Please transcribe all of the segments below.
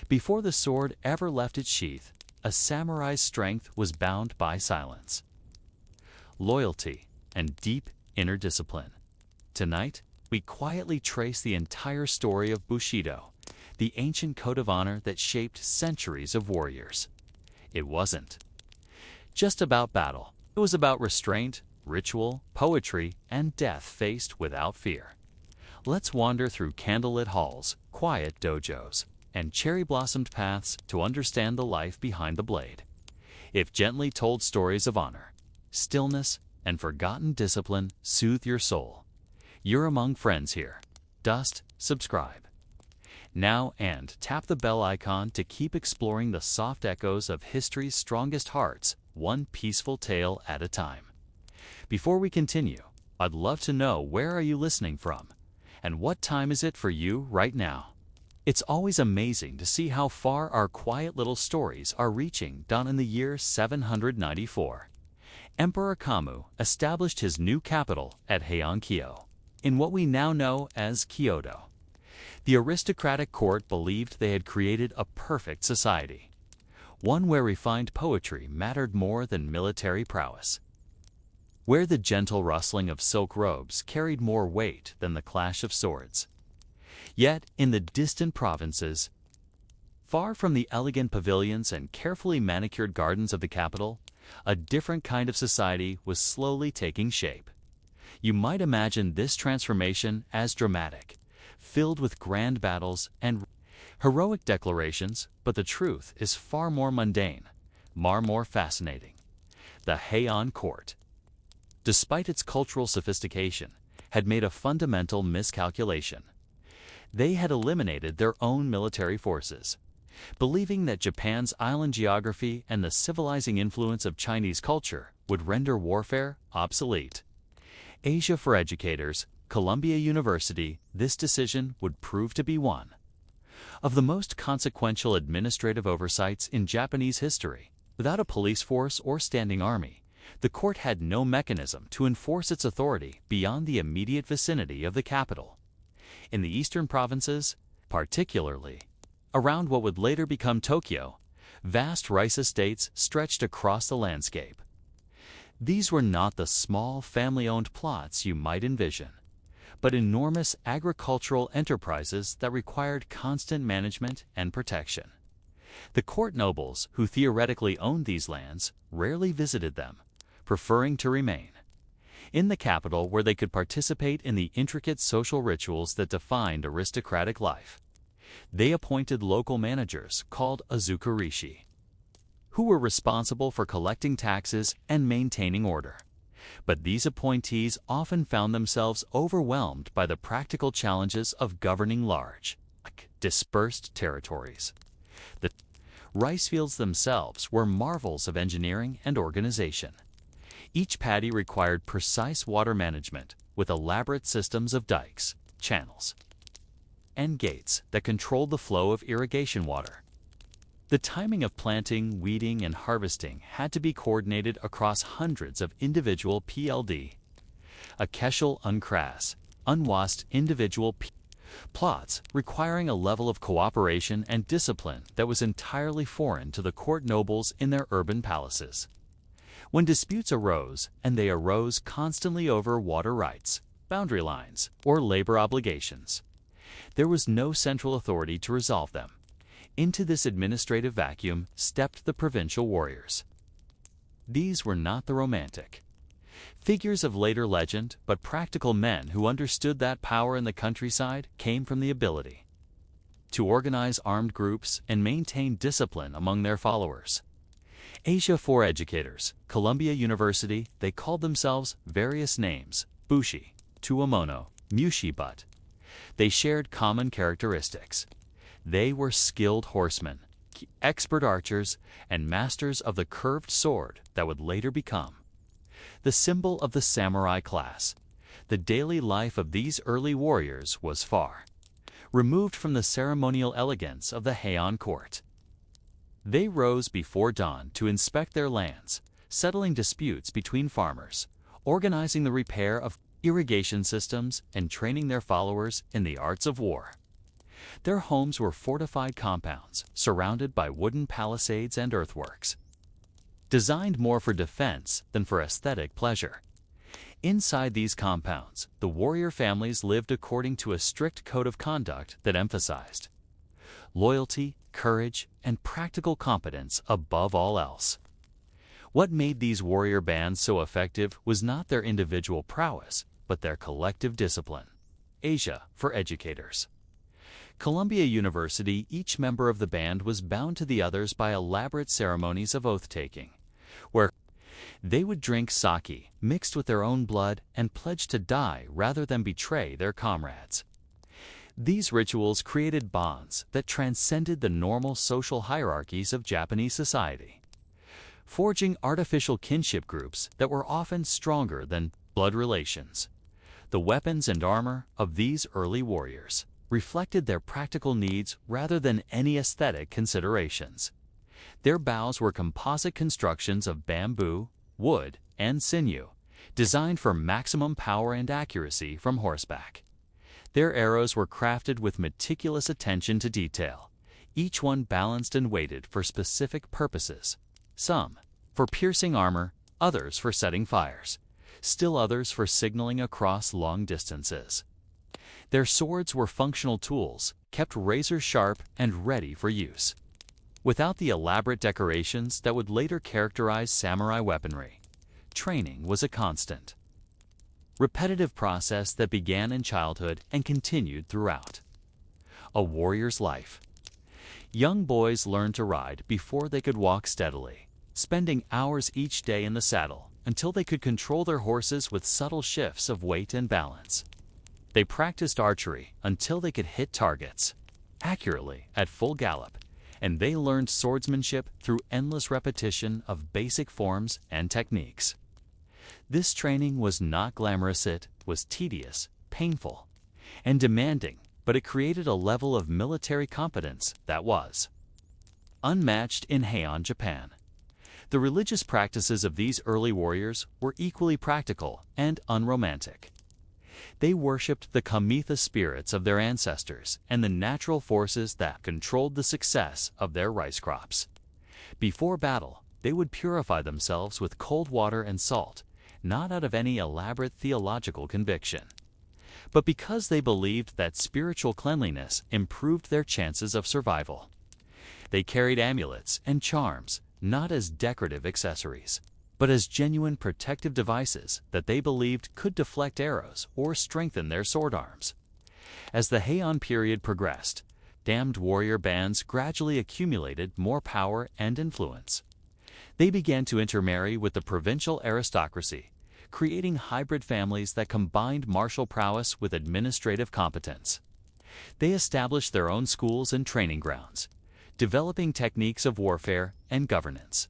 Before the sword ever left its sheath, a samurai's strength was bound by silence, loyalty, and deep inner discipline. Tonight, we quietly trace the entire story of Bushido, the ancient code of honor that shaped centuries of warriors. It wasn't just about battle. It was about restraint, ritual, poetry, and death faced without fear. Let's wander through candlelit halls, quiet dojos, and cherry-blossomed paths to understand the life behind the blade. If gently told stories of honor, stillness, and forgotten discipline soothe your soul, you're among friends here. Dust, subscribe now and tap the bell icon to keep exploring the soft echoes of history's strongest hearts, one peaceful tale at a time. Before we continue, I'd love to know, where are you listening from? And what time is it for you right now? It's always amazing to see how far our quiet little stories are reaching. Down in the year 794, Emperor Kamu established his new capital at Heian-kyo, in what we now know as Kyoto. The aristocratic court believed they had created a perfect society, one where refined poetry mattered more than military prowess, where the gentle rustling of silk robes carried more weight than the clash of swords. Yet, in the distant provinces, far from the elegant pavilions and carefully manicured gardens of the capital, a different kind of society was slowly taking shape. You might imagine this transformation as dramatic, filled with grand battles and heroic declarations, but the truth is far more mundane, far more fascinating. The Heian court, despite its cultural sophistication, had made a fundamental miscalculation. They had eliminated their own military forces, believing that Japan's island geography and the civilizing influence of Chinese culture would render warfare obsolete. Asia for educators, Columbia University, this decision would prove to be one of the most consequential administrative oversights in Japanese history. Without a police force or standing army, the court had no mechanism to enforce its authority beyond the immediate vicinity of the capital. In the eastern provinces, particularly around what would later become Tokyo, vast rice estates stretched across the landscape. These were not the small family-owned plots you might envision, but enormous agricultural enterprises that required constant management and protection. The court nobles who theoretically owned these lands rarely visited them, preferring to remain in the capital, where they could participate in the intricate social rituals that defined aristocratic life. They appointed local managers called azukurishi, who were responsible for collecting taxes and maintaining order. But these appointees often found themselves overwhelmed by the practical challenges of governing large, dispersed territories. The rice fields themselves were marvels of engineering and organization. Each paddy required precise water management, with elaborate systems of dikes, channels, and gates that controlled the flow of irrigation water. The timing of planting, weeding, and harvesting had to be coordinated across hundreds of individual PLD, Akeshal uncrass, unwashed individual plots, requiring a level of cooperation and discipline that was entirely foreign to the court nobles in their urban palaces. When disputes arose, and they arose constantly over water rights, boundary lines, or labor obligations, there was no central authority to resolve them. Into this administrative vacuum stepped the provincial warriors. These were not the romantic figures of later legend, but practical men who understood that power in the countryside came from the ability to organize armed groups and maintain discipline among their followers. Asia for educators, Columbia University, they called themselves various names: Bushi, Tuamono, Mushi, but they shared common characteristics. They were skilled horsemen, expert archers, and masters of the curved sword that would later become the symbol of the samurai class. The daily life of these early warriors was far removed from the ceremonial elegance of the Heian court. They rose before dawn to inspect their lands, settling disputes between farmers, organizing the repair of irrigation systems, and training their followers in the arts of war. Their homes were fortified compounds surrounded by wooden palisades and earthworks, designed more for defense than for aesthetic pleasure. Inside these compounds, the warrior families lived according to a strict code of conduct that emphasized loyalty, courage, and practical competence above all else. What made these warrior bands so effective was not their individual prowess, but their collective discipline. Asia for educators. Columbia University, each member of the band was bound to the others by elaborate ceremonies of oath-taking, where they would drink sake mixed with their own blood and pledge to die rather than betray their comrades. These rituals created bonds that transcended the normal social hierarchies of Japanese society, forging artificial kinship groups that were often stronger than blood relations. The weapons and armor of these early warriors reflected their practical needs rather than any aesthetic considerations. Their bows were composite constructions of bamboo, wood, and sinew, designed for maximum power and accuracy from horseback. Their arrows were crafted with meticulous attention to detail, each one balanced and weighted for specific purposes, some for piercing armor, others for setting fires, still others for signaling across long distances. Their swords were functional tools, kept razor-sharp and ready for use, without the elaborate decorations that would later characterize samurai weaponry. Training was a constant, repetitive process that began in childhood and continued throughout a warrior's life. Young boys learned to ride before they could walk steadily, spending hours each day in the saddle until they could control their horses with subtle shifts of weight and balance. They practiced archery until they could hit targets accurately at full gallop, and they learned swordsmanship through endless repetition of basic forms and techniques. This training was not glamorous, it was tedious, painful, and demanding, but it created a level of military competence that was unmatched in Heian, Japan. The religious practices of these early warriors were equally practical and unromantic. They worshipped the Kamitha spirits of their ancestors and the natural forces that controlled the success of their rice crops. Before battle, they would purify themselves with cold water and salt, not out of any elaborate theological conviction, but because they believed that spiritual cleanliness improved their chances of survival. They carried amulets and charms, not as decorative accessories, but as genuine protective devices that they believed could deflect arrows or strengthen their sword arms. As the Heian period progressed, damned warrior bands gradually accumulated more power and influence. They began to intermarry with the provincial aristocracy, creating hybrid families that combined martial prowess with administrative competence. They established their own schools and training grounds, developing techniques of warfare and governance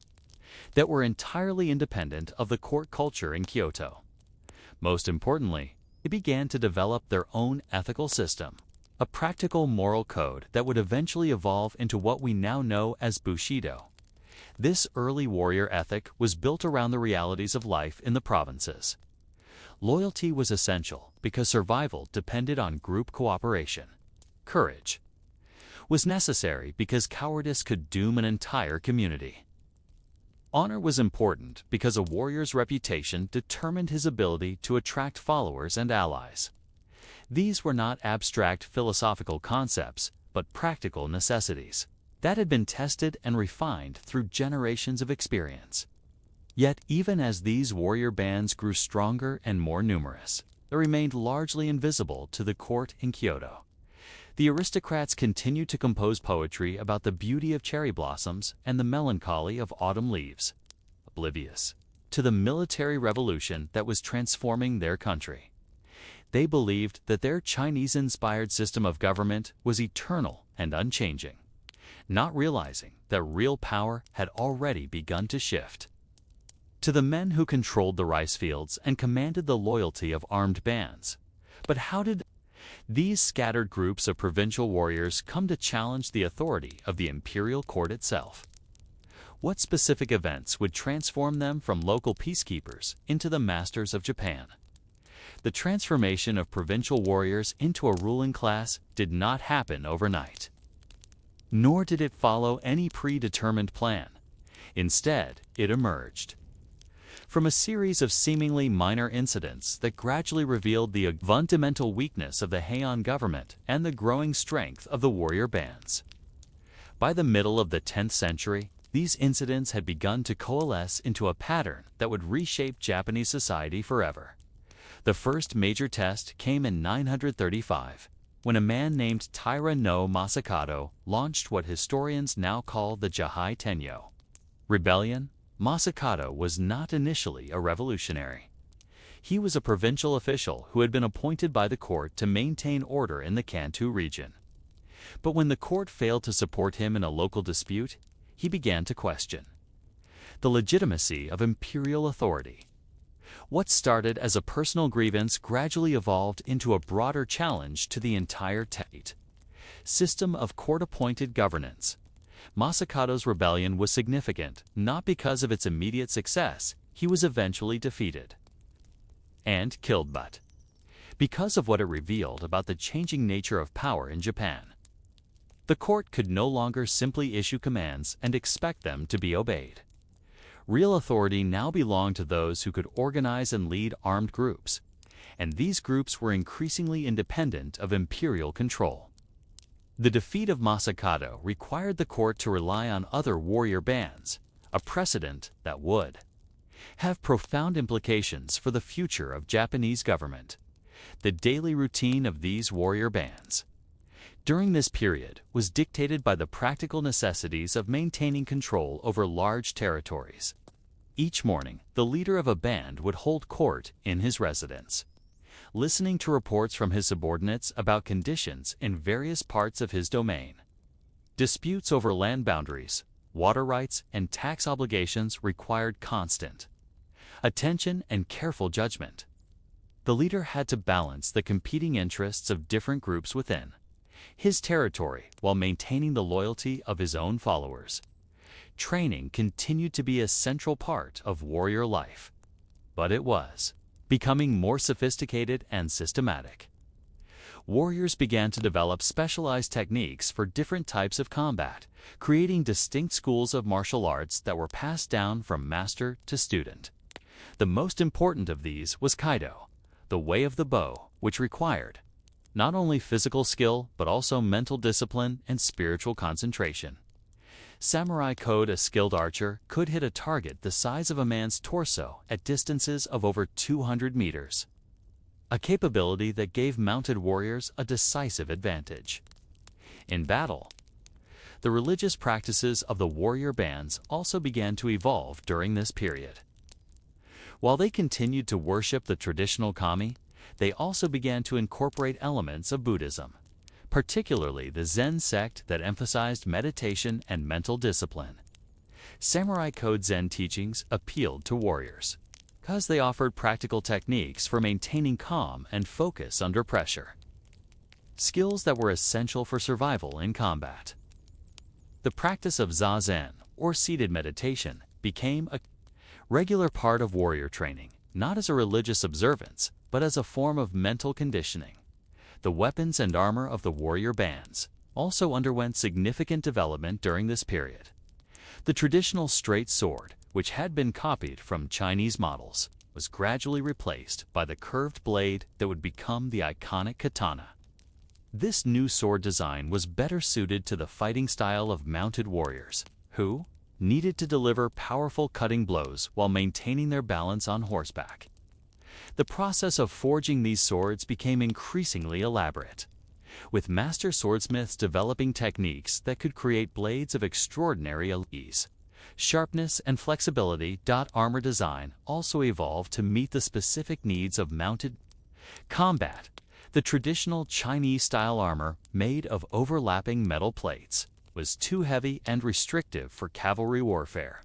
that were entirely independent of the court culture in Kyoto. Most importantly, they began to develop their own ethical system, a practical moral code that would eventually evolve into what we now know as Bushido. This early warrior ethic was built around the realities of life in the provinces. Loyalty was essential because survival depended on group cooperation. Courage was necessary because cowardice could doom an entire community. Honor was important because a warrior's reputation determined his ability to attract followers and allies. These were not abstract philosophical concepts, but practical necessities that had been tested and refined through generations of experience. Yet, even as these warrior bands grew stronger and more numerous, they remained largely invisible to the court in Kyoto. The aristocrats continued to compose poetry about the beauty of cherry blossoms and the melancholy of autumn leaves, oblivious to the military revolution that was transforming their country. They believed that their Chinese-inspired system of government was eternal and unchanging, not realizing that real power had already begun to shift. To the men who controlled the rice fields and commanded the loyalty of armed bands. But how did these scattered groups of provincial warriors come to challenge the authority of the imperial court itself? What specific events would transform them from local peacekeepers into the masters of Japan? The transformation of provincial warriors into a ruling class did not happen overnight. Nor did it follow any predetermined plan. Instead, it emerged from a series of seemingly minor incidents that gradually revealed the fundamental weakness of the Heian government and the growing strength of the warrior bands. By the middle of the 10th century, these incidents had begun to coalesce into a pattern that would reshape Japanese society forever. The first major test came in 935, when a man named Taira no Masakado launched what historians now call the Jihai Tenyo rebellion. Masakado was not initially a revolutionary. He was a provincial official who had been appointed by the court to maintain order in the Kanto region. But when the court failed to support him in a local dispute, he began to question the legitimacy of imperial authority. What started as a personal grievance gradually evolved into a broader challenge to the entire system of court-appointed governance. Masakado's rebellion was significant not because of its immediate success. He was eventually defeated and killed, but because of what it revealed about the changing nature of power in Japan. The court could no longer simply issue commands and expect them to be obeyed. Real authority now belonged to those who could organize and lead armed groups, and these groups were increasingly independent of imperial control. The defeat of Masakado required the court to rely on other warrior bands, a precedent that would have profound implications for the future of Japanese government. The daily routine of these warrior bands during this period was dictated by the practical necessities of maintaining control over large territories. Each morning, the leader of a band would hold court in his residence, listening to reports from his subordinates about conditions in various parts of his domain. Disputes over land boundaries, water rights, and tax obligations required constant attention and careful judgment. The leader had to balance the competing interests of different groups within his territory while maintaining the loyalty of his own followers. Training continued to be a central part of warrior life, but it was becoming more sophisticated and systematic. Warriors began to develop specialized techniques for different types of combat, creating distinct schools of martial arts that were passed down from master to student. The most important of these was Kaido, the way of the bow, which required not only physical skill but also mental discipline and spiritual concentration. Samurai Code, a skilled archer, could hit a target the size of a man's torso at distances of over 200 meters, a capability that gave mounted warriors a decisive advantage. In battle, the religious practices of the warrior bands also began to evolve during this period. While they continued to worship the traditional kami, they also began to incorporate elements of Buddhism, particularly the Zen sect that emphasized meditation and mental discipline. Samurai Code Zen teachings appealed to warriors because they offered practical techniques for maintaining calm and focus under pressure, skills that were essential for survival in combat. The practice of Zazen, or seated meditation, became a regular part of warrior training, not as a religious observance, but as a form of mental conditioning. The weapons and armor of the warrior bands also underwent significant development during this period. The traditional straight sword, which had been copied from Chinese models, was gradually replaced by the curved blade that would become the iconic katana. This new sword design was better suited to the fighting style of mounted warriors, who needed to deliver powerful cutting blows while maintaining their balance on horseback. The process of forging these swords became increasingly elaborate, with master swordsmiths developing techniques that could create blades of extraordinary ease, sharpness, and flexibility. Armor design also evolved to meet the specific needs of mounted combat. The traditional Chinese-style armor, made of overlapping metal plates, was too heavy and restrictive for cavalry warfare.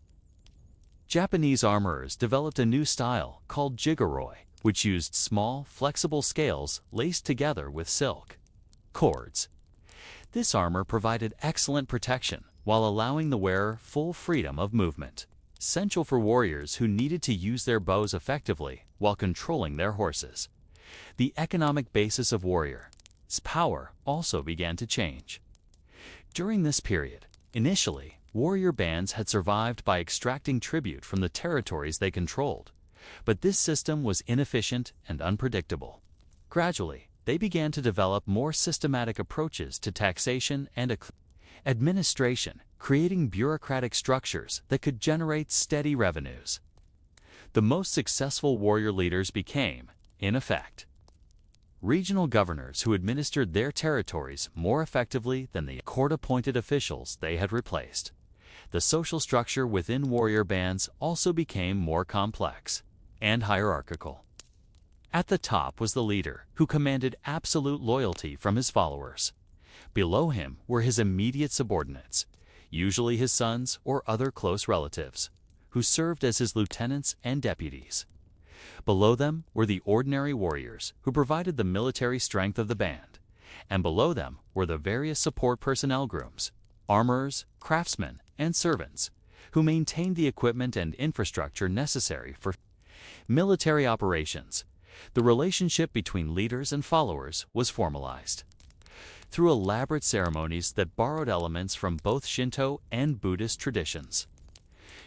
Japanese armorers developed a new style called jigoroi, which used small, flexible scales laced together with silk cords. This armor provided excellent protection while allowing the wearer full freedom of movement, essential for warriors who needed to use their bows effectively while controlling their horses. The economic basis of warriors' power also began to change. During this period, initially, warrior bands had survived by extracting tribute from the territories they controlled, but this system was inefficient and unpredictable. Gradually, they began to develop more systematic approaches to taxation and administration, creating bureaucratic structures that could generate steady revenues. The most successful warrior leaders became, in effect, regional governors who administered their territories more effectively than the court-appointed officials they had replaced. The social structure within warrior bands also became more complex and hierarchical. At the top was the leader, who commanded absolute loyalty from his followers. Below him were his immediate subordinates, usually his sons or other close relatives, who served as his lieutenants and deputies. Below them were the ordinary warriors, who provided the military strength of the band, and below them were the various support personnel groups, armorers, craftsmen, and servants, who maintained the equipment and infrastructure necessary for military operations. The relationship between leaders and followers was formalized through elaborate ceremonies that borrowed elements from both Shinto and Buddhist traditions.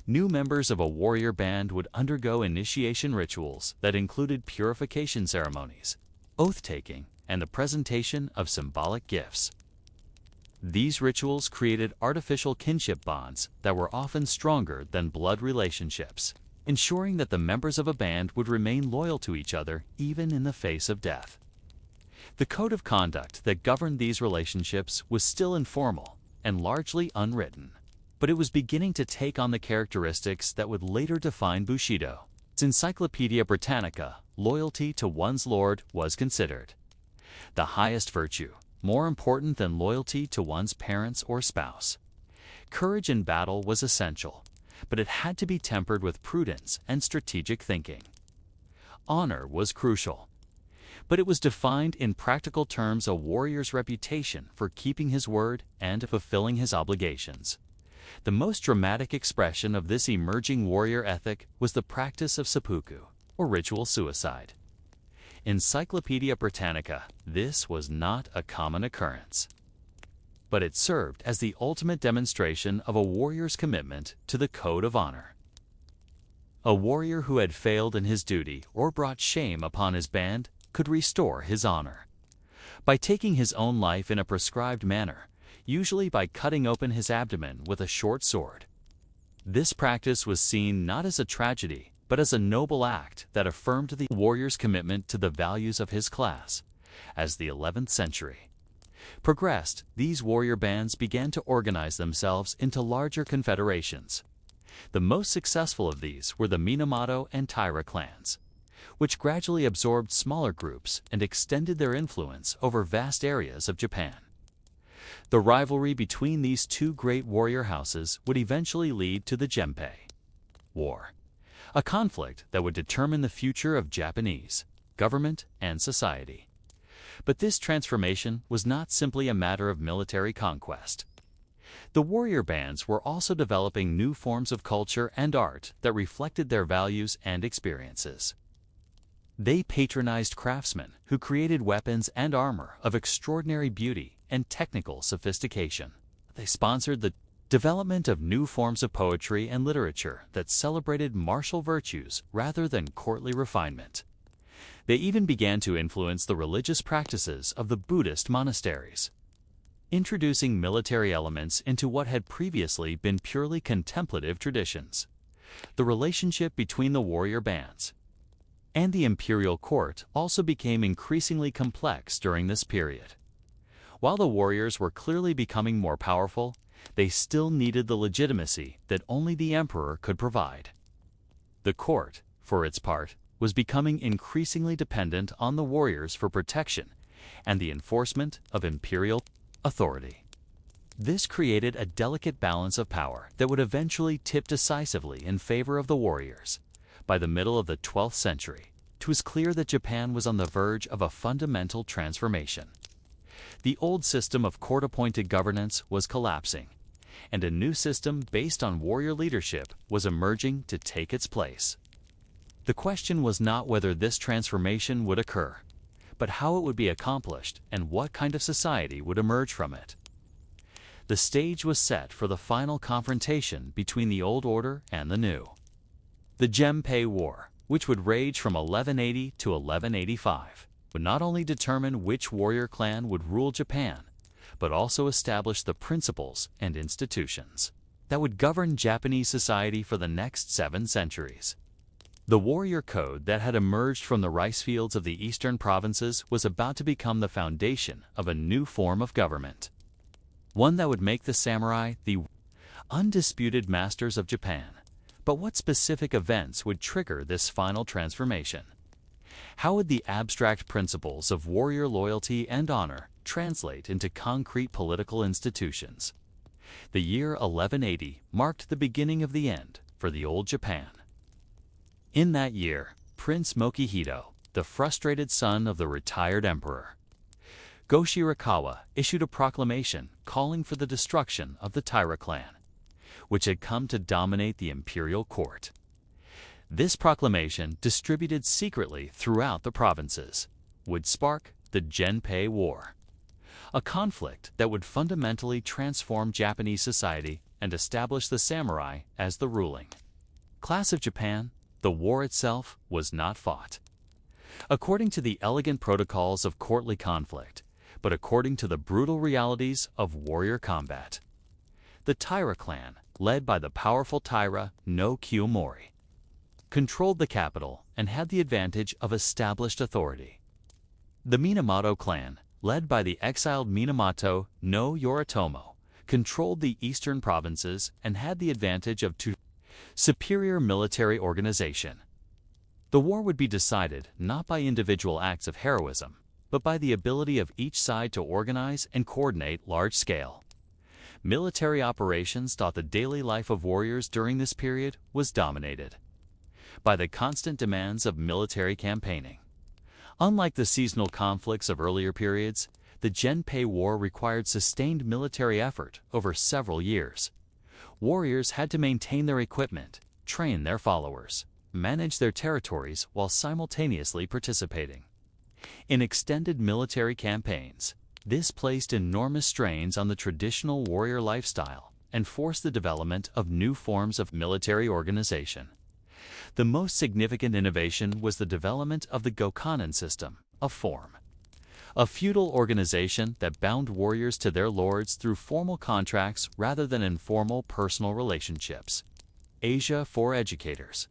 New members of a warrior band would undergo initiation rituals that included purification ceremonies, oath-taking, and the presentation of symbolic gifts. These rituals created artificial kinship bonds that were often stronger than blood relationships, ensuring that the members of a band would remain loyal to each other even in the face of death. The code of conduct that governed these relationships was still informal and largely unwritten, but it was beginning to take on the characteristics that would later define Bushido. In Encyclopedia Britannica, loyalty to one's lord was considered the highest virtue, more important than loyalty to one's parents or spouse. Courage in battle was essential, but it had to be tempered with prudence and strategic thinking. Honor was crucial, but it was defined in practical terms: a warrior's reputation for keeping his word and fulfilling his obligations. The most dramatic expression of this emerging warrior ethic was the practice of seppuku, or ritual suicide. Encyclopedia Britannica, this was not a common occurrence, but it served as the ultimate demonstration of a warrior's commitment to the code of honor. A warrior who had failed in his duty or brought shame upon his band could restore his honor by taking his own life in a prescribed manner, usually by cutting open his abdomen with a short sword. This practice was seen not as a tragedy, but as a noble act that affirmed the warrior's commitment to the values of his class. As the 11th century progressed, these warrior bands began to organize themselves into larger confederations. The most successful of these were the Minamoto and Taira clans, which gradually absorbed smaller groups and extended their influence over vast areas of Japan. The rivalry between these two great warrior houses would eventually lead to the Genpei War, a conflict that would determine the future of Japanese government and society. But this transformation was not simply a matter of military conquest. The warrior bands were also developing new forms of culture and art that reflected their values and experiences. They patronized craftsmen who created weapons and armor of extraordinary beauty and technical sophistication. They sponsored the development of new forms of poetry and literature that celebrated martial virtues rather than courtly refinement. They even began to influence the religious practices of the Buddhist monasteries, introducing military elements into what had previously been purely contemplative traditions. The relationship between the warrior bands and the imperial court also became increasingly complex during this period. While the warriors were clearly becoming more powerful, they still needed the legitimacy that only the emperor could provide. The court, for its part, was becoming increasingly dependent on the warriors for protection and the enforcement of imperial authority. This created a delicate balance of power that would eventually tip decisively in favor of the warriors. By the middle of the 12th century, it was clear that Japan was on the verge of a fundamental transformation. The old system of court-appointed governance was collapsing, and a new system based on warrior leadership was emerging to take its place. The question was not whether this transformation would occur, but how it would be accomplished and what kind of society would emerge from it. The stage was set for the final confrontation between the old order and the new. The Genpei War, which would rage from 1180 to 1185, would not only determine which warrior clan would rule Japan, but also establish the principles and institutions that would govern Japanese society for the next 7 centuries. The warrior code that had emerged from the rice fields of the eastern provinces was about to become the foundation of a new form of government, one that would make the samurai the undisputed masters of Japan. But what specific events would trigger this final transformation? How would the abstract principles of warrior loyalty and honor translate into concrete political institutions? The year 1180 marked the beginning of the end for the old Japan. In that year, Prince Mochihito, the frustrated son of the retired emperor, Go-Shirakawa, issued a proclamation calling for the destruction of the Taira clan, which had come to dominate the imperial court. This proclamation, distributed secretly throughout the provinces, would spark the Genpei War, a conflict that would fundamentally transform Japanese society and establish the samurai as the ruling class of Japan. The war itself was not fought according to the elegant protocols of courtly conflict, but according to the brutal realities of warrior combat. The Taira clan, led by the powerful Taira no Kiyomori, controlled the capital and had the advantage of established authority. The Minamoto clan, led by the exiled Minamoto no Yoritomo, controlled the eastern provinces and had the advantage of superior military organization. The war would be decided not by individual acts of heroism, but by the ability of each side to organize and coordinate large-scale military operations. The daily life of warriors during this period was dominated by the constant demands of military campaigning. Unlike the seasonal conflicts of earlier periods, the Genpei War required sustained military effort over several years. Warriors had to maintain their equipment, train their followers, manage their territories while simultaneously participating in extended military campaigns. This placed enormous strains on the traditional warrior lifestyle and forced the development of new forms of military organization. The most significant innovation was the development of the Gokanen system, a feudal organization that bound warriors to their lords through formal contracts rather than informal personal relationships. Asia for educators.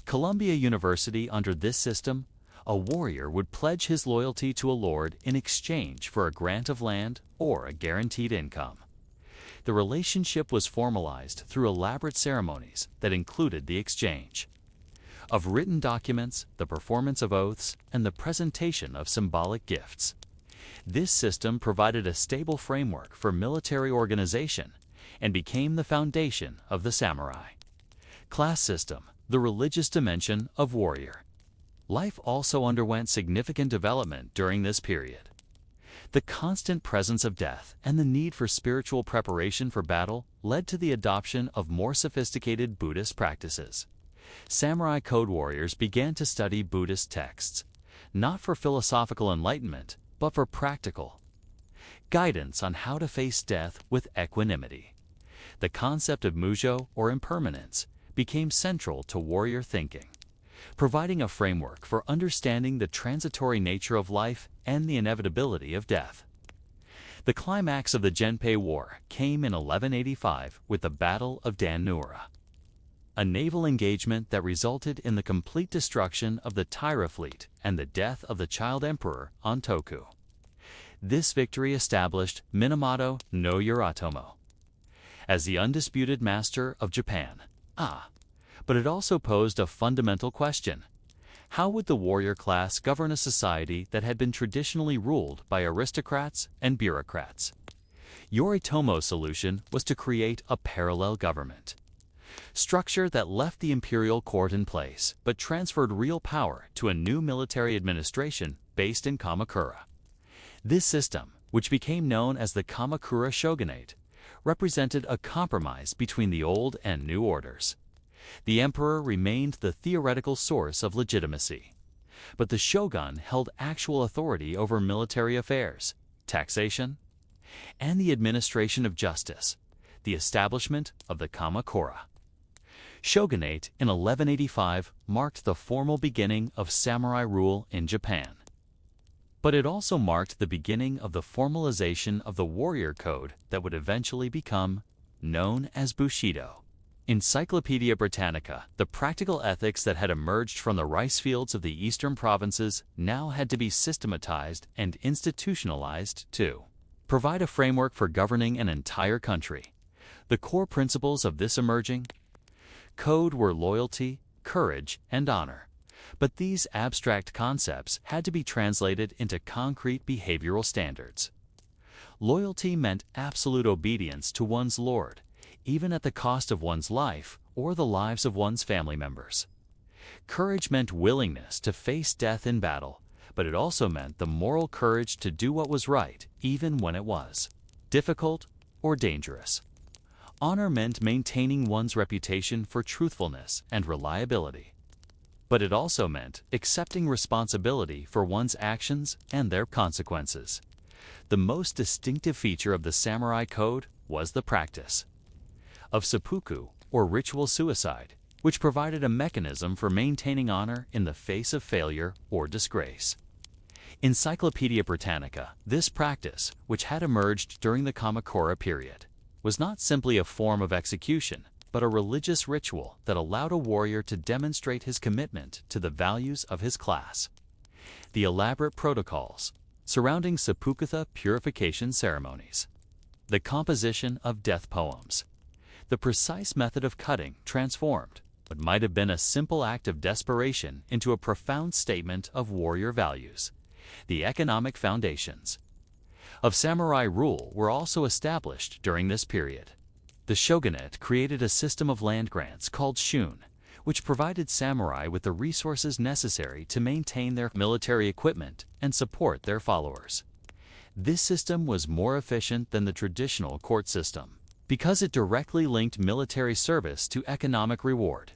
Columbia University. Under this system, a warrior would pledge his loyalty to a lord in exchange for a grant of land or a guaranteed income. The relationship was formalized through elaborate ceremonies that included the exchange of written documents, the performance of oaths, and the presentation of symbolic gifts. This system provided a stable framework for military organization and became the foundation of the samurai class system, the religious dimension of warrior life also underwent significant development during this period. The constant presence of death and the need for spiritual preparation for battle led to the adoption of more sophisticated Buddhist practices. Samurai code warriors began to study Buddhist texts, not for philosophical enlightenment, but for practical guidance on how to face death with equanimity. The concept of mujo, or impermanence, became central to warrior thinking, providing a framework for understanding the transitory nature of life and the inevitability of death. The climax of the Genpei War came in 1185 with the Battle of Dan-Nura, a naval engagement that resulted in the complete destruction of the Taira fleet and the death of the child emperor Ontoku. This victory established Minamoto no Yoritomo as the undisputed master of Japan. But it also posed a fundamental question. How would the warrior class govern a society that had been traditionally ruled by aristocrats and bureaucrats? Yoritomo's solution was to create a parallel government structure that left the imperial court in place but transferred real power to a new military administration based in Kamakura. This system, which became known as the Kamakura shogunate, represented a compromise between the old and new orders. The emperor remained the theoretical source of legitimacy, but the shogun held actual authority over military affairs, taxation, and the administration of justice, the establishment of the Kamakura. Shogunate in 1185 marked the formal beginning of samurai rule in Japan. But it also marked the beginning of the formalization of the warrior code that would eventually become known as Bushido. Encyclopedia Britannica, the practical ethics that had emerged from the rice fields of the eastern provinces now had to be systematized and institutionalized to provide a framework for governing an entire country. The core principles of this emerging code were loyalty, courage, and honor. But these abstract concepts had to be translated into concrete behavioral standards. Loyalty meant absolute obedience to one's lord, even at the cost of one's life or the lives of one's family members. Courage meant willingness to face death in battle, but it also meant the moral courage to do what was right, even when it was difficult or dangerous. Honor meant maintaining one's reputation for truthfulness and reliability. But it also meant accepting responsibility for one's actions and their consequences. The most distinctive feature of the samurai code was the practice of seppuku, or ritual suicide, which provided a mechanism for maintaining honor in the face of failure or disgrace. Encyclopedia Britannica, this practice, which had emerged during the Kamakura period, was not simply a form of execution, but a religious ritual that allowed a warrior to demonstrate his commitment to the values of his class. The elaborate protocols surrounding seppuku purification ceremonies, the composition of death poems, the precise method of cutting transformed what might have been a simple act of desperation into a profound statement of warrior values. The economic foundations of samurai rule were also established during this period. The shogunate created a system of land grants called shun, which provided samurai with the resources necessary to maintain their military equipment and support their followers. This system was more efficient than the traditional court system because it directly linked military service to economic reward,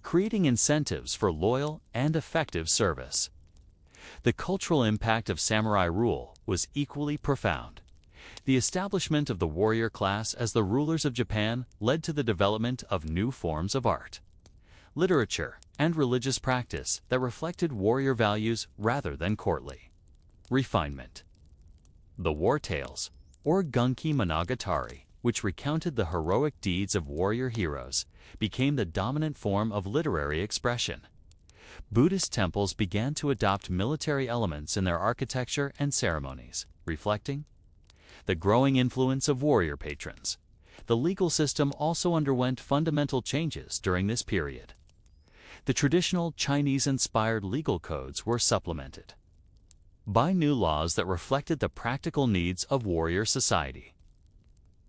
creating incentives for loyal and effective service. The cultural impact of samurai rule was equally profound. The establishment of the warrior class as the rulers of Japan led to the development of new forms of art, literature, and religious practice that reflected warrior values rather than courtly refinement. The war tales, or Gunki Monogatari, which recounted the heroic deeds of warrior heroes, became the dominant form of literary expression. Buddhist temples began to adopt military elements in their architecture and ceremonies, reflecting the growing influence of warrior patrons. The legal system also underwent fundamental changes during this period. The traditional Chinese-inspired legal codes were supplemented by new laws that reflected the practical needs of warrior society.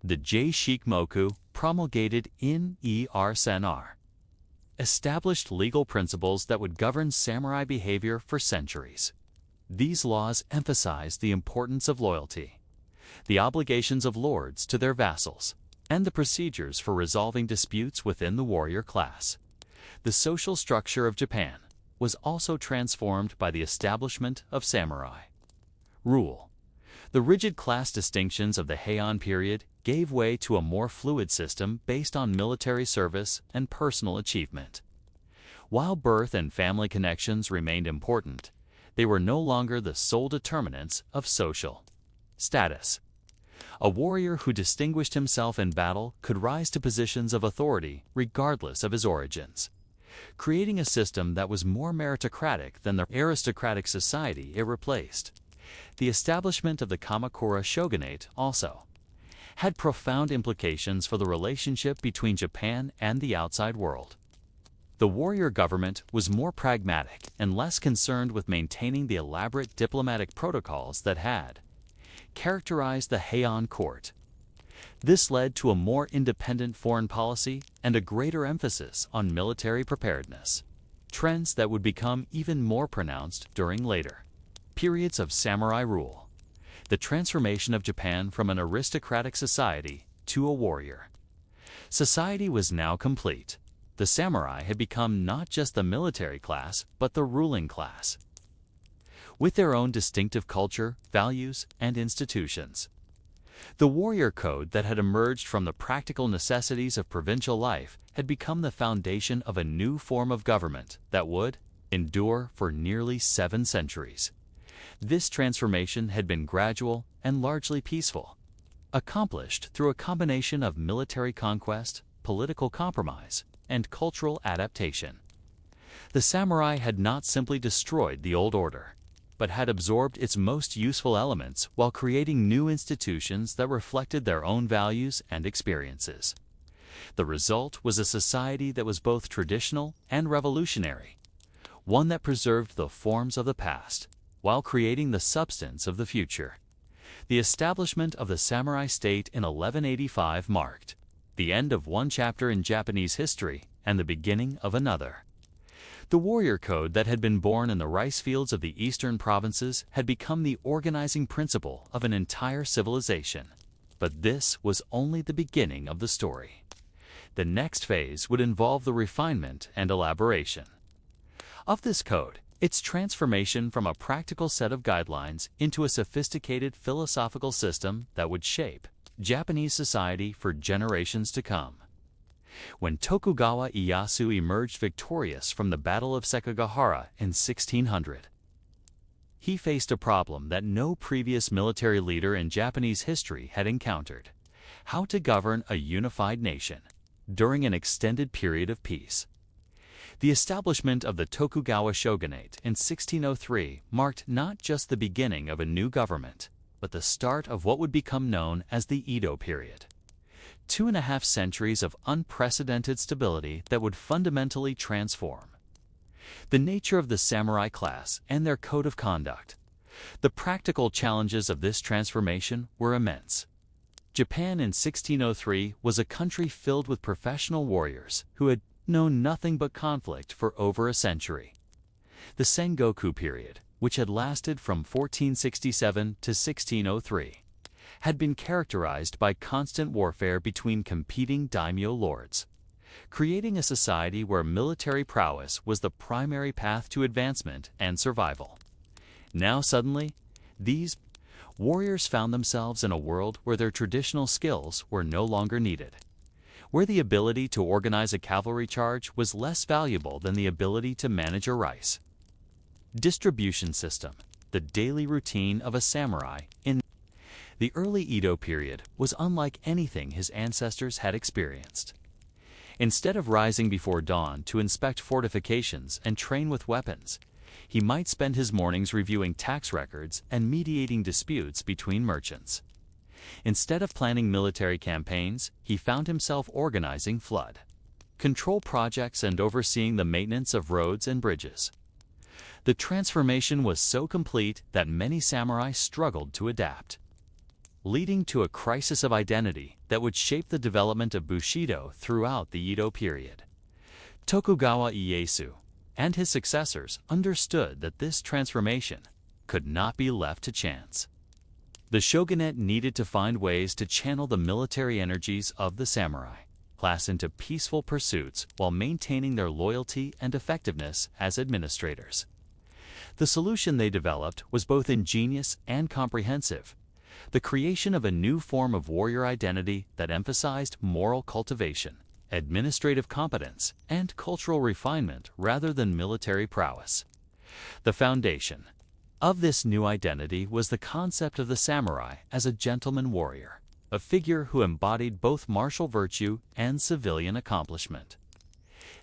The Jei-shikomoku, promulgated in Er-sen-ar, established legal principles that would govern samurai behavior for centuries. These laws emphasized the importance of loyalty, the obligations of lords to their vassals, and the procedures for resolving disputes within the warrior class. The social structure of Japan was also transformed by the establishment of samurai rule. The rigid class distinctions of the Heian period gave way to a more fluid system based on military service and personal achievement. While birth and family connections remained important, they were no longer the sole determinants of social status. A warrior who distinguished himself in battle could rise to positions of authority regardless of his origins, creating a system that was more meritocratic than the aristocratic society it replaced. The establishment of the Kamakura shogunate also had profound implications for the relationship between Japan and the outside world. The warrior government was more pragmatic and less concerned with maintaining the elaborate diplomatic protocols that had characterized the Heian court. This led to a more independent foreign policy and a greater emphasis on military preparedness, trends that would become even more pronounced during later periods of samurai rule. The transformation of Japan from an aristocratic society to a warrior society was now complete. The samurai had become not just the military class, but the ruling class. with their own distinctive culture, values, and institutions. The warrior code that had emerged from the practical necessities of provincial life had become the foundation of a new form of government that would endure for nearly 7 centuries. This transformation had been gradual and largely peaceful, accomplished through a combination of military conquest, political compromise, and cultural adaptation. The samurai had not simply destroyed the old order, but had absorbed its most useful elements while creating new institutions that reflected their own values and experiences. The result was a society that was both traditional and revolutionary, one that preserved the forms of the past while creating the substance of the future. The establishment of the samurai state in 1185 marked the end of one chapter in Japanese history and the beginning of another. The warrior code that had been born in the rice fields of the eastern provinces had become the organizing principle of an entire civilization. But this was only the beginning of the story. The next phase would involve the refinement and elaboration of this code, its transformation from a practical set of guidelines into a sophisticated philosophical system that would shape Japanese society for generations to come. When Tokugawa Ieyasu emerged victorious from the Battle of Sekigahara in 1600, he faced a problem that no previous military leader in Japanese history had encountered: how to govern a unified nation during an extended period of peace. The establishment of the Tokugawa shogunate in 1603 marked not just the beginning of a new government, but the start of what would become known as the Edo period. 2.5 centuries of unprecedented stability that would fundamentally transform the nature of the samurai class and their code of conduct. The practical challenges of this transformation were immense. Japan in 1603 was a country filled with professional warriors who had known nothing but conflict for over a century. The Sengoku period, which had lasted from 1467 to 1603, had been characterized by constant warfare between competing daimyo lords, creating a society where military prowess was the primary path to advancement and survival. Now suddenly, these warriors found themselves in a world where their traditional skills were no longer needed, where the ability to organize a cavalry charge was less valuable than the ability to manage a rice distribution system. The daily routine of a samurai in the early Edo period was unlike anything his ancestors had experienced. Instead of rising before dawn to inspect fortifications and train with weapons, he might spend his mornings reviewing tax records and mediating disputes between merchants. Instead of planning military campaigns, he found himself organizing flood control projects and overseeing the maintenance of roads and bridges. The transformation was so complete that many samurai struggled to adapt, leading to a crisis of identity that would shape the development of Bushido throughout the Edo period. Tokugawa Ieyasu and his successors understood that this transformation could not be left to chance. The shogunate needed to find ways to channel the military energies of the samurai class into peaceful pursuits while maintaining their loyalty and effectiveness as administrators. The solution they developed was both ingenious and comprehensive: the creation of a new form of warrior identity that emphasized moral cultivation, administrative competence, and cultural refinement rather than military prowess. The foundation of this new identity was the concept of the samurai as a gentleman warrior, a figure who embodied both martial virtue and civilian accomplishment.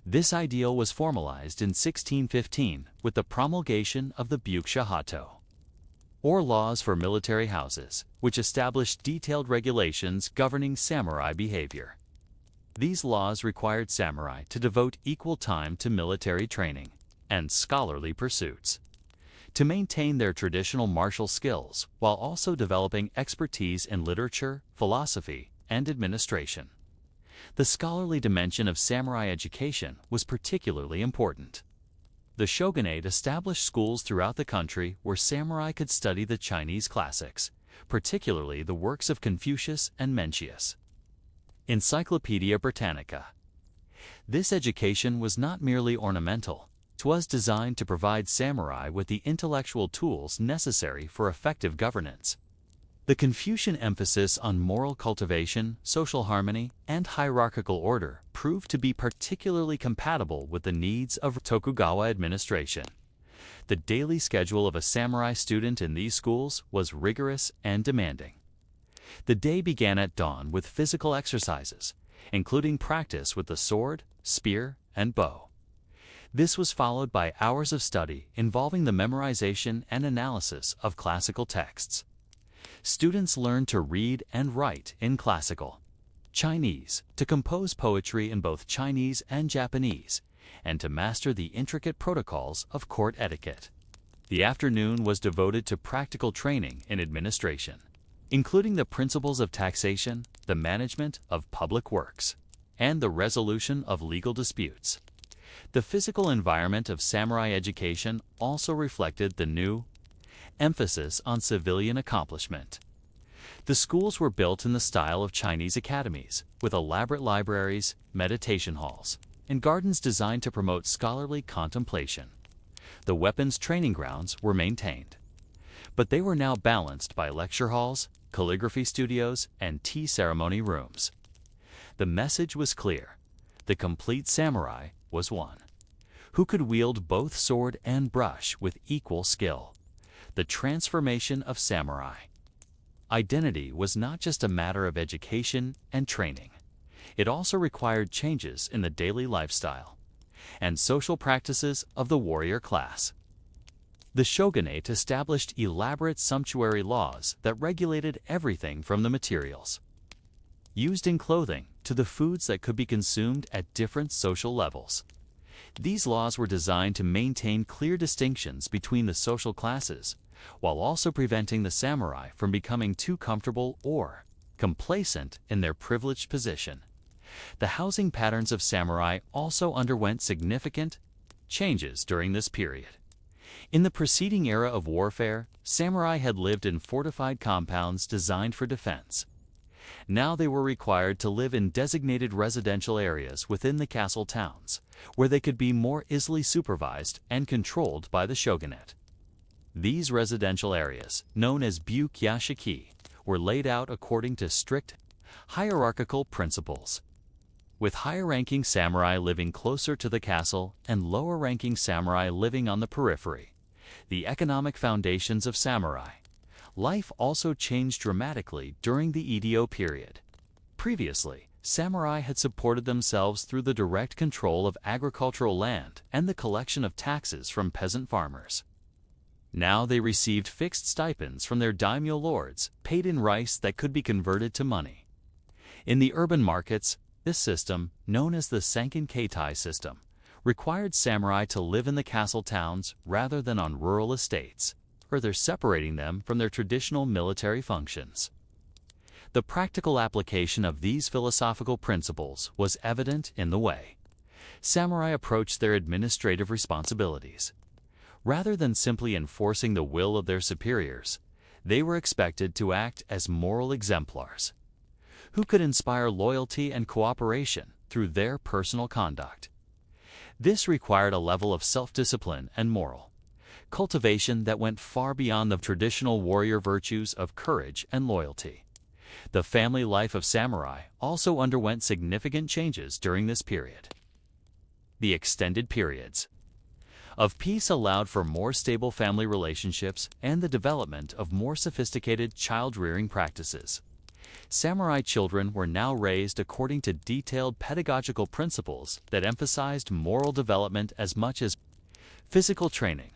This ideal was formalized in 1615 with the promulgation of the Byukushahato, or laws for military houses, which established detailed regulations governing samurai behavior. These laws required samurai to devote equal time to military training and scholarly pursuits, to maintain their traditional martial skills while also developing expertise in literature, philosophy, and administration. The scholarly dimension of samurai education was particularly important. The shogunate established schools throughout the country where samurai could study the Chinese classics, particularly the works of Confucius and Mencius. Encyclopedia Britannica. This education was not merely ornamental, was designed to provide samurai with the intellectual tools necessary for effective governance. The Confucian emphasis on moral cultivation, social harmony, and hierarchical order proved to be particularly compatible with the needs of Tokugawa administration. The daily schedule of a samurai student in these schools was rigorous and demanding. The day began at dawn with physical exercises, including practice with the sword, spear, and bow. This was followed by hours of study involving the memorization and analysis of classical texts. Students learned to read and write in classical Chinese, to compose poetry in both Chinese and Japanese, and to master the intricate protocols of court etiquette. The afternoon was devoted to practical training in administration, including the principles of taxation, the management of public works, and the resolution of legal disputes. The physical environment of samurai education also reflected the new emphasis on civilian accomplishment. The schools were built in the style of Chinese academies, with elaborate libraries, meditation halls, and gardens designed to promote scholarly contemplation. The weapons training grounds were maintained, but they were now balanced by lecture halls, calligraphy studios, and tea ceremony rooms. The message was clear: the complete samurai was one who could wield both sword and brush with equal skill. The transformation of samurai identity was not just a matter of education and training. It also required changes in the daily lifestyle and social practices of the warrior class. The shogunate established elaborate sumptuary laws that regulated everything from the materials used in clothing to the foods that could be consumed at different social levels. These laws were designed to maintain clear distinctions between the social classes, while also preventing the samurai from becoming too comfortable or complacent in their privileged position. The housing patterns of samurai also underwent significant changes during this period. In the preceding era of warfare, samurai had lived in fortified compounds designed for defense. Now they were required to live in designated residential areas within the castle towns, where they could be more easily supervised and controlled by the shogunate. These residential areas, known as byukyashiki, were laid out according to strict hierarchical principles, with higher-ranking samurai living closer to the castle and lower-ranking samurai living on the periphery. The economic foundations of samurai life also changed dramatically during the Edo period. Previously, samurai had supported themselves through the direct control of agricultural land and the collection of taxes from peasant farmers. Now they received fixed stipends from their daimyo lords, paid in rice that could be converted to money. In the urban markets, this system, known as the Sankin-Keitai system, required samurai to live in the castle towns rather than on rural estates, further separating them from their traditional military functions. The practical application of these philosophical principles was evident in the way samurai approached their administrative responsibilities. Rather than simply enforcing the will of their superiors, they were expected to act as moral exemplars who could inspire loyalty and cooperation through their personal conduct. This required a level of self-discipline and moral cultivation that went far beyond the traditional warrior virtues of courage and loyalty. The family life of samurai also underwent significant changes during this period. The extended periods of peace allowed for more stable family relationships and the development of more sophisticated child-rearing practices. Samurai children were now raised according to detailed pedagogical principles that emphasized moral development as much as physical training.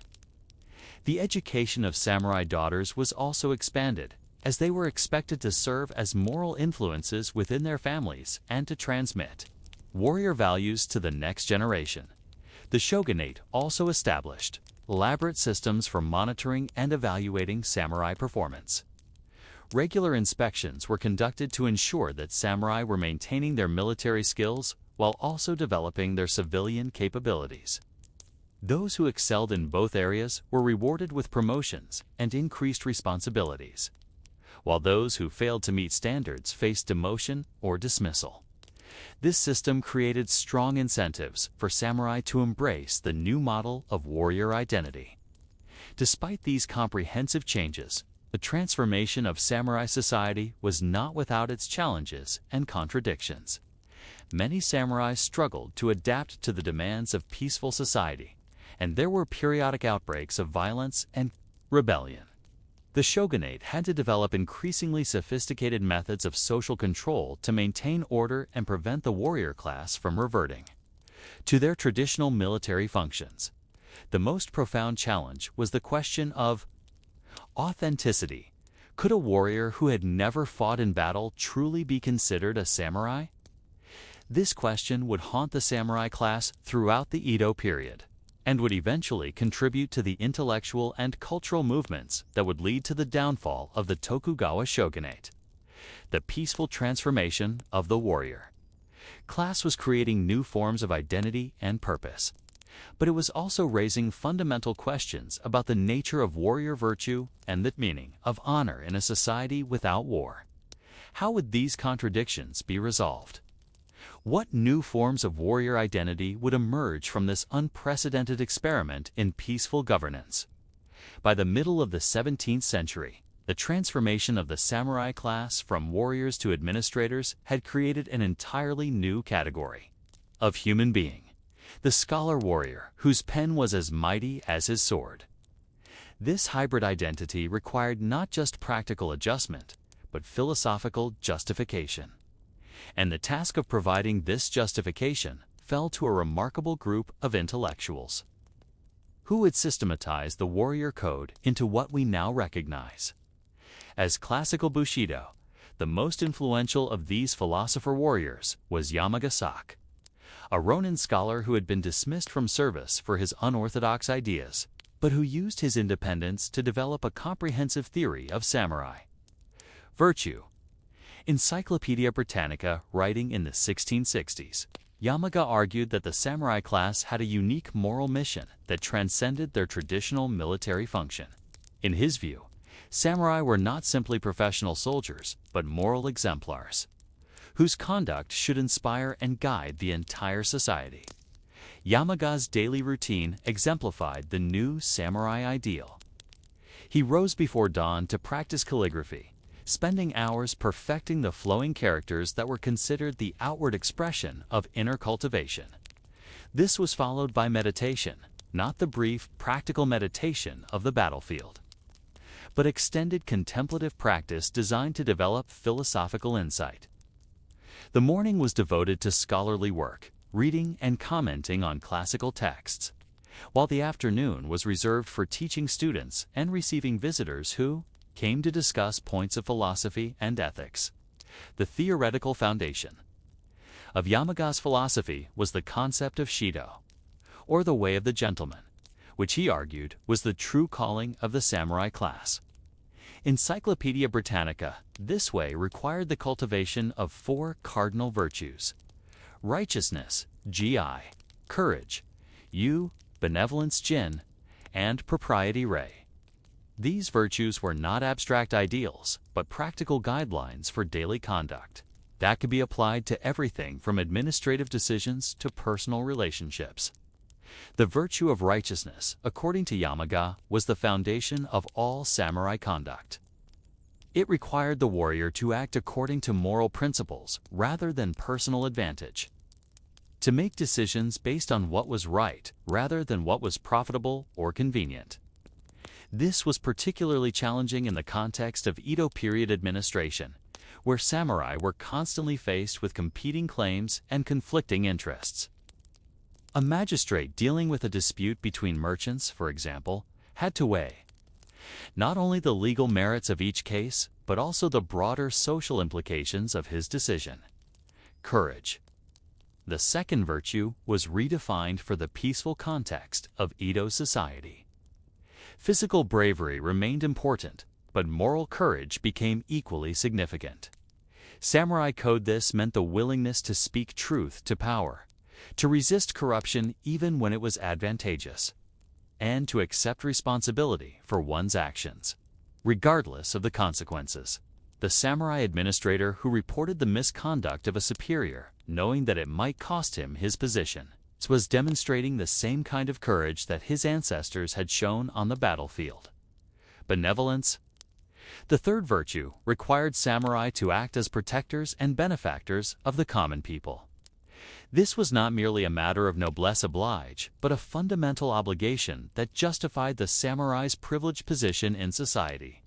The education of samurai daughters was also expanded, as they were expected to serve as moral influences within their families and to transmit warrior values to the next generation. The shogunate also established elaborate systems for monitoring and evaluating samurai performance. Regular inspections were conducted to ensure that samurai were maintaining their military skills while also developing their civilian capabilities. Those who excelled in both areas were rewarded with promotions and increased responsibilities, while those who failed to meet standards faced demotion or dismissal. This system created strong incentives for samurai to embrace the new model of warrior identity. Despite these comprehensive changes, the transformation of samurai society was not without its challenges and contradictions. Many samurai struggled to adapt to the demands of peaceful society, and there were periodic outbreaks of violence and rebellion. The shogunate had to develop increasingly sophisticated methods of social control to maintain order and prevent the warrior class from reverting to their traditional military functions. The most profound challenge was the question of authenticity. Could a warrior who had never fought in battle truly be considered a samurai? This question would haunt the samurai class throughout the Edo period, and would eventually contribute to the intellectual and cultural movements that would lead to the downfall of the Tokugawa shogunate. The peaceful transformation of the warrior class was creating new forms of identity and purpose, but it was also raising fundamental questions about the nature of warrior virtue and the meaning of honor in a society without war. How would these contradictions be resolved? What new forms of warrior identity would emerge from this unprecedented experiment in peaceful governance? By the middle of the 17th century, the transformation of the samurai class from warriors to administrators had created an entirely new category of human being, the scholar warrior whose pen was as mighty as his sword. This hybrid identity required not just practical adjustment, but philosophical justification. And the task of providing this justification fell to a remarkable group of intellectuals, who would systematize the warrior code into what we now recognize as classical Bushido. The most influential of these philosopher warriors was Yamaga, a Ronin scholar who had been dismissed from service for his unorthodox ideas, but who used his independence to develop a comprehensive theory of samurai virtue. Encyclopedia Britannica, writing in the 1660s, Yamaga argued that the samurai class had a unique moral mission that transcended their traditional military function. In his view, samurai were not simply professional soldiers, but moral exemplars, whose conduct should inspire and guide the entire society. Yamaga's daily routine exemplified the new samurai ideal. He rose before dawn to practice calligraphy, spending hours perfecting the flowing characters that were considered the outward expression of inner cultivation. This was followed by meditation, not the brief, practical meditation of the battlefield, but extended contemplative practice designed to develop philosophical insight. The morning was devoted to scholarly work, reading and commenting on classical texts, while the afternoon was reserved for teaching students and receiving visitors who came to discuss points of philosophy and ethics. The theoretical foundation of Yamaga's philosophy was the concept of Shido, or the way of the gentleman, which he argued was the true calling of the samurai class. Encyclopedia Britannica, this way required the cultivation of 4 cardinal virtues: righteousness, gi, courage, u, benevolence, jin, and propriety, rei. These virtues were not abstract ideals, but practical guidelines for daily conduct that could be applied to everything from administrative decisions to personal relationships. The virtue of righteousness, according to Yamaga, was the foundation of all samurai conduct. It required the warrior to act according to moral principles rather than personal advantage, to make decisions based on what was right rather than what was profitable or convenient. This was particularly challenging in the context of Edo period administration, where samurai were constantly faced with competing claims and conflicting interests. A magistrate dealing with a dispute between merchants, for example, had to weigh not only the legal merits of each case, but also the broader social implications of his decision. Courage. The second virtue was redefined for the peaceful context of Edo society. Physical bravery remained important, but moral courage became equally significant. Samurai code this meant the willingness to speak truth to power, to resist corruption even when it was advantageous, and to accept responsibility for one's actions, regardless of the consequences. The samurai administrator who reported the misconduct of a superior knowing that it might cost him his position. This was demonstrating the same kind of courage that his ancestors had shown on the battlefield. Benevolence. The third virtue required samurai to act as protectors and benefactors of the common people. This was not merely a matter of noblesse oblige, but a fundamental obligation that justified the samurai's privileged position in society.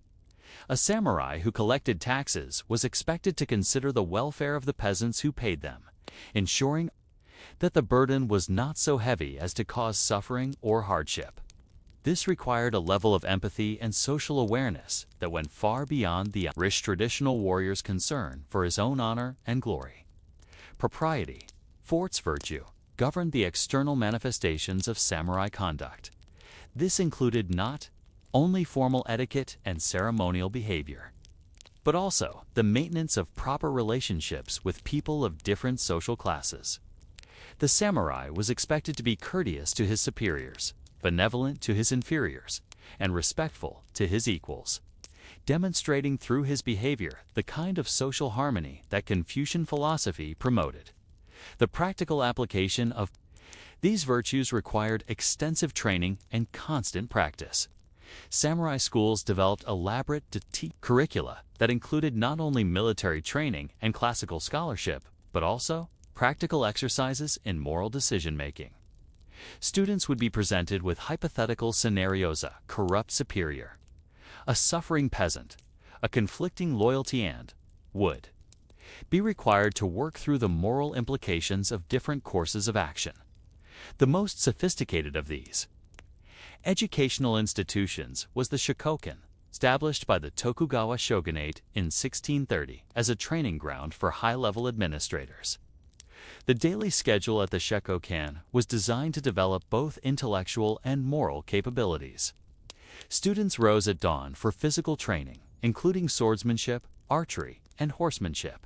A samurai who collected taxes was expected to consider the welfare of the peasants who paid them, ensuring that the burden was not so heavy as to cause suffering or hardship. This required a level of empathy and social awareness that went far beyond the Irish traditional warrior's concern for his own honor and glory. Propriety, fourth virtue, governed the external manifestations of samurai conduct. This included not only formal etiquette and ceremonial behavior, but also the maintenance of proper relationships with people of different social classes. The samurai was expected to be courteous to his superiors, benevolent to his inferiors, and respectful to his equals, demonstrating through his behavior the kind of social harmony that Confucian philosophy promoted. The practical application of these virtues required extensive training and constant practice. Samurai schools developed elaborate curricula that included not only military training and classical scholarship, but also practical exercises in moral decision-making. Students would be presented with hypothetical scenarios: a corrupt superior, a suffering peasant, a conflicting loyalty, and would be required to work through the moral implications of different courses of action. The most sophisticated of these educational institutions was the Shokokan, established by the Tokugawa shogunate in 1630 as a training ground for high-level administrators. The daily schedule at the Shokokan was designed to develop both intellectual and moral capabilities. Students rose at dawn for physical training, including swordsmanship, archery, and horsemanship.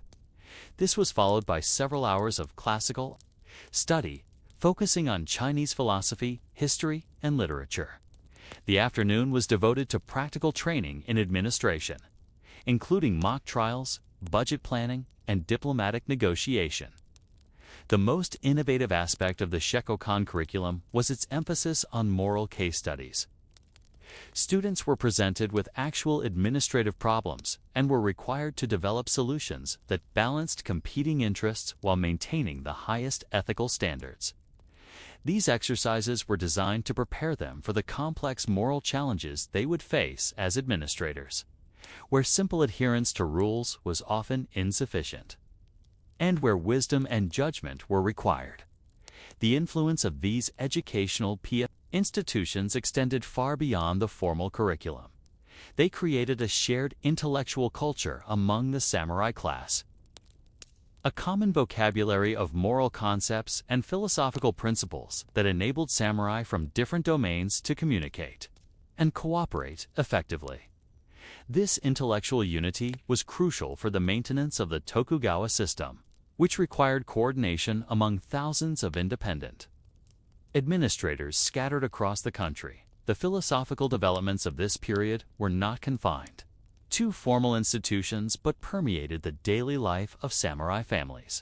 This was followed by several hours of classical study, focusing on Chinese philosophy, history, and literature. The afternoon was devoted to practical training in administration, including mock trials, budget planning, and diplomatic negotiation. The most innovative aspect of the Shokokan curriculum was its emphasis on moral case studies. Students were presented with actual administrative problems and were required to develop solutions that balanced competing interests while maintaining the highest ethical standards. These exercises were designed to prepare them for the complex moral challenges they would face as administrators, where simple adherence to rules was often insufficient, and where wisdom and judgment were required. The influence of these educational institutions extended far beyond the formal curriculum. They created a shared intellectual culture among the samurai class, a common vocabulary of moral concepts and philosophical principles that enabled samurai from different domains to communicate and cooperate effectively. This intellectual unity was crucial for the maintenance of the Tokugawa system, which required coordination among thousands of independent administrators scattered across the country. The philosophical developments of this period were not confined to formal institutions but permeated the daily life of samurai families.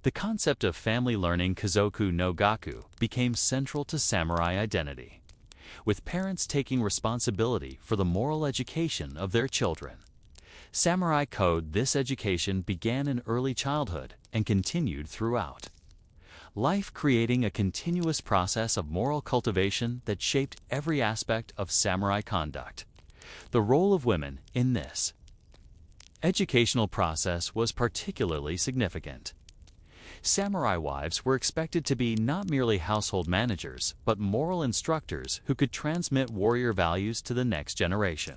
The concept of family learning, kazoku no gaku, became central to samurai identity, with parents taking responsibility for the moral education of their children. Samurai code. This education began in early childhood and continued throughout life, creating a continuous process of moral cultivation that shaped every aspect of samurai conduct. The role of women in this educational process was particularly significant. Samurai wives were expected to be not merely household managers, but moral instructors who could transmit warrior values to the next generation.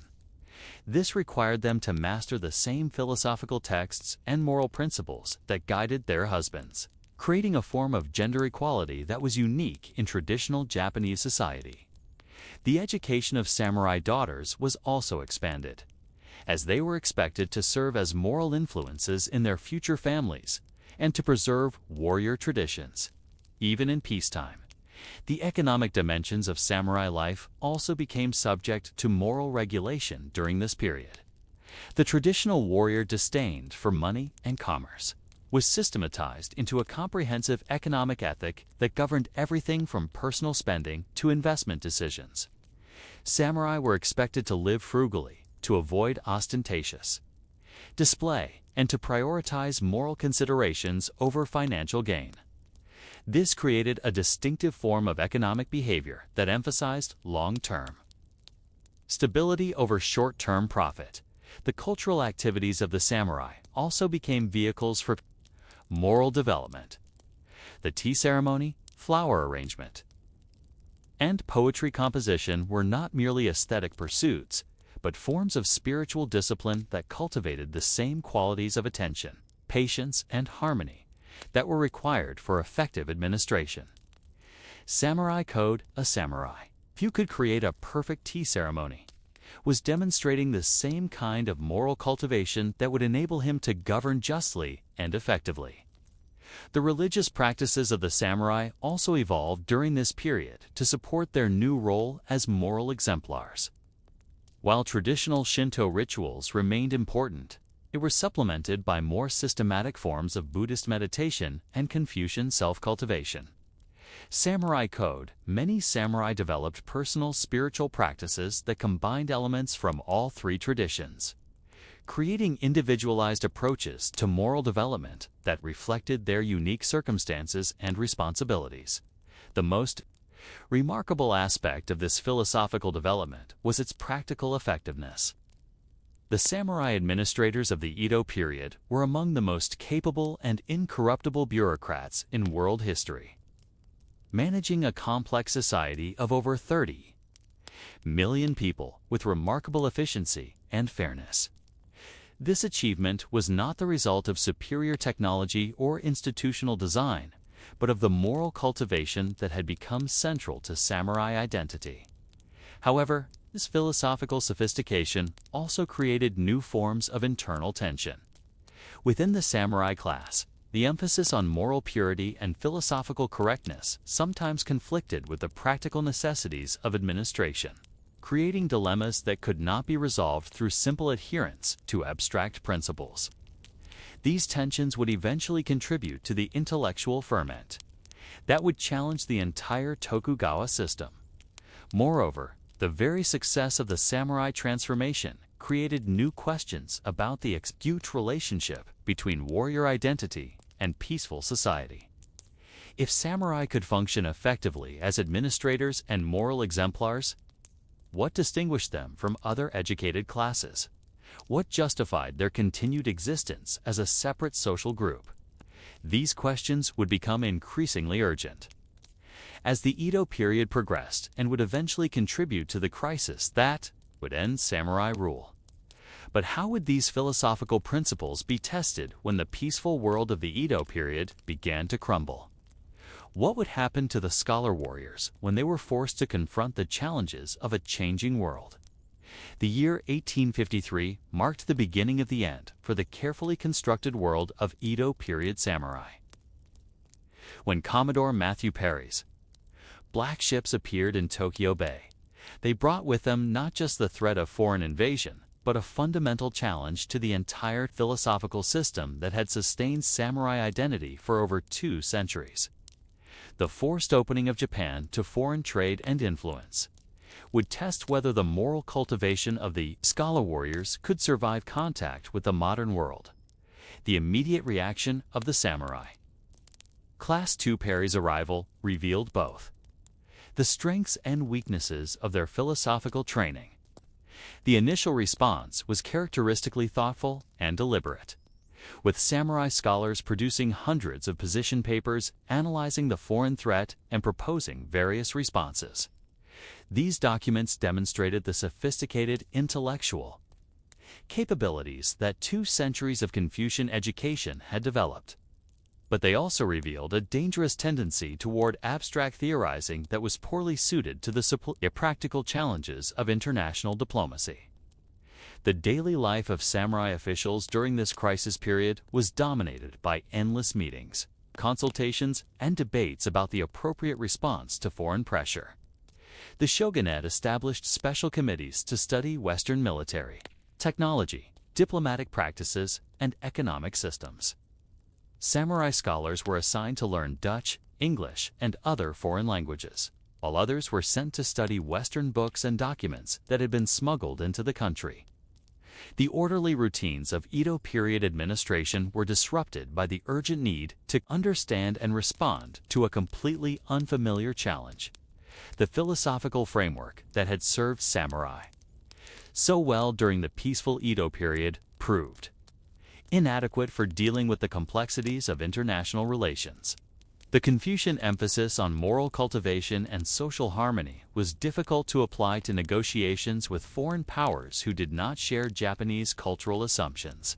This required them to master the same philosophical texts and moral principles that guided their husbands, creating a form of gender equality that was unique in traditional Japanese society. The education of samurai daughters was also expanded, as they were expected to serve as moral influences in their future families and to preserve warrior traditions, even in peacetime. The economic dimensions of samurai life also became subject to moral regulation during this period. The traditional warrior disdained for money and commerce. was systematized into a comprehensive economic ethic that governed everything from personal spending to investment decisions. Samurai were expected to live frugally, to avoid ostentatious display, and to prioritize moral considerations over financial gain. This created a distinctive form of economic behavior that emphasized long-term stability over short-term profit. The cultural activities of the samurai also became vehicles for moral development. The tea ceremony, flower arrangement, and poetry composition were not merely aesthetic pursuits, but forms of spiritual discipline that cultivated the same qualities of attention, patience, and harmony that were required for effective administration. Samurai Code, a samurai, if you could create a perfect tea ceremony, was demonstrating the same kind of moral cultivation that would enable him to govern justly and effectively. The religious practices of the samurai also evolved during this period to support their new role as moral exemplars. While traditional Shinto rituals remained important, they were supplemented by more systematic forms of Buddhist meditation and Confucian self-cultivation. Samurai Code, many samurai developed personal spiritual practices that combined elements from all three traditions, creating individualized approaches to moral development that reflected their unique circumstances and responsibilities. The most remarkable aspect of this philosophical development was its practical effectiveness. The samurai administrators of the Edo period were among the most capable and incorruptible bureaucrats in world history, managing a complex society of over 30 million people with remarkable efficiency and fairness. This achievement was not the result of superior technology or institutional design, but of the moral cultivation that had become central to samurai identity. However, this philosophical sophistication also created new forms of internal tension. Within the samurai class, the emphasis on moral purity and philosophical correctness sometimes conflicted with the practical necessities of administration, creating dilemmas that could not be resolved through simple adherence to abstract principles. These tensions would eventually contribute to the intellectual ferment that would challenge the entire Tokugawa system. Moreover, the very success of the samurai transformation created new questions about the acute relationship between warrior identity and peaceful society. If samurai could function effectively as administrators and moral exemplars, what distinguished them from other educated classes? What justified their continued existence as a separate social group? These questions would become increasingly urgent as the Edo period progressed and would eventually contribute to the crisis that would end samurai rule. But how would these philosophical principles be tested when the peaceful world of the Edo period began to crumble? What would happen to the scholar warriors when they were forced to confront the challenges of a changing world? The year 1853 marked the beginning of the end for the carefully constructed world of Edo period samurai. When Commodore Matthew Perry's black ships appeared in Tokyo Bay, they brought with them not just the threat of foreign invasion, but a fundamental challenge to the entire philosophical system that had sustained samurai identity for over 2 centuries. The forced opening of Japan to foreign trade and influence would test whether the moral cultivation of the scholar warriors could survive contact with the modern world. The immediate reaction of the samurai. Class 2 Perry's arrival revealed both the strengths and weaknesses of their philosophical training. The initial response was characteristically thoughtful and deliberate, with samurai scholars producing hundreds of position papers analyzing the foreign threat and proposing various responses. These documents demonstrated the sophisticated intellectual capabilities that 2 centuries of Confucian education had developed. But they also revealed a dangerous tendency toward abstract theorizing that was poorly suited to the practical challenges of international diplomacy. The daily life of samurai officials during this crisis period was dominated by endless meetings, consultations, and debates about the appropriate response to foreign pressure. The shogunate established special committees to study Western military, technology, diplomatic practices, and economic systems. samurai scholars were assigned to learn Dutch, English, and other foreign languages, while others were sent to study Western books and documents that had been smuggled into the country. The orderly routines of Edo period administration were disrupted by the urgent need to understand and respond to a completely unfamiliar challenge: the philosophical framework that had served samurai so well during the peaceful Edo period proved inadequate for dealing with the complexities of international relations. The Confucian emphasis on moral cultivation and social harmony was difficult to apply to negotiations with foreign powers who did not share Japanese cultural assumptions.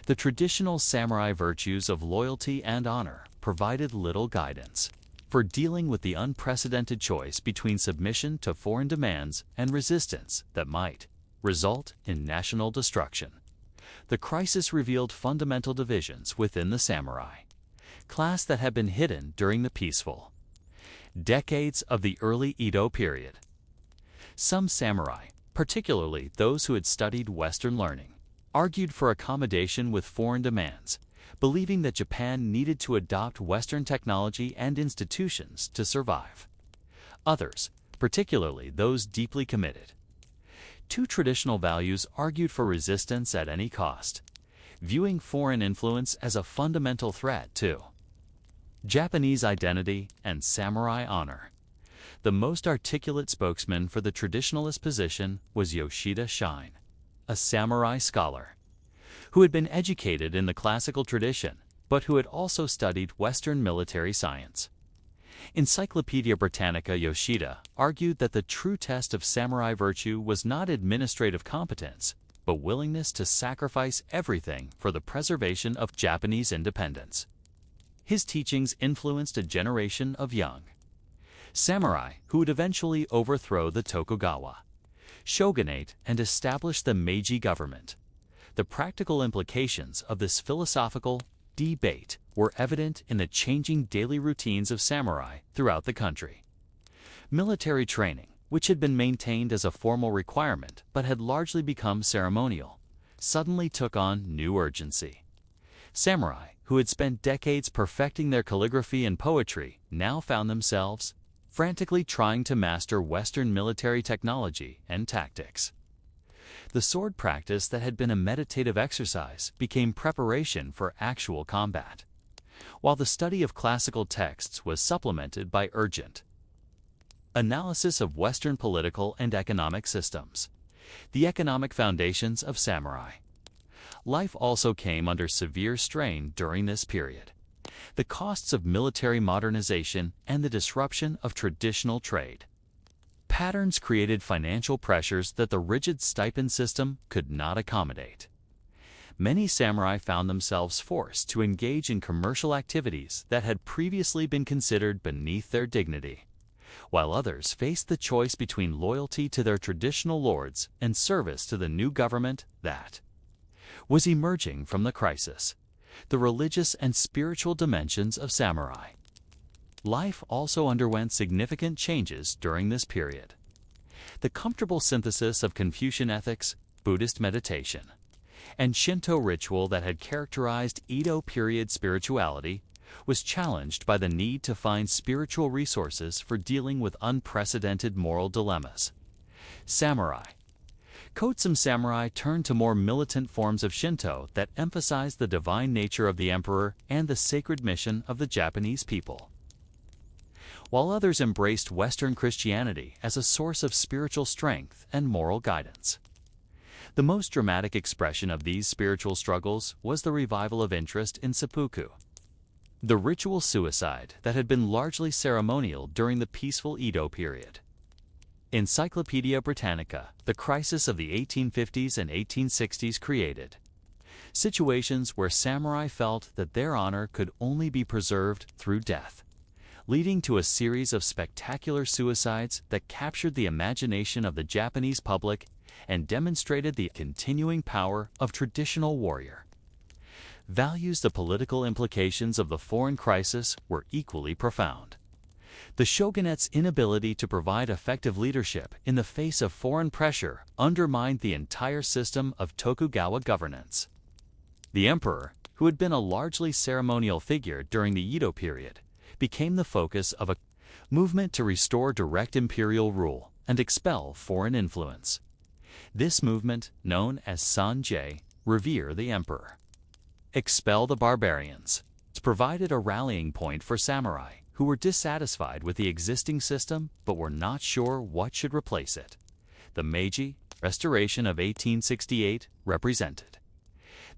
The traditional samurai virtues of loyalty and honor provided little guidance for dealing with the unprecedented choice between submission to foreign demands and resistance that might result in national destruction. The crisis revealed fundamental divisions within the samurai class that had been hidden during the peaceful decades of the early Edo period. Some samurai, particularly those who had studied Western learning, argued for accommodation with foreign demands, believing that Japan needed to adopt Western technology and institutions to survive. Others, particularly those deeply committed to traditional values, argued for resistance at any cost, viewing foreign influence as a fundamental threat to Japanese identity and samurai honor. The most articulate spokesman for the traditionalist position was Yoshida Shine, a samurai scholar who had been educated in the classical tradition, but who had also studied Western military science. Encyclopedia Britannica Yoshida argued that the true test of samurai virtue was not administrative competence, but willingness to sacrifice everything for the preservation of Japanese independence. His teachings influenced a generation of young samurai who would eventually overthrow the Tokugawa shogunate and establish the Meiji government. The practical implications of this philosophical debate were evident in the changing daily routines of samurai throughout the country. Military training, which had been maintained as a formal requirement but had largely become ceremonial, suddenly took on new urgency. Samurai, who had spent decades perfecting their calligraphy and poetry, now found themselves frantically trying to master Western military technology and tactics. The sword practice that had been a meditative exercise became preparation for actual combat, while the study of classical texts was supplemented by urgent analysis of Western political and economic systems. The economic foundations of samurai life also came under severe strain during this period. The costs of military modernization and the disruption of traditional trade patterns created financial pressures that the rigid stipend system could not accommodate. Many samurai found themselves forced to engage in commercial activities that had previously been considered beneath their dignity, while others faced the choice between loyalty to their traditional lords and service to the new government that was emerging from the crisis. The religious and spiritual dimensions of samurai life also underwent significant changes during this period. The comfortable synthesis of Confucian ethics, Buddhist meditation, and Shinto ritual that had characterized Edo period spirituality was challenged by the need to find spiritual resources for dealing with unprecedented moral dilemmas. Some samurai turned to more militant forms of Shinto that emphasized the divine nature of the emperor and the sacred mission of the Japanese people, while others embraced Western Christianity as a source of spiritual strength and moral guidance. The most dramatic expression of these spiritual struggles was the revival of interest in seppuku, the ritual suicide that had been largely ceremonial during the peaceful Edo period. Encyclopedia Britannica, the crisis of the 1850s and 1860s created situations where samurai felt that their honor could only be preserved through death, leading to a series of spectacular suicides that captured the imagination of the Japanese public and demonstrated the continuing power of traditional warrior values. The political implications of the foreign crisis were equally profound. The shogunate's inability to provide effective leadership in the face of foreign pressure undermined the entire system of Tokugawa governance. The emperor, who had been a largely ceremonial figure during the Edo period, became the focus of a movement to restore direct imperial rule and expel foreign influence. This movement, known as Sanjay, revere the emperor, expel the barbarians, provided a rallying point for samurai who were dissatisfied with the existing system but were not sure what should replace it. The Meiji Restoration of 1868 represented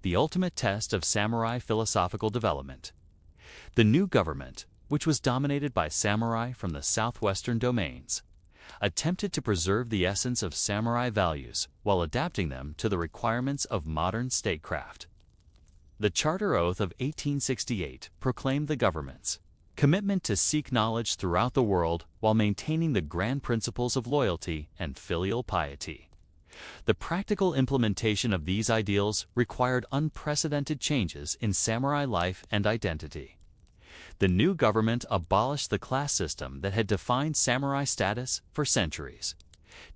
the ultimate test of samurai philosophical development. The new government, which was dominated by samurai from the southwestern domains, attempted to preserve the essence of samurai values while adapting them to the requirements of modern statecraft. The Charter Oath of 1868 proclaimed the government's commitment to seek knowledge throughout the world while maintaining the grand principles of loyalty and filial piety. The practical implementation of these ideals required unprecedented changes in samurai life and identity. The new government abolished the class system that had defined samurai status for centuries,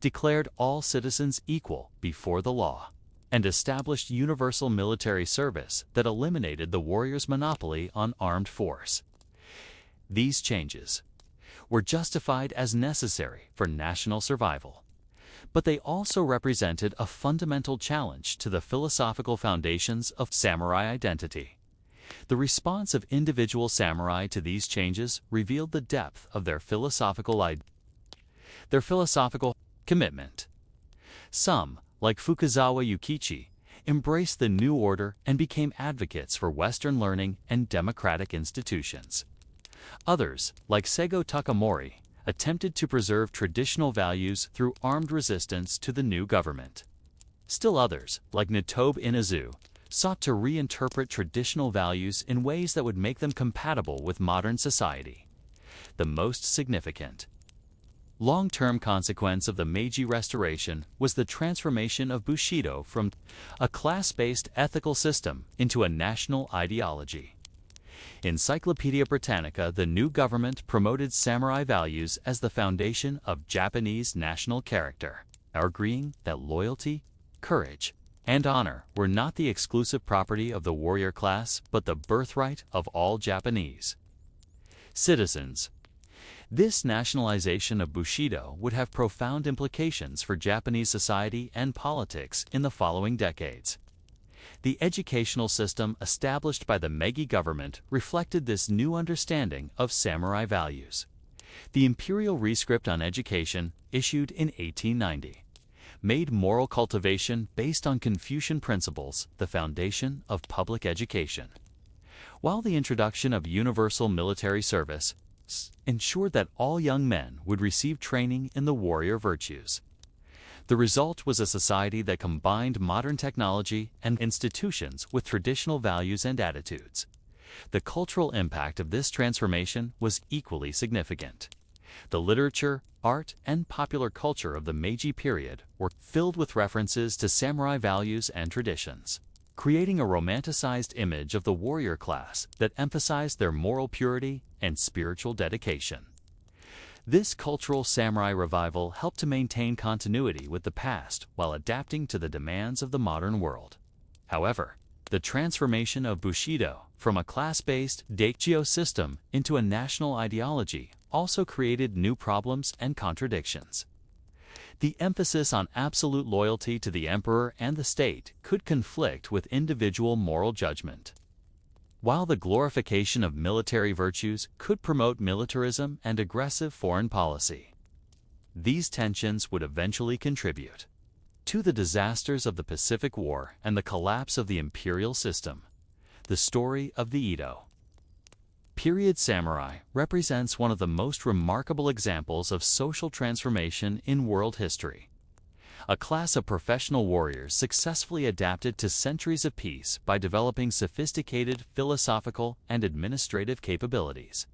declared all citizens equal before the law, and established universal military service that eliminated the warrior's monopoly on armed force. These changes were justified as necessary for national survival, but they also represented a fundamental challenge to the philosophical foundations of samurai identity. The response of individual samurai to these changes revealed the depth of their philosophical commitment. Some, like Fukazawa Yukichi, embraced the new order and became advocates for Western learning and democratic institutions. Others, like Seigo Takamori, attempted to preserve traditional values through armed resistance to the new government. Still others, like Nitobe Inazu, sought to reinterpret traditional values in ways that would make them compatible with modern society. The most significant long-term consequence of the Meiji Restoration was the transformation of Bushido from a class-based ethical system into a national ideology. Encyclopedia Britannica, the new government promoted samurai values as the foundation of Japanese national character, agreeing that loyalty, courage, and honor were not the exclusive property of the warrior class but the birthright of all Japanese citizens. This nationalization of Bushido would have profound implications for Japanese society and politics in the following decades. The educational system established by the Meiji government reflected this new understanding of samurai values. The Imperial Rescript on Education, issued in 1890, made moral cultivation based on Confucian principles the foundation of public education, while the introduction of universal military service ensured that all young men would receive training in the warrior virtues. The result was a society that combined modern technology and institutions with traditional values and attitudes. The cultural impact of this transformation was equally significant. The literature, art, and popular culture of the Meiji period were filled with references to samurai values and traditions, creating a romanticized image of the warrior class that emphasized their moral purity and spiritual dedication. This cultural samurai revival helped to maintain continuity with the past while adapting to the demands of the modern world. However, the transformation of Bushido from a class-based daikyo system into a national ideology also created new problems and contradictions. The emphasis on absolute loyalty to the emperor and the state could conflict with individual moral judgment, while the glorification of military virtues could promote militarism and aggressive foreign policy. These tensions would eventually contribute to the disasters of the Pacific War and the collapse of the imperial system. The story of the Edo period samurai represents one of the most remarkable examples of social transformation in world history. A class of professional warriors successfully adapted to centuries of peace by developing sophisticated philosophical and administrative capabilities,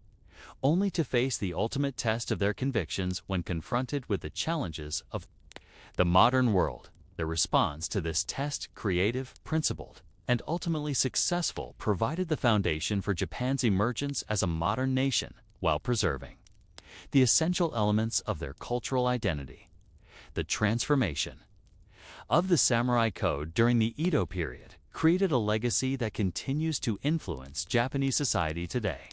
only to face the ultimate test of their convictions when confronted with the challenges of the modern world. Their response to this test, creative, principled, and ultimately successful, provided the foundation for Japan's emergence as a modern nation while preserving the essential elements of their cultural identity. The transformation of the samurai code during the Edo period created a legacy that continues to influence Japanese society today.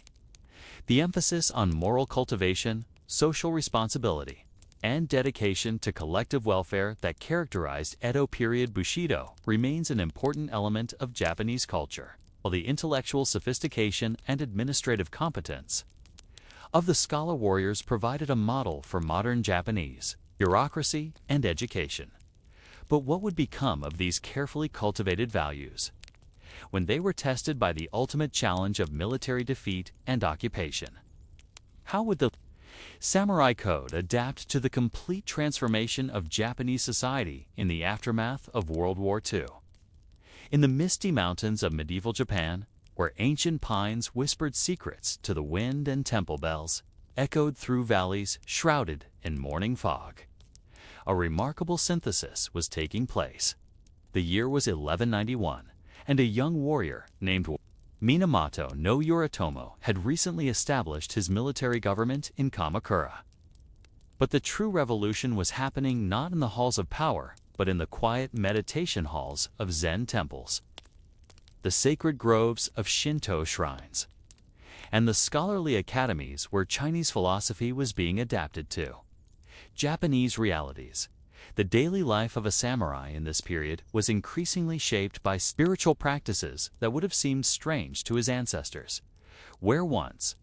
The emphasis on moral cultivation, social responsibility, and dedication to collective welfare that characterized Edo period Bushido remains an important element of Japanese culture, while the intellectual sophistication and administrative competence of the scholar warriors provided a model for modern Japanese bureaucracy and education. But what would become of these carefully cultivated values when they were tested by the ultimate challenge of military defeat and occupation? How would the samurai code adapt to the complete transformation of Japanese society in the aftermath of World War II? In the misty mountains of medieval Japan, where ancient pines whispered secrets to the wind and temple bells echoed through valleys shrouded in morning fog, a remarkable synthesis was taking place. The year was 1191, and a young warrior named Minamoto no Yoritomo had recently established his military government in Kamakura. But the true revolution was happening not in the halls of power, but in the quiet meditation halls of Zen temples, the sacred groves of Shinto shrines, and the scholarly academies where Chinese philosophy was being adapted to Japanese realities. The daily life of a samurai in this period was increasingly shaped by spiritual practices that would have seemed strange to his ancestors. Where once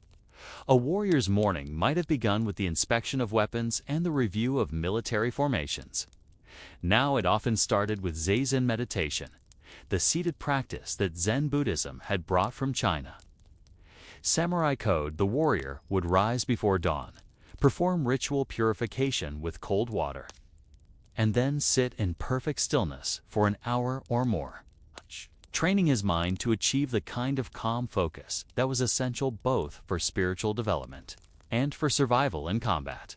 a warrior's morning might have begun with the inspection of weapons and the review of military formations, now it often started with zazen meditation, the seated practice that Zen Buddhism had brought from China. Samurai code: the warrior would rise before dawn, perform ritual purification with cold water, and then sit in perfect stillness for an hour or more, training his mind to achieve the kind of calm focus that was essential both for spiritual development and for survival in combat.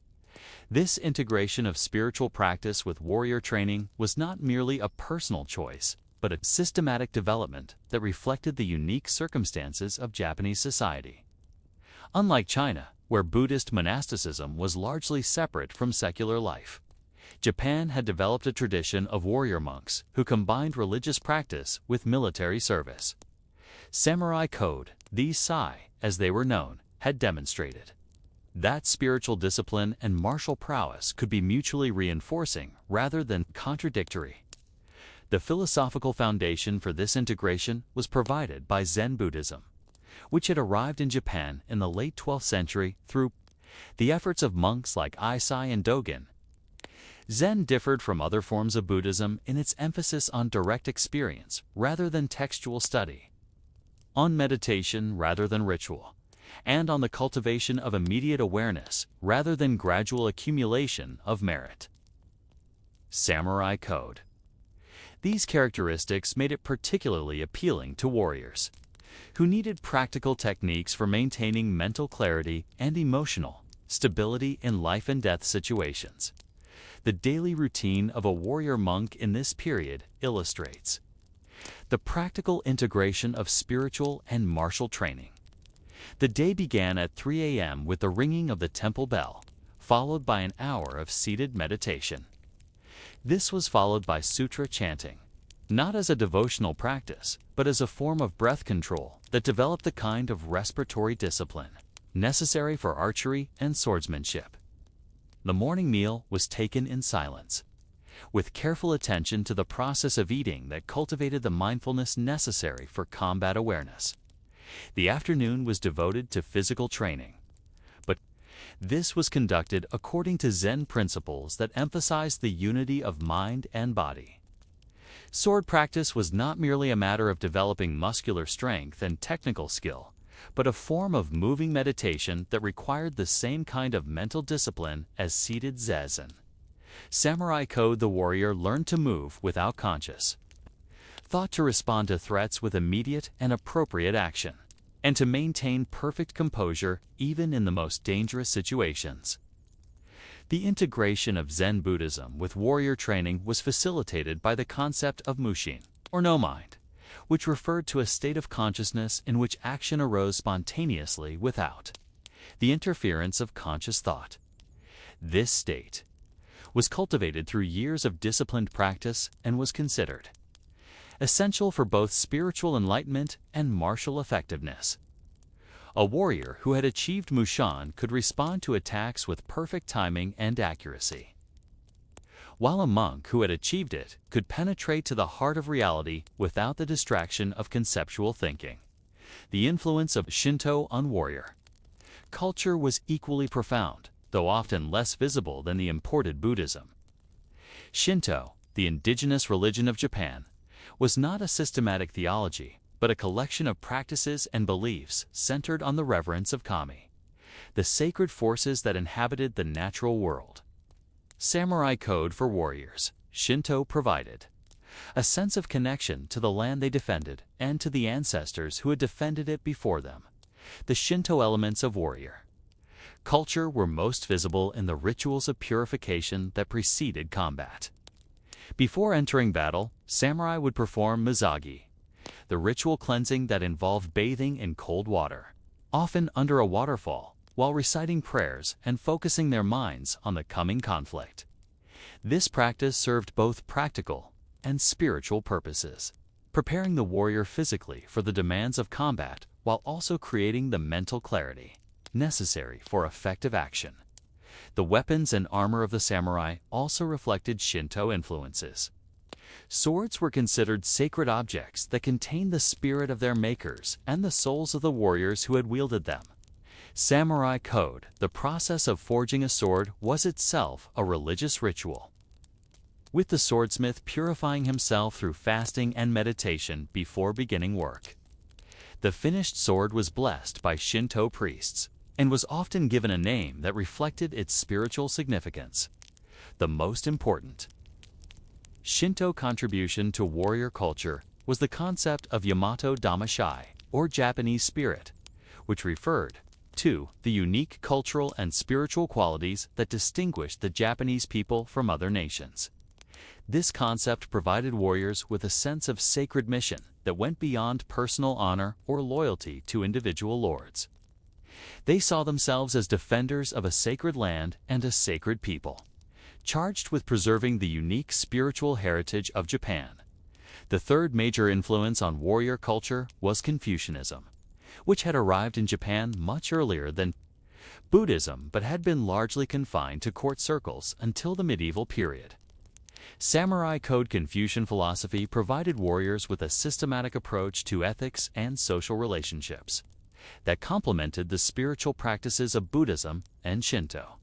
This integration of spiritual practice with warrior training was not merely a personal choice, but a systematic development that reflected the unique circumstances of Japanese society. Unlike China, where Buddhist monasticism was largely separate from secular life, Japan had developed a tradition of warrior monks who combined religious practice with military service. Samurai code, these sai, as they were known, had demonstrated that spiritual discipline and martial prowess could be mutually reinforcing rather than contradictory. The philosophical foundation for this integration was provided by Zen Buddhism, which had arrived in Japan in the late 12th century through the efforts of monks like Eisai and Dogen. Zen differed from other forms of Buddhism in its emphasis on direct experience rather than textual study, on meditation rather than ritual, and on the cultivation of immediate awareness rather than gradual accumulation of merit. Samurai code. These characteristics made it particularly appealing to warriors who needed practical techniques for maintaining mental clarity and emotional stability in life and death situations. The daily routine of a warrior monk in this period illustrates the practical integration of spiritual and martial training. The day began at 3 a.m. with the ringing of the temple bell, followed by an hour of seated meditation. This was followed by sutra chanting, not as a devotional practice, but as a form of breath control that developed the kind of respiratory discipline necessary for archery and swordsmanship. The morning meal was taken in silence, with careful attention to the process of eating that cultivated the mindfulness necessary for combat awareness. The afternoon was devoted to physical training, but this was conducted according to Zen principles that emphasized the unity of mind and body. Sword practice was not merely a matter of developing muscular strength and technical skill, but a form of moving meditation that required the same kind of mental discipline as seated zazen. Samurai code: the warrior learned to move without conscious thought, to respond to threats with immediate and appropriate action, and to maintain perfect composure even in the most dangerous situations. The integration of Zen Buddhism with warrior training was facilitated by the concept of mushin, or no mind, which referred to a state of consciousness in which action arose spontaneously without the interference of conscious thought. This state was cultivated through years of disciplined practice and was considered essential for both spiritual enlightenment and martial effectiveness. A warrior who had achieved Mushan could respond to attacks with perfect timing and accuracy, while a monk who had achieved it could penetrate to the heart of reality without the distraction of conceptual thinking. The influence of Shinto on warrior culture was equally profound, though often less visible than the imported Buddhism. Shinto, the indigenous religion of Japan, was not a systematic theology, but a collection of practices and beliefs centered on the reverence of kami, the sacred forces that inhabited the natural world. Samurai code for warriors, Shinto provided a sense of connection to the land they defended and to the ancestors who had defended it before them. The Shinto elements of warrior culture were most visible in the rituals of purification that preceded combat. Before entering battle, samurai would perform mizagi, the ritual cleansing that involved bathing in cold water, often under a waterfall, while reciting prayers and focusing their minds on the coming conflict. This practice served both practical and spiritual purposes, preparing the warrior physically for the demands of combat while also creating the mental clarity necessary for effective action. The weapons and armor of the samurai also reflected Shinto influences. Swords were considered sacred objects that contained the spirit of their makers and the souls of the warriors who had wielded them. Samurai code, the process of forging a sword, was itself a religious ritual, with the swordsmith purifying himself through fasting and meditation before beginning work. The finished sword was blessed by Shinto priests and was often given a name that reflected its spiritual significance. The most important Shinto contribution to warrior culture was the concept of Yamato Damashai, or Japanese spirit, which referred to the unique cultural and spiritual qualities that distinguished the Japanese people from other nations. This concept provided warriors with a sense of sacred mission that went beyond personal honor or loyalty to individual lords. They saw themselves as defenders of a sacred land and a sacred people, charged with preserving the unique spiritual heritage of Japan. The third major influence on warrior culture was Confucianism, which had arrived in Japan much earlier than Buddhism but had been largely confined to court circles until the medieval period. Samurai code Confucian philosophy provided warriors with a systematic approach to ethics and social relationships that complemented the spiritual practices of Buddhism and Shinto.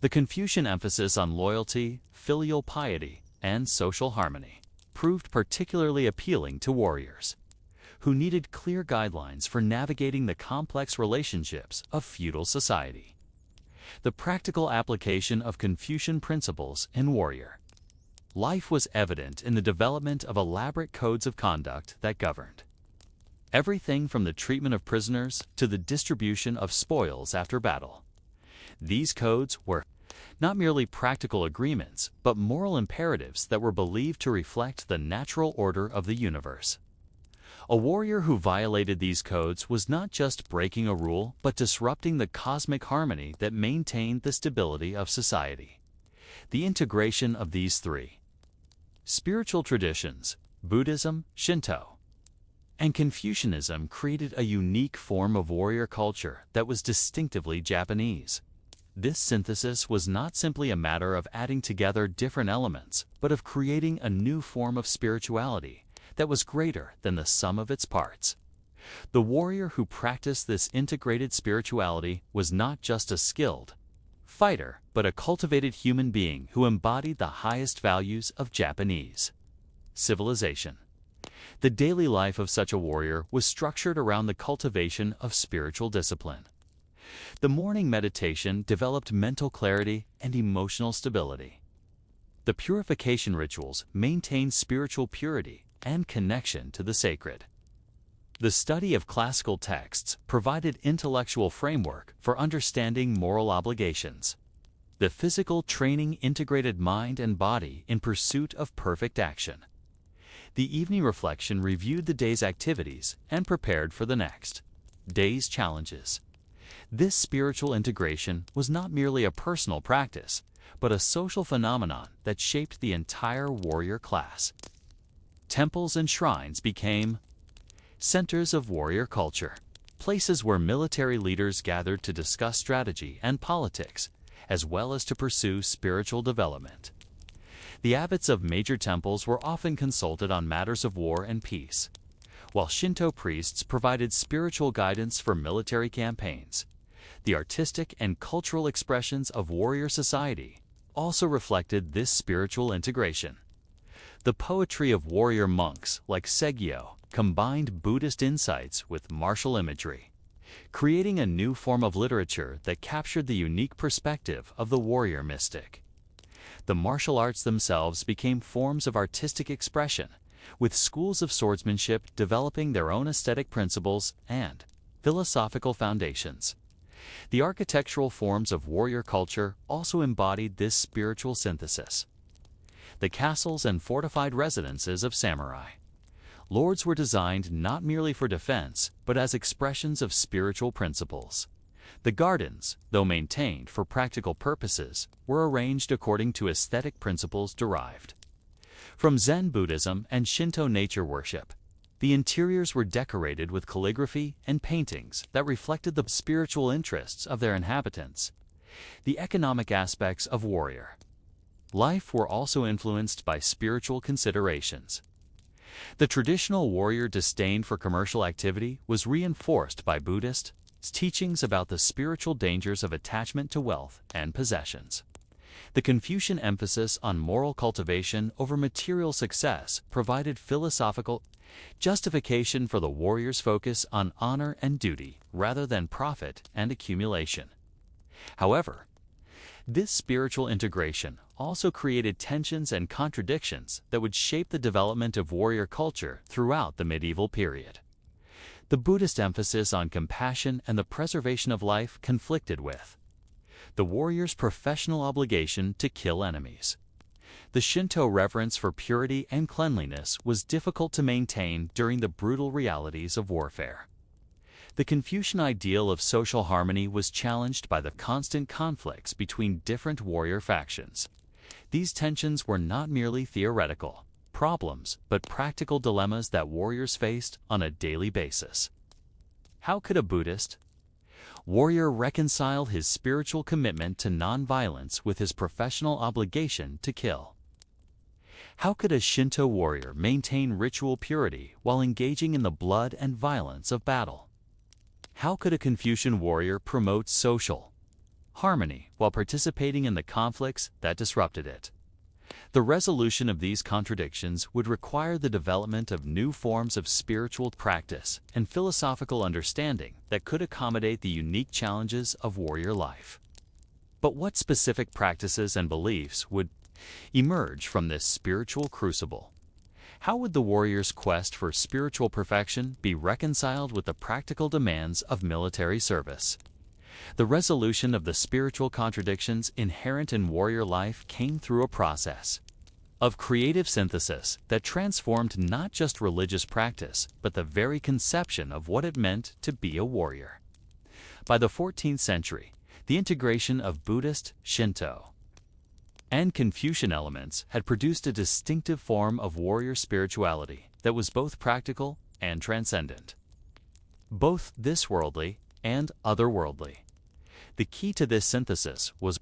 The Confucian emphasis on loyalty, filial piety, and social harmony proved particularly appealing to warriors, who needed clear guidelines for navigating the complex relationships of feudal society. The practical application of Confucian principles in warrior life was evident in the development of elaborate codes of conduct that governed everything from the treatment of prisoners to the distribution of spoils after battle. These codes were not merely practical agreements, but moral imperatives that were believed to reflect the natural order of the universe. A warrior who violated these codes was not just breaking a rule, but disrupting the cosmic harmony that maintained the stability of society. The integration of these three spiritual traditions, Buddhism, Shinto, and Confucianism, created a unique form of warrior culture that was distinctively Japanese. This synthesis was not simply a matter of adding together different elements, but of creating a new form of spirituality that was greater than the sum of its parts. The warrior who practiced this integrated spirituality was not just a skilled fighter, but a cultivated human being who embodied the highest values of Japanese civilization. The daily life of such a warrior was structured around the cultivation of spiritual discipline. The morning meditation developed mental clarity and emotional stability. The purification rituals maintained spiritual purity and connection to the sacred. The study of classical texts provided intellectual framework for understanding moral obligations. The physical training integrated mind and body in pursuit of perfect action. The evening reflection reviewed the day's activities and prepared for the next day's challenges. This spiritual integration was not merely a personal practice, but a social phenomenon that shaped the entire warrior class. temples and shrines became centers of warrior culture, places where military leaders gathered to discuss strategy and politics, as well as to pursue spiritual development. The abbots of major temples were often consulted on matters of war and peace, while Shinto priests provided spiritual guidance for military campaigns. The artistic and cultural expressions of warrior society also reflected this spiritual integration. The poetry of warrior monks like Segyo combined Buddhist insights with martial imagery, creating a new form of literature that captured the unique perspective of the warrior mystic. The martial arts themselves became forms of artistic expression, with schools of swordsmanship developing their own aesthetic principles and philosophical foundations. The architectural forms of warrior culture also embodied this spiritual synthesis. The castles and fortified residences of samurai lords were designed not merely for defense, but as expressions of spiritual principles. The gardens, though maintained for practical purposes, were arranged according to aesthetic principles derived from Zen Buddhism and Shinto nature worship. The interiors were decorated with calligraphy and paintings that reflected the spiritual interests of their inhabitants. The economic aspects of warrior life were also influenced by spiritual considerations. The traditional warrior disdain for commercial activity was reinforced by Buddhist teachings about the spiritual dangers of attachment to wealth and possessions. The Confucian emphasis on moral cultivation over material success provided philosophical justification for the warrior's focus on honor and duty rather than profit and accumulation. However, this spiritual integration also created tensions and contradictions that would shape the development of warrior culture throughout the medieval period. The Buddhist emphasis on compassion and the preservation of life conflicted with the warrior's professional obligation to kill enemies. The Shinto reverence for purity and cleanliness was difficult to maintain during the brutal realities of warfare. The Confucian ideal of social harmony was challenged by the constant conflicts between different warrior factions. These tensions were not merely theoretical problems, but practical dilemmas that warriors faced on a daily basis. How could a Buddhist warrior reconcile his spiritual commitment to nonviolence with his professional obligation to kill? How could a Shinto warrior maintain ritual purity while engaging in the blood and violence of battle? How could a Confucian warrior promote social harmony while participating in the conflicts that disrupted it? The resolution of these contradictions would require the development of new forms of spiritual practice and philosophical understanding that could accommodate the unique challenges of warrior life. But what specific practices and beliefs would emerge from this spiritual crucible? How would the warrior's quest for spiritual perfection be reconciled with the practical demands of military service? The resolution of the spiritual contradictions inherent in warrior life came through a process of creative synthesis that transformed not just religious practice, but the very conception of what it meant to be a warrior. By the 14th century, the integration of Buddhist, Shinto, and Confucian elements had produced a distinctive form of warrior spirituality that was both practical and transcendent, both this-worldly and otherworldly. The key to this synthesis was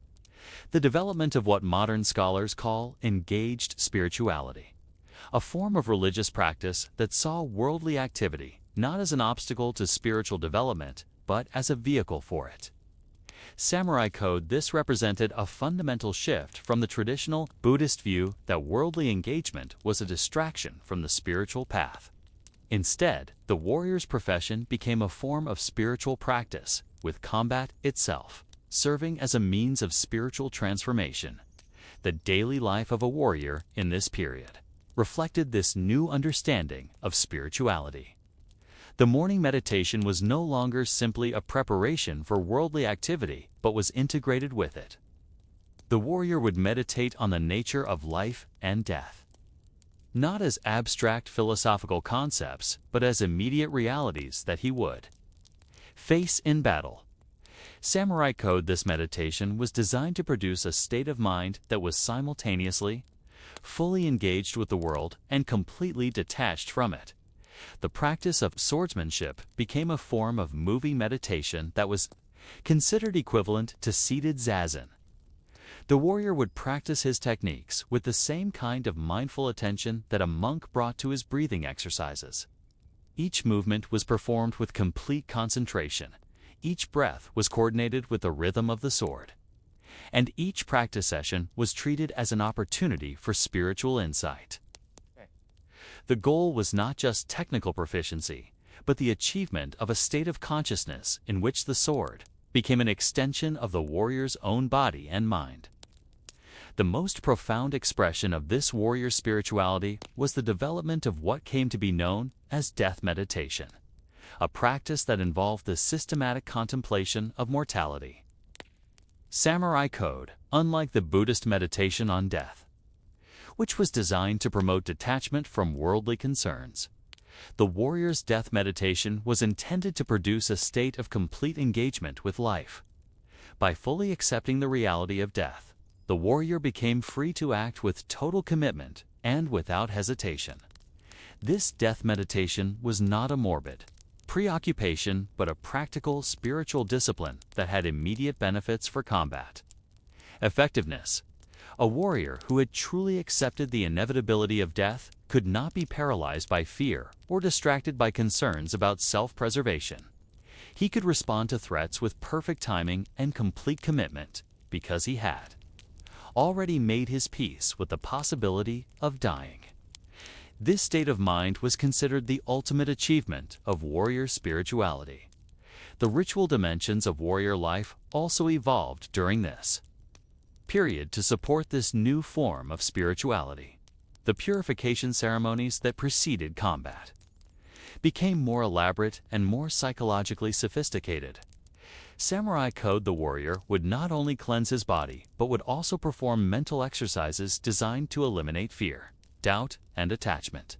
the development of what modern scholars call engaged spirituality, a form of religious practice that saw worldly activity not as an obstacle to spiritual development, but as a vehicle for it. Samurai code, this represented a fundamental shift from the traditional Buddhist view that worldly engagement was a distraction from the spiritual path. Instead, the warrior's profession became a form of spiritual practice, with combat itself serving as a means of spiritual transformation. The daily life of a warrior in this period reflected this new understanding of spirituality. The morning meditation was no longer simply a preparation for worldly activity, but was integrated with it. The warrior would meditate on the nature of life and death, not as abstract philosophical concepts, but as immediate realities that he would face in battle. Samurai code, this meditation was designed to produce a state of mind that was simultaneously fully engaged with the world and completely detached from it. The practice of swordsmanship became a form of moving meditation that was considered equivalent to seated zazen. The warrior would practice his techniques with the same kind of mindful attention that a monk brought to his breathing exercises. Each movement was performed with complete concentration. Each breath was coordinated with the rhythm of the sword. And each practice session was treated as an opportunity for spiritual insight. The goal was not just technical proficiency, but the achievement of a state of consciousness in which the sword became an extension of the warrior's own body and mind. The most profound expression of this warrior spirituality was the development of what came to be known as death meditation, a practice that involved the systematic contemplation of mortality. Samurai Code, unlike the Buddhist meditation on death, which was designed to promote detachment from worldly concerns, the warrior's death meditation was intended to produce a state of complete engagement with life. By fully accepting the reality of death, the warrior became free to act with total commitment and without hesitation. This death meditation was not a morbid preoccupation, but a practical spiritual discipline that had immediate benefits for combat. Effectiveness. A warrior who had truly accepted the inevitability of death could not be paralyzed by fear or distracted by concerns about self-preservation. He could respond to threats with perfect timing and complete commitment because he had already made his peace with the possibility of dying. This state of mind was considered the ultimate achievement of warrior spirituality. The ritual dimensions of warrior life also evolved during this period to support this new form of spirituality. The purification ceremonies that preceded combat became more elaborate and more psychologically sophisticated. Samurai Code the warrior would not only cleanse his body, but would also perform mental exercises designed to eliminate fear, doubt, and attachment.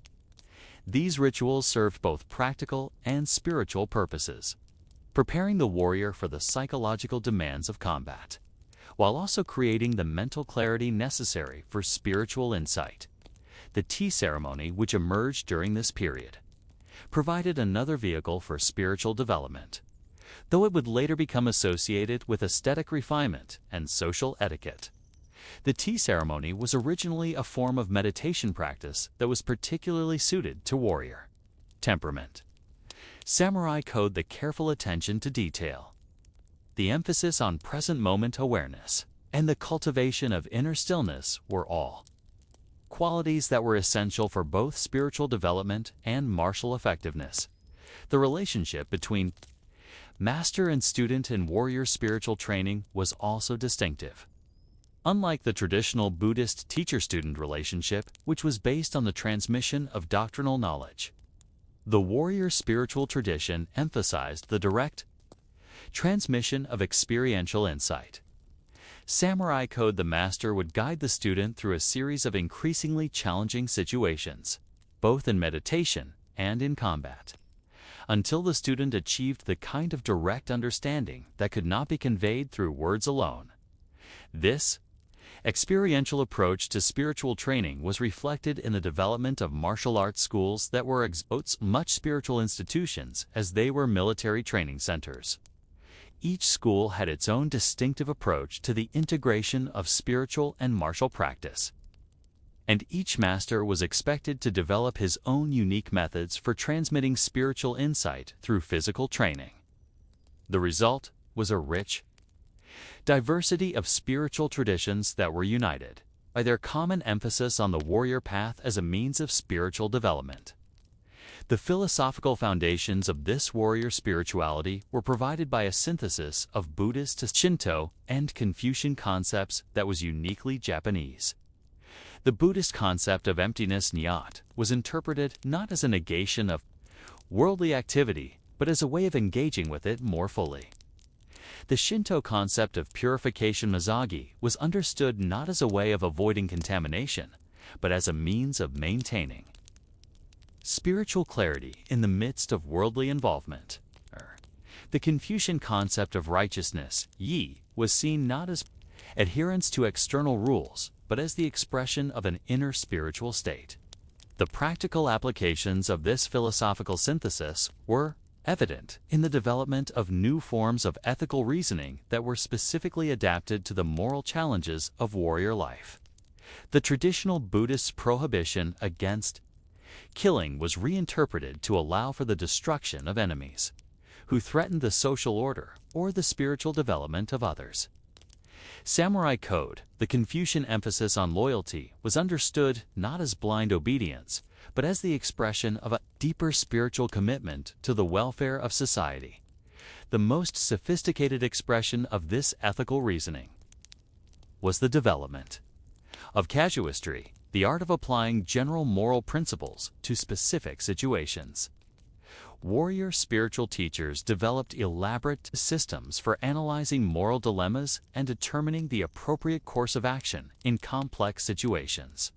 These rituals served both practical and spiritual purposes, preparing the warrior for the psychological demands of combat, while also creating the mental clarity necessary for spiritual insight. The tea ceremony, which emerged during this period, provided another vehicle for spiritual development, though it would later become associated with aesthetic refinement and social etiquette. The tea ceremony was originally a form of meditation practice that was particularly suited to warrior temperament. Samurai Code the careful attention to detail, the emphasis on present moment awareness, and the cultivation of inner stillness were all qualities that were essential for both spiritual development and martial effectiveness. The relationship between master and student in warrior spiritual training was also distinctive. Unlike the traditional Buddhist teacher-student relationship, which was based on the transmission of doctrinal knowledge, the warrior spiritual tradition emphasized the direct transmission of experiential insight. Samurai Code the master would guide the student through a series of increasingly challenging situations, both in meditation and in combat, until the student achieved the kind of direct understanding that could not be conveyed through words alone. This experiential approach to spiritual training was reflected in the development of martial arts schools that were as much spiritual institutions as they were military training centers. Each school had its own distinctive approach to the integration of spiritual and martial practice, and each master was expected to develop his own unique methods for transmitting spiritual insight through physical training. The result was a rich diversity of spiritual traditions that were united by their common emphasis on the warrior path as a means of spiritual development. The philosophical foundations of this warrior spirituality were provided by a synthesis of Buddhist to Shinto and Confucian concepts that was uniquely Japanese. The Buddhist concept of emptiness nyat was interpreted not as a negation of worldly activity, but as a way of engaging with it more fully. The Shinto concept of purification mazagi was understood not as a way of avoiding contamination, but as a means of maintaining spiritual clarity in the midst of worldly involvement. The Confucian concept of righteousness, yi, was seen not as adherence to external rules, but as the expression of an inner spiritual state. The practical applications of this philosophical synthesis were evident in the development of new forms of ethical reasoning that were specifically adapted to the moral challenges of warrior life. The traditional Buddhist prohibition against killing was reinterpreted to allow for the destruction of enemies who threatened the social order or the spiritual development of others. Samurai code, the Confucian emphasis on loyalty, was understood not as blind obedience, but as the expression of a deeper spiritual commitment to the welfare of society. The most sophisticated expression of this ethical reasoning was the development of casuistry, the art of applying general moral principles to specific situations. Warrior spiritual teachers developed elaborate systems for analyzing moral dilemmas and determining the appropriate course of action in complex situations.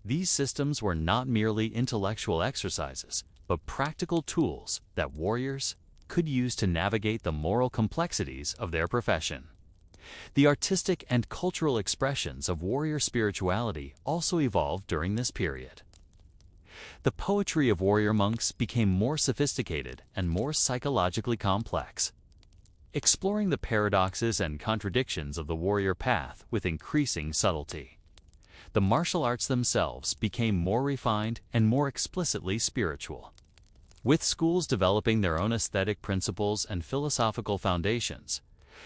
These systems were not merely intellectual exercises, but practical tools that warriors could use to navigate the moral complexities of their profession. The artistic and cultural expressions of warrior spirituality also evolved during this period. The poetry of warrior monks became more sophisticated and more psychologically complex, exploring the paradoxes and contradictions of the warrior path with increasing subtlety. The martial arts themselves became more refined and more explicitly spiritual. With schools developing their own aesthetic principles and philosophical foundations,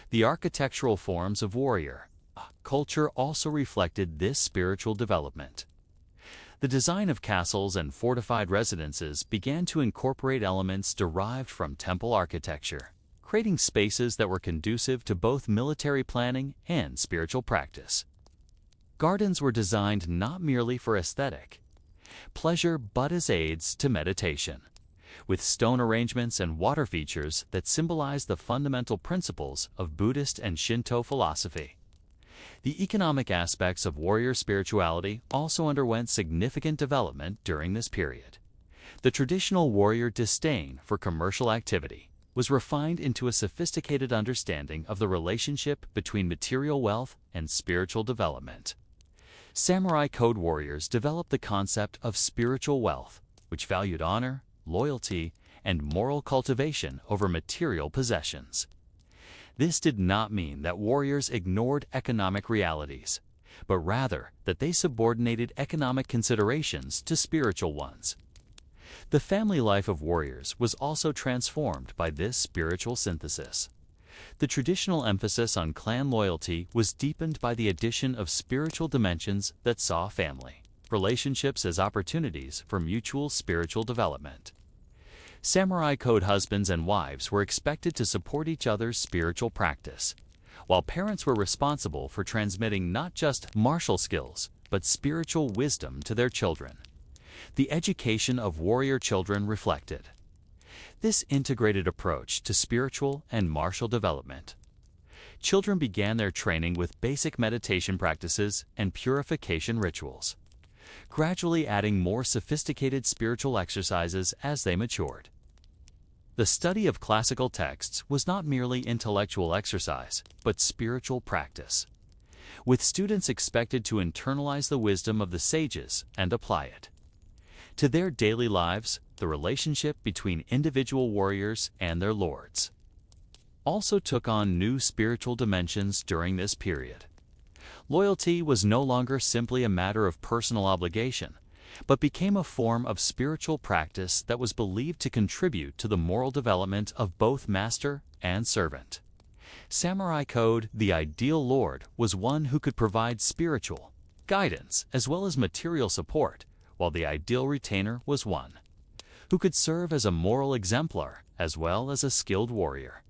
the architectural forms of warrior culture also reflected this spiritual development. The design of castles and fortified residences began to incorporate elements derived from temple architecture, creating spaces that were conducive to both military planning and spiritual practice. Gardens were designed not merely for aesthetic pleasure but as aids to meditation, with stone arrangements and water features that symbolize the fundamental principles of Buddhist and Shinto philosophy. The economic aspects of warrior spirituality also underwent significant development during this period. The traditional warrior disdain for commercial activity was refined into a sophisticated understanding of the relationship between material wealth and spiritual development. Samurai code warriors developed the concept of spiritual wealth, which valued honor, loyalty, and moral cultivation over material possessions. This did not mean that warriors ignored economic realities, but rather that they subordinated economic considerations to spiritual ones. The family life of warriors was also transformed by this spiritual synthesis. The traditional emphasis on clan loyalty was deepened by the addition of spiritual dimensions that saw family relationships as opportunities for mutual spiritual development. Samurai code husbands and wives were expected to support each other's spiritual practice, while parents were responsible for transmitting not just martial skills, but spiritual wisdom to their children. The education of warrior children reflected this integrated approach to spiritual and martial development. Children began their training with basic meditation practices and purification rituals, gradually adding more sophisticated spiritual exercises as they matured. The study of classical texts was not merely intellectual exercise, but spiritual practice, with students expected to internalize the wisdom of the sages and apply it to their daily lives. The relationship between individual warriors and their lords also took on new spiritual dimensions during this period. Loyalty was no longer simply a matter of personal obligation, but became a form of spiritual practice that was believed to contribute to the moral development of both master and servant. Samurai code, the ideal lord, was one who could provide spiritual guidance as well as material support, while the ideal retainer was one who could serve as a moral exemplar as well as a skilled warrior.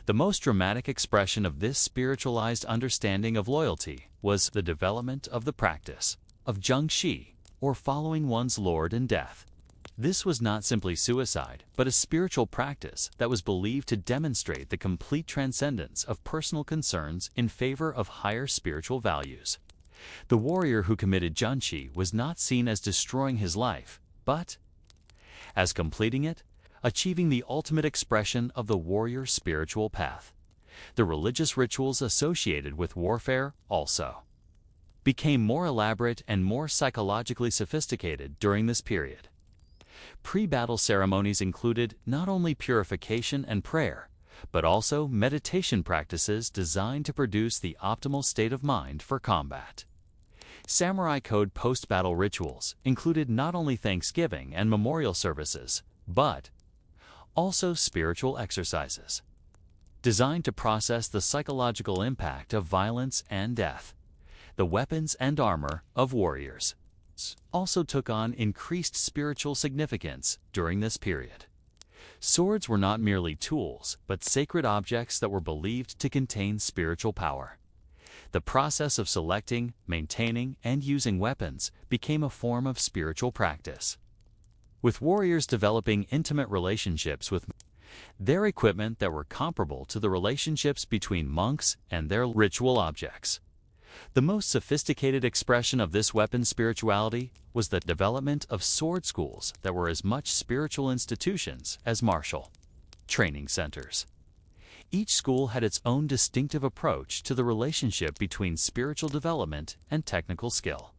The most dramatic expression of this spiritualized understanding of loyalty was the development of the practice of zhengxi, or following one's lord in death. This was not simply suicide, but a spiritual practice that was believed to demonstrate the complete transcendence of personal concerns in favor of higher spiritual values. The warrior who committed zhengxi was not seen as destroying his life, but as completing it, achieving the ultimate expression of the warrior's spiritual path. The religious rituals associated with warfare also became more elaborate and more psychologically sophisticated during this period. Pre-battle ceremonies included not only purification and prayer, but also meditation practices designed to produce the optimal state of mind for combat. Samurai code post-battle rituals included not only thanksgiving and memorial services, but also spiritual exercises, designed to process the psychological impact of violence and death. The weapons and armor of warriors also took on increased spiritual significance during this period. Swords were not merely tools, but sacred objects that were believed to contain spiritual power. The process of selecting, maintaining, and using weapons became a form of spiritual practice, with warriors developing intimate relationships with their equipment that were comparable to the relationships between monks and their ritual objects. The most sophisticated expression of this weapon spirituality was the development of sword schools that were as much spiritual institutions as martial training centers. Each school had its own distinctive approach to the relationship between spiritual development and technical skill,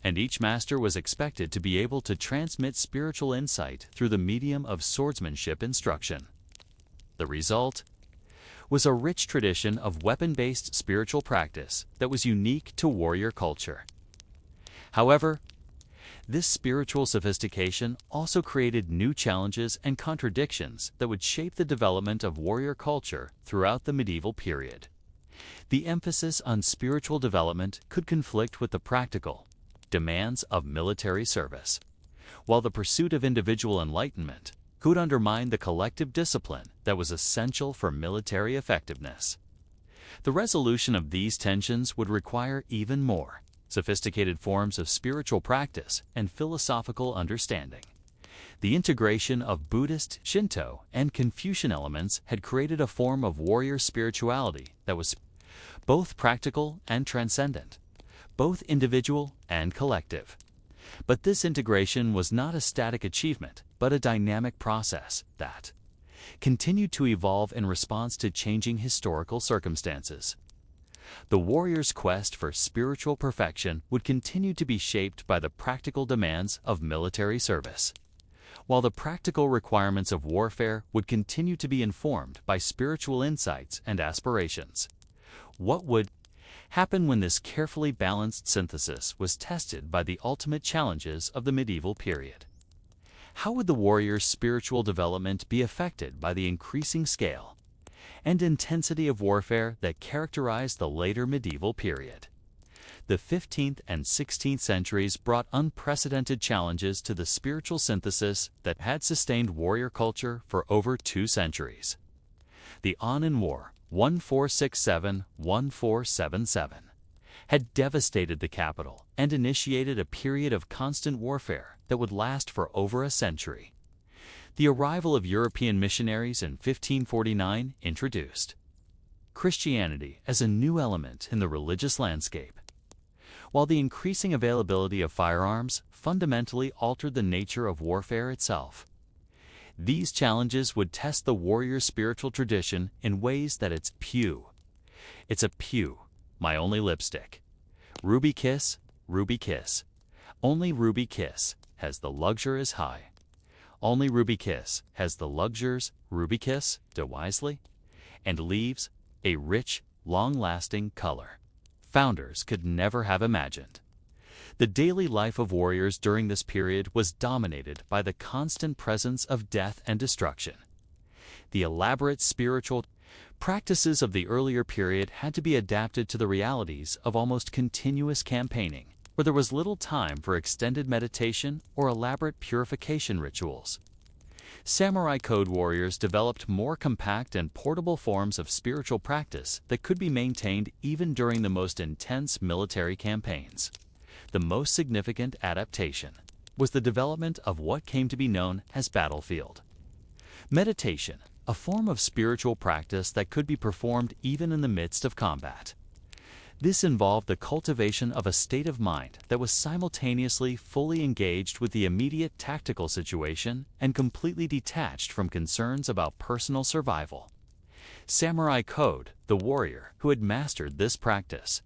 and each master was expected to be able to transmit spiritual insight through the medium of swordsmanship instruction. The result was a rich tradition of weapon-based spiritual practice that was unique to warrior culture. However, this spiritual sophistication also created new challenges and contradictions that would shape the development of warrior culture throughout the medieval period. The emphasis on spiritual development could conflict with the practical demands of military service, while the pursuit of individual enlightenment could undermine the collective discipline that was essential for military effectiveness. The resolution of these tensions would require even more sophisticated forms of spiritual practice and philosophical understanding. The integration of Buddhist, Shinto, and Confucian elements had created a form of warrior spirituality that was both practical and transcendent, both individual and collective. But this integration was not a static achievement, but a dynamic process that continued to evolve in response to changing historical circumstances. The warrior's quest for spiritual perfection would continue to be shaped by the practical demands of military service, while the practical requirements of warfare would continue to be informed by spiritual insights and aspirations. What would happen when this carefully balanced synthesis was tested by the ultimate challenges of the medieval period? How would the warrior's spiritual development be affected by the increasing scale and intensity of warfare that characterized the later medieval period? The 15th and 16th centuries brought unprecedented challenges to the spiritual synthesis that had sustained warrior culture for over 2 centuries. The Anin War, 1467-1477, had devastated the capital and initiated a period of constant warfare that would last for over a century. The arrival of European missionaries in 1549 introduced Christianity as a new element in the religious landscape, while the increasing availability of firearms fundamentally altered the nature of warfare itself. These challenges would test the warrior's spiritual tradition in ways that it's a pew, my only lipstick. Ruby kiss, only ruby kiss has the luxurious high. Only ruby kiss has the luxurious ruby kiss, do wisely, and leaves a rich, long-lasting color founders could never have imagined. The daily life of warriors during this period was dominated by the constant presence of death and destruction. The elaborate spiritual practices of the earlier period had to be adapted to the realities of almost continuous campaigning, where there was little time for extended meditation or elaborate purification rituals. Samurai code warriors developed more compact and portable forms of spiritual practice that could be maintained even during the most intense military campaigns. The most significant adaptation was the development of what came to be known as battlefield meditation, a form of spiritual practice that could be performed even in the midst of combat. This involved the cultivation of a state of mind that was simultaneously fully engaged with the immediate tactical situation and completely detached from concerns about personal survival. Samurai code, the warrior who had mastered this practice,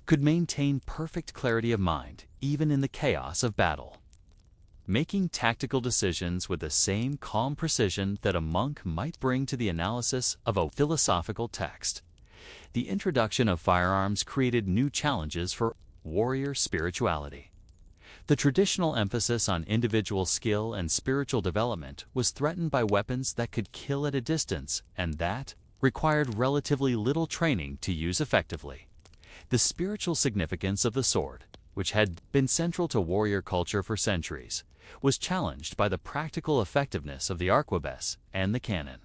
could maintain perfect clarity of mind even in the chaos of battle, making tactical decisions with the same calm precision that a monk might bring to the analysis of a philosophical text. The introduction of firearms created new challenges for warrior spirituality. The traditional emphasis on individual skill and spiritual development was threatened by weapons that could kill at a distance and that required relatively little training to use effectively. The spiritual significance of the sword, which had been central to warrior culture for centuries, was challenged by the practical effectiveness of the arquebus and the cannon.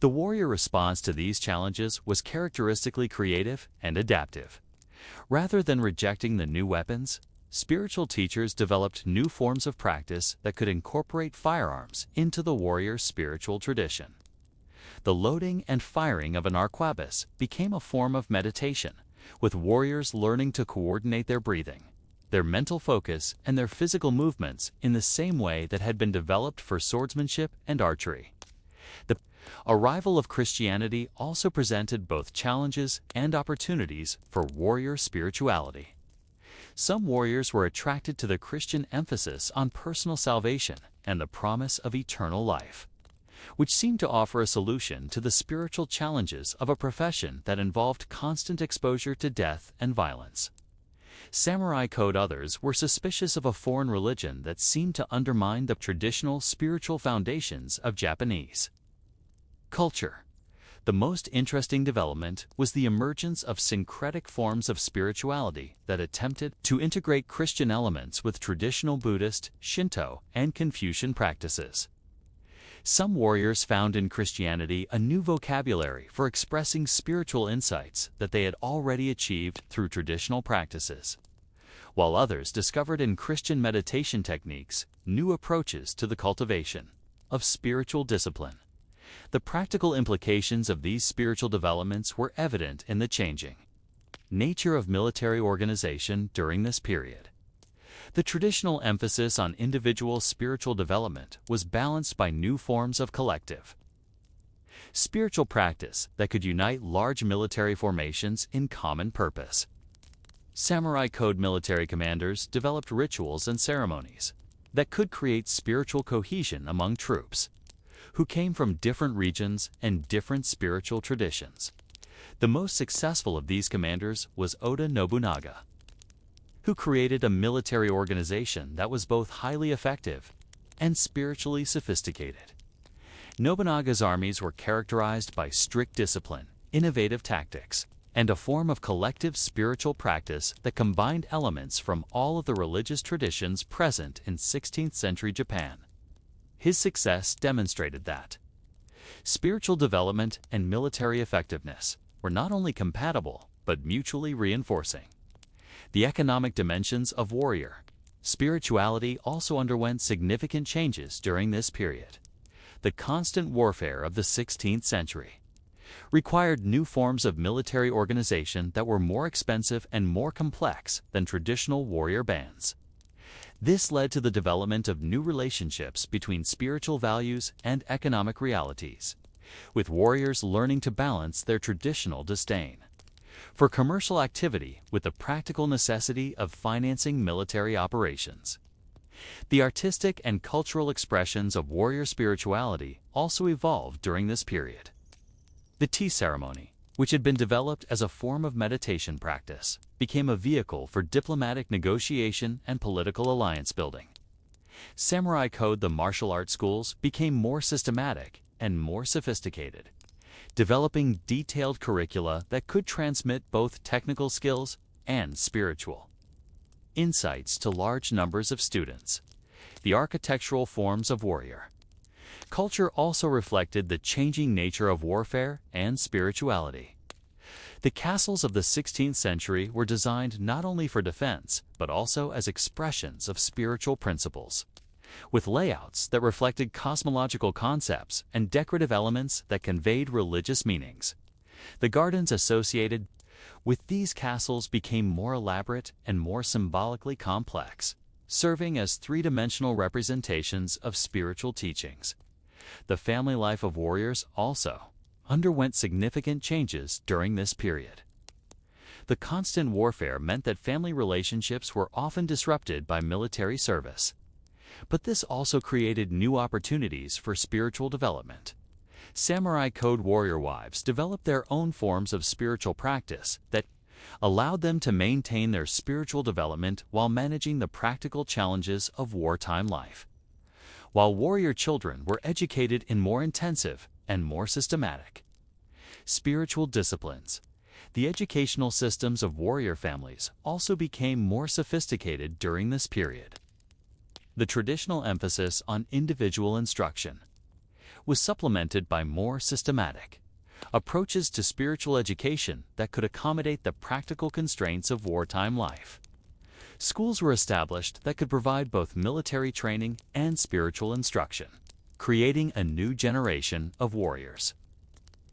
The warrior response to these challenges was characteristically creative and adaptive. Rather than rejecting the new weapons, spiritual teachers developed new forms of practice that could incorporate firearms into the warrior's spiritual tradition. The loading and firing of an arquebus became a form of meditation, with warriors learning to coordinate their breathing, their mental focus, and their physical movements in the same way that had been developed for swordsmanship and archery. The arrival of Christianity also presented both challenges and opportunities for warrior spirituality. Some warriors were attracted to the Christian emphasis on personal salvation and the promise of eternal life, which seemed to offer a solution to the spiritual challenges of a profession that involved constant exposure to death and violence. Samurai code others were suspicious of a foreign religion that seemed to undermine the traditional spiritual foundations of Japanese culture. The most interesting development was the emergence of syncretic forms of spirituality that attempted to integrate Christian elements with traditional Buddhist, Shinto, and Confucian practices. Some warriors found in Christianity a new vocabulary for expressing spiritual insights that they had already achieved through traditional practices, while others discovered in Christian meditation techniques new approaches to the cultivation of spiritual discipline. The practical implications of these spiritual developments were evident in the changing nature of military organization during this period. The traditional emphasis on individual spiritual development was balanced by new forms of collective spiritual practice that could unite large military formations in common purpose. Samurai code military commanders developed rituals and ceremonies that could create spiritual cohesion among troops who came from different regions and different spiritual traditions. The most successful of these commanders was Oda Nobunaga, who created a military organization that was both highly effective and spiritually sophisticated. Nobunaga's armies were characterized by strict discipline, innovative tactics, and a form of collective spiritual practice that combined elements from all of the religious traditions present in 16th century Japan. His success demonstrated that spiritual development and military effectiveness were not only compatible but mutually reinforcing. The economic dimensions of warrior spirituality also underwent significant changes during this period. The constant warfare of the 16th century required new forms of military organization that were more expensive and more complex than traditional warrior bands. This led to the development of new relationships between spiritual values and economic realities, with warriors learning to balance their traditional disdain for commercial activity with the practical necessity of financing military operations. The artistic and cultural expressions of warrior spirituality also evolved during this period. The tea ceremony, which had been developed as a form of meditation practice, became a vehicle for diplomatic negotiation and political alliance building. Samurai code the martial arts schools became more systematic and more sophisticated, developing detailed curricula that could transmit both technical skills and spiritual insights to large numbers of students. The architectural forms of warrior culture also reflected the changing nature of warfare and spirituality. The castles of the 16th century were designed not only for defense, but also as expressions of spiritual principles, with layouts that reflected cosmological concepts and decorative elements that conveyed religious meanings. The gardens associated with these castles became more elaborate and more symbolically complex, serving as three-dimensional representations of spiritual teachings. The family life of warriors also underwent significant changes during this period. The constant warfare meant that family relationships were often disrupted by military service. But this also created new opportunities for spiritual development. Samurai code warrior wives developed their own forms of spiritual practice that allowed them to maintain their spiritual development while managing the practical challenges of wartime life. While warrior children were educated in more intensive and more systematic spiritual disciplines, the educational systems of warrior families also became more sophisticated during this period. The traditional emphasis on individual instruction was supplemented by more systematic approaches to spiritual education that could accommodate the practical constraints of wartime life. Schools were established that could provide both military training and spiritual instruction, creating a new generation of warriors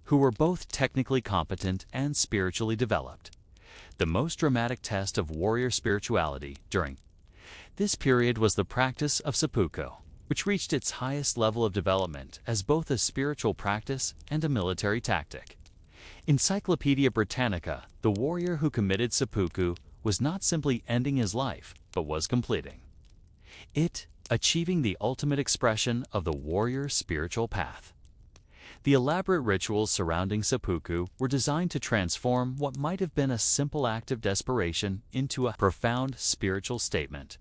who were both technically competent and spiritually developed. The most dramatic test of warrior spirituality during this period was the practice of seppuku, which reached its highest level of development as both a spiritual practice and a military tactic. Encyclopedia Britannica, the warrior who committed seppuku was not simply ending his life, but was completing it, achieving the ultimate expression of the warrior's spiritual path. The elaborate rituals surrounding seppuku were designed to transform what might have been a simple act of desperation into a profound spiritual statement.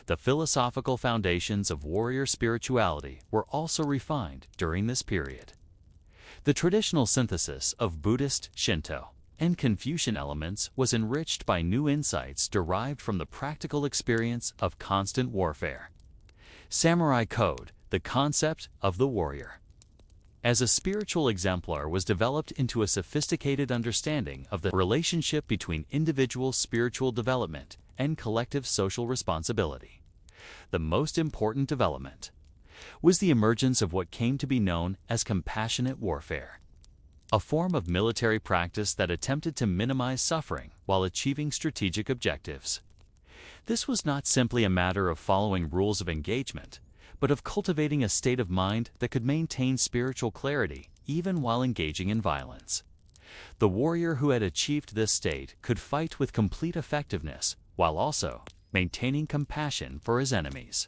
The philosophical foundations of warrior spirituality were also refined during this period. The traditional synthesis of Buddhist, Shinto, and Confucian elements was enriched by new insights derived from the practical experience of constant warfare. Samurai code, the concept of the warrior as a spiritual exemplar, was developed into a sophisticated understanding of the relationship between individual spiritual development and collective social responsibility. The most important development was the emergence of what came to be known as compassionate warfare, a form of military practice that attempted to minimize suffering while achieving strategic objectives. This was not simply a matter of following rules of engagement, but of cultivating a state of mind that could maintain spiritual clarity even while engaging in violence. The warrior who had achieved this state could fight with complete effectiveness while also maintaining compassion for his enemies.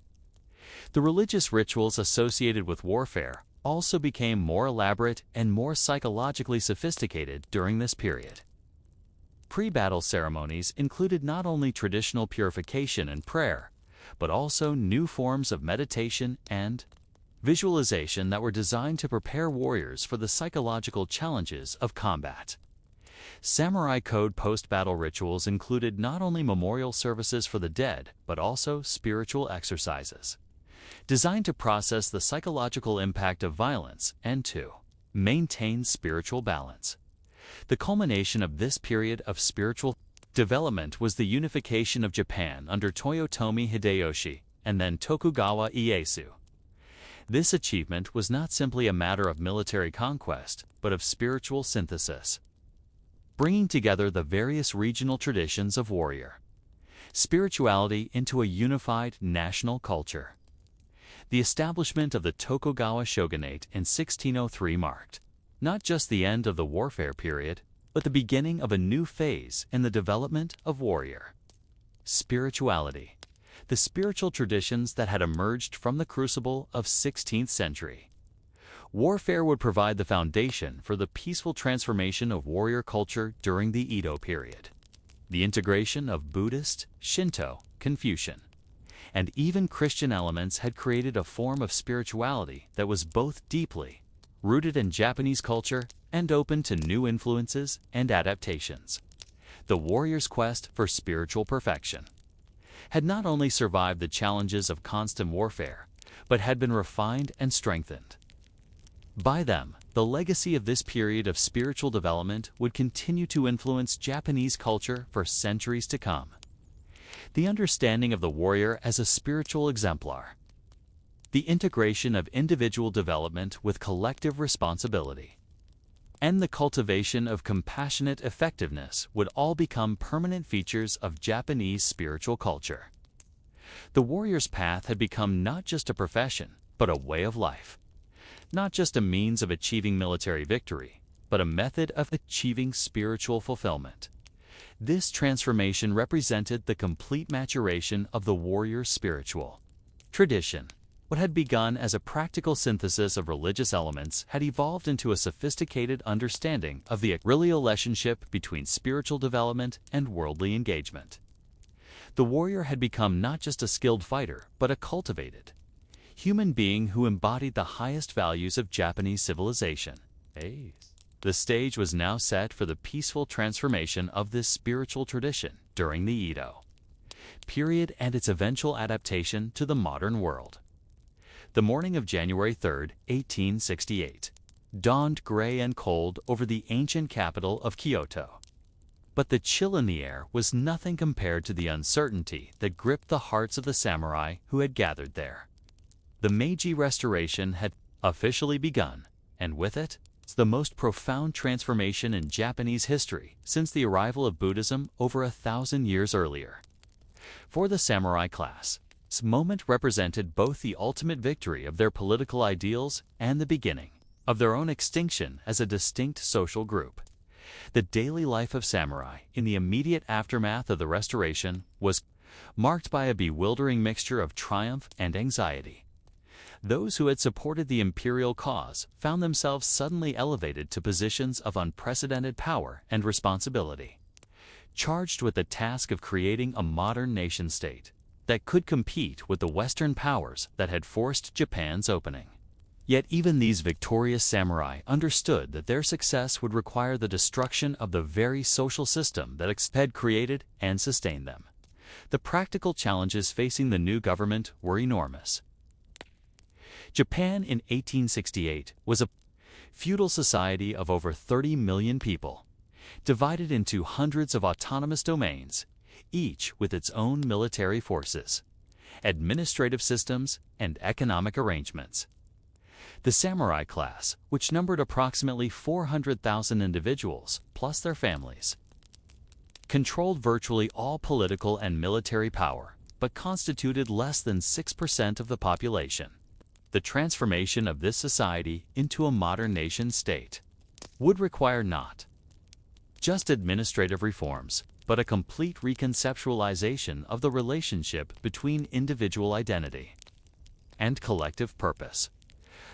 The religious rituals associated with warfare also became more elaborate and more psychologically sophisticated during this period. Pre-battle ceremonies included not only traditional purification and prayer, but also new forms of meditation and visualization that were designed to prepare warriors for the psychological challenges of combat. Samurai code post-battle rituals included not only memorial services for the dead, but also spiritual exercises, designed to process the psychological impact of violence and to maintain spiritual balance. The culmination of this period of spiritual development was the unification of Japan under Toyotomi Hideyoshi and then Tokugawa Ieyasu. This achievement was not simply a matter of military conquest, but of spiritual synthesis, bringing together the various regional traditions of warrior spirituality into a unified national culture. The establishment of the Tokugawa shogunate in 1603 marked not just the end of the warfare period, but the beginning of a new phase in the development of warrior spirituality, the spiritual traditions that had emerged from the crucible of 16th century. Warfare would provide the foundation for the peaceful transformation of warrior culture during the Edo period. The integration of Buddhist, Shinto, Confucian, and even Christian elements had created a form of spirituality that was both deeply rooted in Japanese culture and open to new influences and adaptations. The warrior's quest for spiritual perfection had not only survived the challenges of constant warfare, but had been refined and strengthened by them. The legacy of this period of spiritual development would continue to influence Japanese culture for centuries to come. The understanding of the warrior as a spiritual exemplar, the integration of individual development with collective responsibility, and the cultivation of compassionate effectiveness would all become permanent features of Japanese spiritual culture. The warrior's path had become not just a profession, but a way of life. Not just a means of achieving military victory, but a method of achieving spiritual fulfillment. This transformation represented the complete maturation of the warrior's spiritual tradition. What had begun as a practical synthesis of religious elements had evolved into a sophisticated understanding of the relationship between spiritual development and worldly engagement. The warrior had become not just a skilled fighter, but a cultivated human being who embodied the highest values of Japanese civilization. The stage was now set for the peaceful transformation of this spiritual tradition during the Edo period and its eventual adaptation to the modern world. The morning of January 3, 1868, dawned gray and cold over the ancient capital of Kyoto. But the chill in the air was nothing compared to the uncertainty that gripped the hearts of the samurai who had gathered there. The Meiji Restoration had officially begun, and with it, the most profound transformation in Japanese history since the arrival of Buddhism over 1,000 years earlier. For the samurai class, this moment represented both the ultimate victory of their political ideals and the beginning of their own extinction as a distinct social group. The daily life of samurai in the immediate aftermath of the Restoration was marked by a bewildering mixture of triumph and anxiety. Those who had supported the imperial cause found themselves suddenly elevated to positions of unprecedented power and responsibility, charged with the task of creating a modern nation-state that could compete with the Western powers that had forced Japan's opening. Yet even these victorious samurai understood that their success would require the destruction of the very social system that had created and sustained them. The practical challenges facing the new government were enormous. Japan in 1868 was a feudal society of over 30 million people, divided into hundreds of autonomous domains, each with its own military forces, administrative systems, and economic arrangements. The samurai class, which numbered approximately 400,000 individuals, plus their families, controlled virtually all political and military power, but constituted less than 6% of the population. The transformation of this society into a modern nation-state would require not just administrative reforms, but a complete reconceptualization of the relationship between individual identity and collective purpose.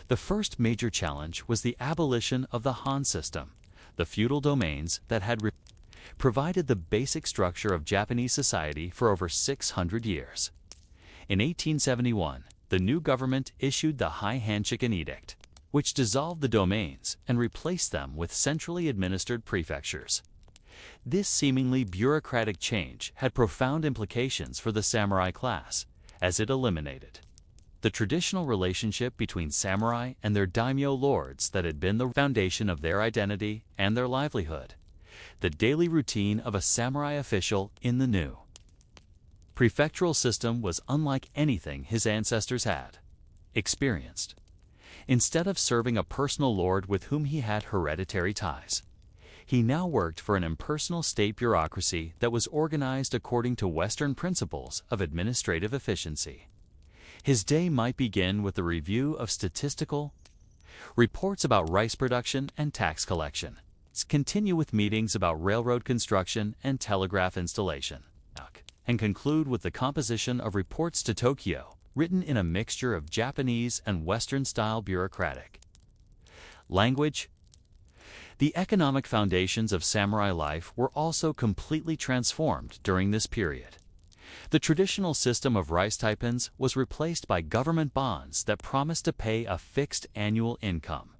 The first major challenge was the abolition of the Han system, the feudal domains that had provided the basic structure of Japanese society for over 600 years. In 1871, the new government issued the High Hanshiken Edict, which dissolved the domains and replaced them with centrally administered prefectures. This seemingly bureaucratic change had profound implications for the samurai class, as it eliminated the traditional relationship between samurai and their daimyo lords that had been the foundation of their identity and their livelihood. The daily routine of a samurai official in the new prefectural system was unlike anything his ancestors had experienced. Instead of serving a personal lord with whom he had hereditary ties, he now worked for an impersonal state bureaucracy that was organized according to Western principles of administrative efficiency. His day might begin with a review of statistical reports about rice production and tax collection, continue with meetings about railroad construction and telegraph installation, and conclude with the composition of reports to Tokyo, written in a mixture of Japanese and Western-style bureaucratic language. The economic foundations of samurai life were also completely transformed during this period. The traditional system of rice stipends was replaced by government bonds that promised to pay a fixed annual income.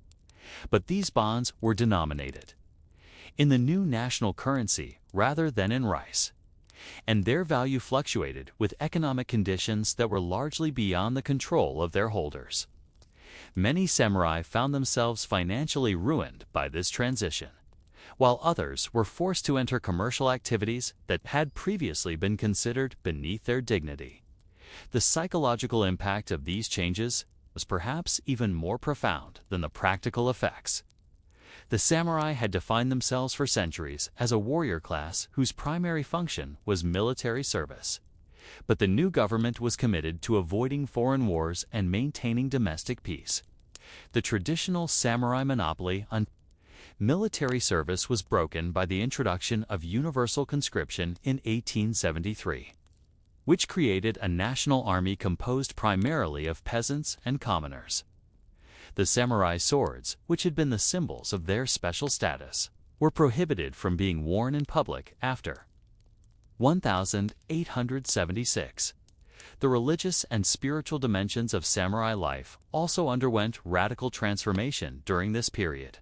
But these bonds were denominated in the new national currency rather than in rice, and their value fluctuated with economic conditions that were largely beyond the control of their holders. Many samurai found themselves financially ruined by this transition, while others were forced to enter commercial activities that had previously been considered beneath their dignity. The psychological impact of these changes was perhaps even more profound than the practical effects. The samurai had defined themselves for centuries as a warrior class whose primary function was military service. But the new government was committed to avoiding foreign wars and maintaining domestic peace. The traditional samurai monopoly on Military service was broken by the introduction of universal conscription in 1873, which created a national army composed primarily of peasants and commoners. The samurai swords, which had been the symbols of their special status, were prohibited from being worn in public after 1876. The religious and spiritual dimensions of samurai life also underwent radical transformation during this period.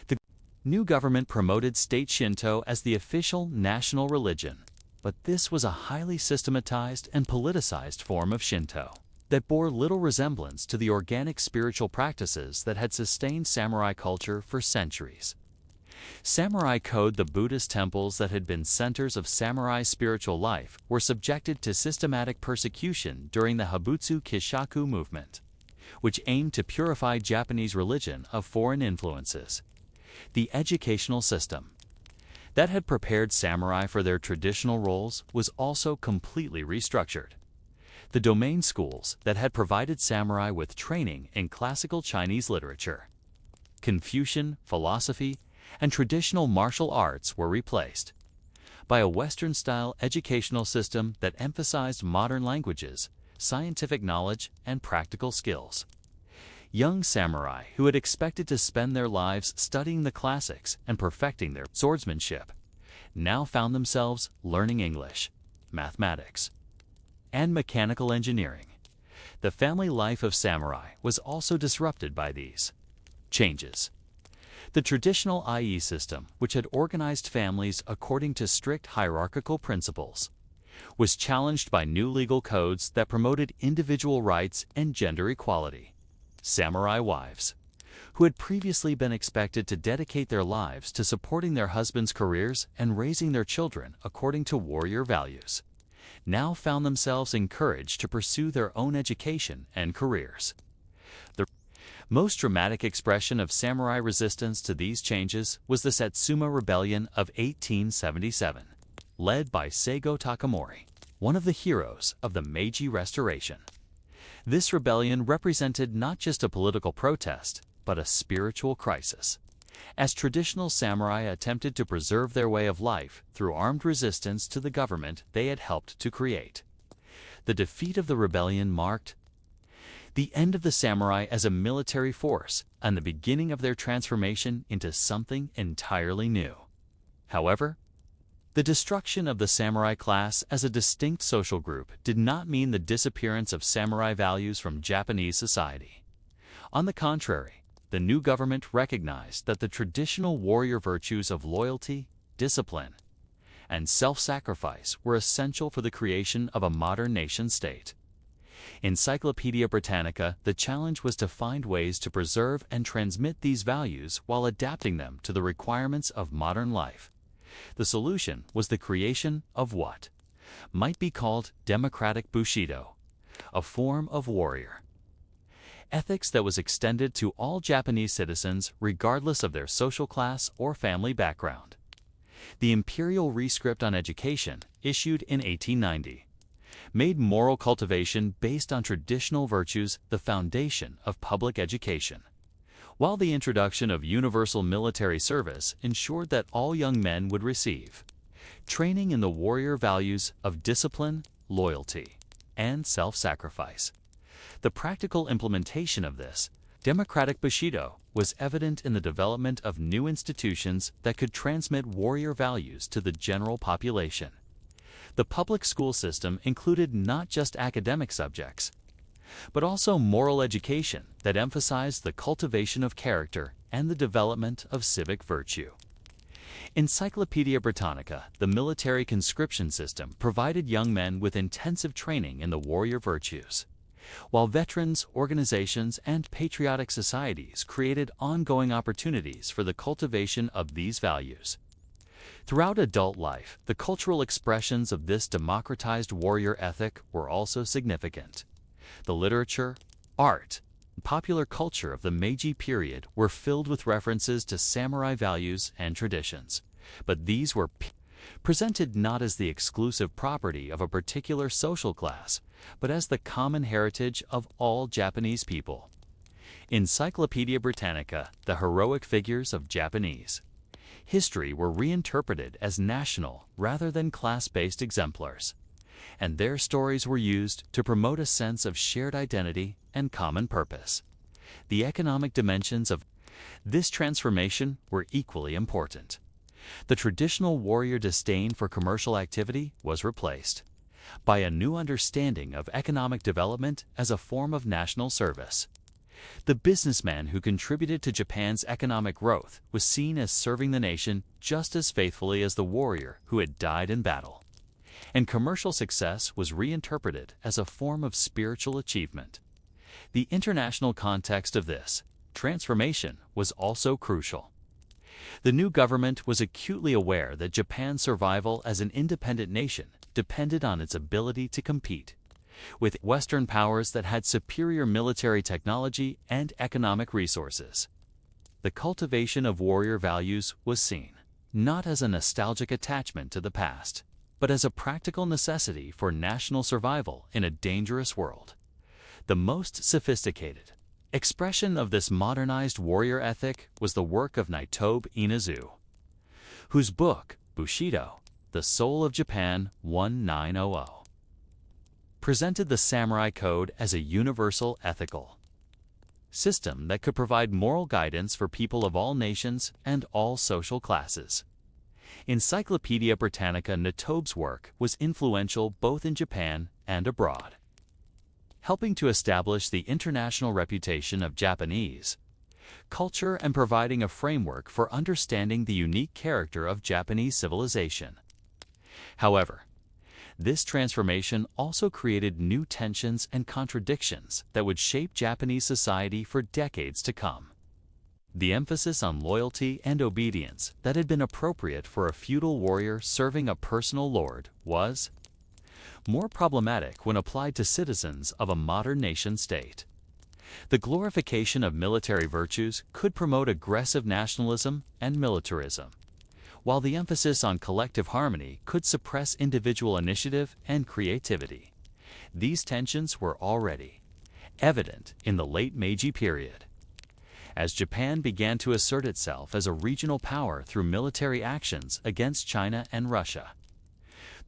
The new government promoted state Shinto as the official national religion, but this was a highly systematized and politicized form of Shinto that bore little resemblance to the organic spiritual practices that had sustained samurai culture for centuries. Samurai Code, the Buddhist temples that had been centers of samurai spiritual life, were subjected to systematic persecution during the Habutsu Kishaku movement, which aimed to purify Japanese religion of foreign influences. The educational system that had prepared samurai for their traditional roles was also completely restructured. The domain schools that had provided samurai with training in classical Chinese literature, Confucian philosophy, and traditional martial arts were replaced by a Western-style educational system that emphasized modern languages, scientific knowledge, and practical skills. Young samurai who had expected to spend their lives studying the classics and perfecting their swordsmanship now found themselves learning English, mathematics, and mechanical engineering. The family life of samurai was also disrupted by these changes. The traditional IE system, which had organized families according to strict hierarchical principles, was challenged by new legal codes that promoted individual rights and gender equality. Samurai wives, who had previously been expected to dedicate their lives to supporting their husbands' careers and raising their children according to warrior values, now found themselves encouraged to pursue their own education and careers. The most dramatic expression of samurai resistance to these changes was the Satsuma Rebellion of 1877, led by Seigo Takamori, one of the heroes of the Meiji Restoration. This rebellion represented not just a political protest, but a spiritual crisis, as traditional samurai attempted to preserve their way of life through armed resistance to the government they had helped to create. The defeat of the rebellion marked the end of the samurai as a military force and the beginning of their transformation into something entirely new. However, the destruction of the samurai class as a distinct social group did not mean the disappearance of samurai values from Japanese society. On the contrary, the new government recognized that the traditional warrior virtues of loyalty, discipline, and self-sacrifice were essential for the creation of a modern nation-state. Encyclopedia Britannica, the challenge was to find ways to preserve and transmit these values while adapting them to the requirements of modern life. The solution was the creation of what might be called democratic Bushido, a form of warrior ethics that was extended to all Japanese citizens regardless of their social class or family background. The Imperial Rescript on Education, issued in 1890, made moral cultivation based on traditional virtues the foundation of public education, while the introduction of universal military service ensured that all young men would receive training in the warrior values of discipline, loyalty, and self-sacrifice. The practical implementation of this democratic Bushido was evident in the development of new institutions that could transmit warrior values to the general population. The public school system included not just academic subjects, but also moral education that emphasized the cultivation of character and the development of civic virtue. Encyclopedia Britannica, the military conscription system, provided young men with intensive training in the warrior virtues, while veterans, organizations, and patriotic societies created ongoing opportunities for the cultivation of these values. Throughout adult life, the cultural expressions of this democratized warrior ethic were also significant. The literature, art, and popular culture of the Meiji period were filled with references to samurai values and traditions, but these were presented not as the exclusive property of a particular social class, but as the common heritage of all Japanese people. Encyclopedia Britannica, the heroic figures of Japanese history were reinterpreted as national rather than class-based exemplars, and their stories were used to promote a sense of shared identity and common purpose. The economic dimensions of this transformation were equally important. The traditional warrior disdain for commercial activity was replaced by a new understanding of economic development as a form of national service. The businessman who contributed to Japan's economic growth was seen as serving the nation just as faithfully as the warrior who had died in battle. And commercial success was reinterpreted as a form of spiritual achievement. The international context of this transformation was also crucial. The new government was acutely aware that Japan's survival as an independent nation depended on its ability to compete with Western powers that had superior military technology and economic resources. The cultivation of warrior values was seen not as a nostalgic attachment to the past, but as a practical necessity for national survival in a dangerous world. The most sophisticated expression of this modernized warrior ethic was the work of Nitobe Inazu, whose book, Bushido, The Soul of Japan 1900, presented the samurai code as a universal ethical system that could provide moral guidance for people of all nations and all social classes. Encyclopedia Britannica Nitobe's work was influential both in Japan and abroad, helping to establish the international reputation of Japanese culture and providing a framework for understanding the unique character of Japanese civilization. However, this transformation also created new tensions and contradictions that would shape Japanese society for decades to come. The emphasis on loyalty and obedience that had been appropriate for a feudal warrior serving a personal lord was more problematic when applied to citizens of a modern nation-state. The glorification of military virtues could promote aggressive nationalism and militarism, while the emphasis on collective harmony could suppress individual initiative and creativity. These tensions were already evident in the late Meiji period, as Japan began to assert itself as a regional power through military actions against China and Russia.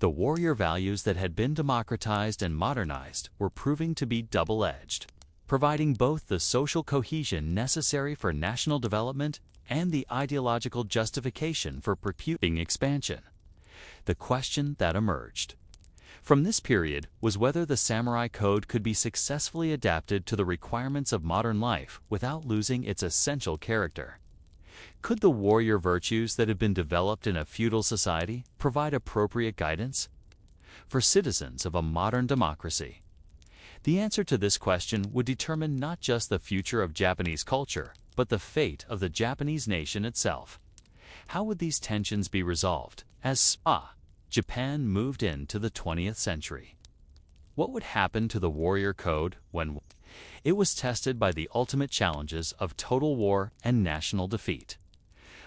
The warrior values that had been democratized and modernized were proving to be double-edged, providing both the social cohesion necessary for national development and the ideological justification for perpetuating expansion. The question that emerged from this period was whether the samurai code could be successfully adapted to the requirements of modern life without losing its essential character. Could the warrior virtues that had been developed in a feudal society provide appropriate guidance for citizens of a modern democracy? The answer to this question would determine not just the future of Japanese culture, but the fate of the Japanese nation itself. How would these tensions be resolved as Japan moved into the 20th century? What would happen to the warrior code when it was tested by the ultimate challenges of total war and national defeat?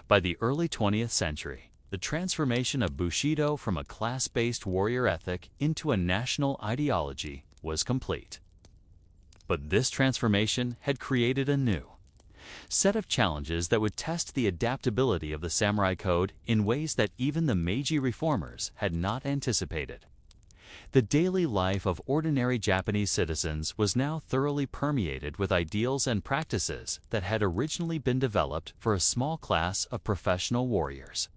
By the early 20th century, the transformation of Bushido from a class-based warrior ethic into a national ideology was complete. But this transformation had created a new set of challenges that would test the adaptability of the samurai code in ways that even the Meiji reformers had not anticipated. The daily life of ordinary Japanese citizens was now thoroughly permeated with ideals and practices that had originally been developed for a small class of professional warriors,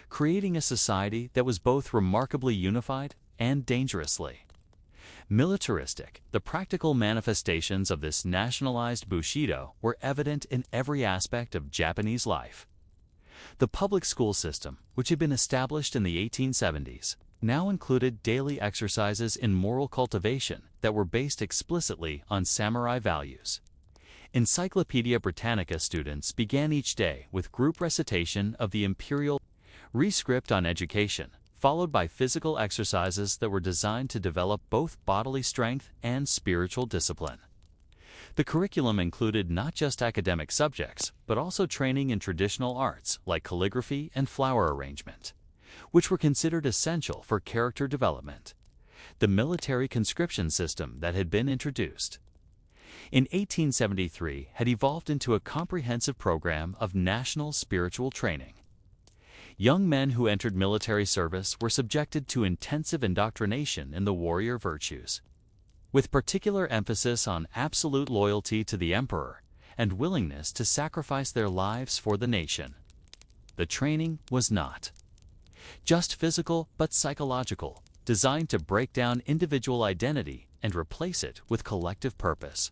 creating a society that was both remarkably unified and dangerously militaristic. The practical manifestations of this nationalized Bushido were evident in every aspect of Japanese life. The public school system, which had been established in the 1870s, now included daily exercises in moral cultivation that were based explicitly on samurai values. Encyclopedia Britannica students began each day with group recitation of the imperial rescript on education, followed by physical exercises that were designed to develop both bodily strength and spiritual discipline. The curriculum included not just academic subjects, but also training in traditional arts like calligraphy and flower arrangement, which were considered essential for character development. The military conscription system that had been introduced in 1873 had evolved into a comprehensive program of national spiritual training. Young men who entered military service were subjected to intensive indoctrination in the warrior virtues, with particular emphasis on absolute loyalty to the emperor and willingness to sacrifice their lives for the nation. The training was not just physical but psychological, designed to break down individual identity and replace it with collective purpose.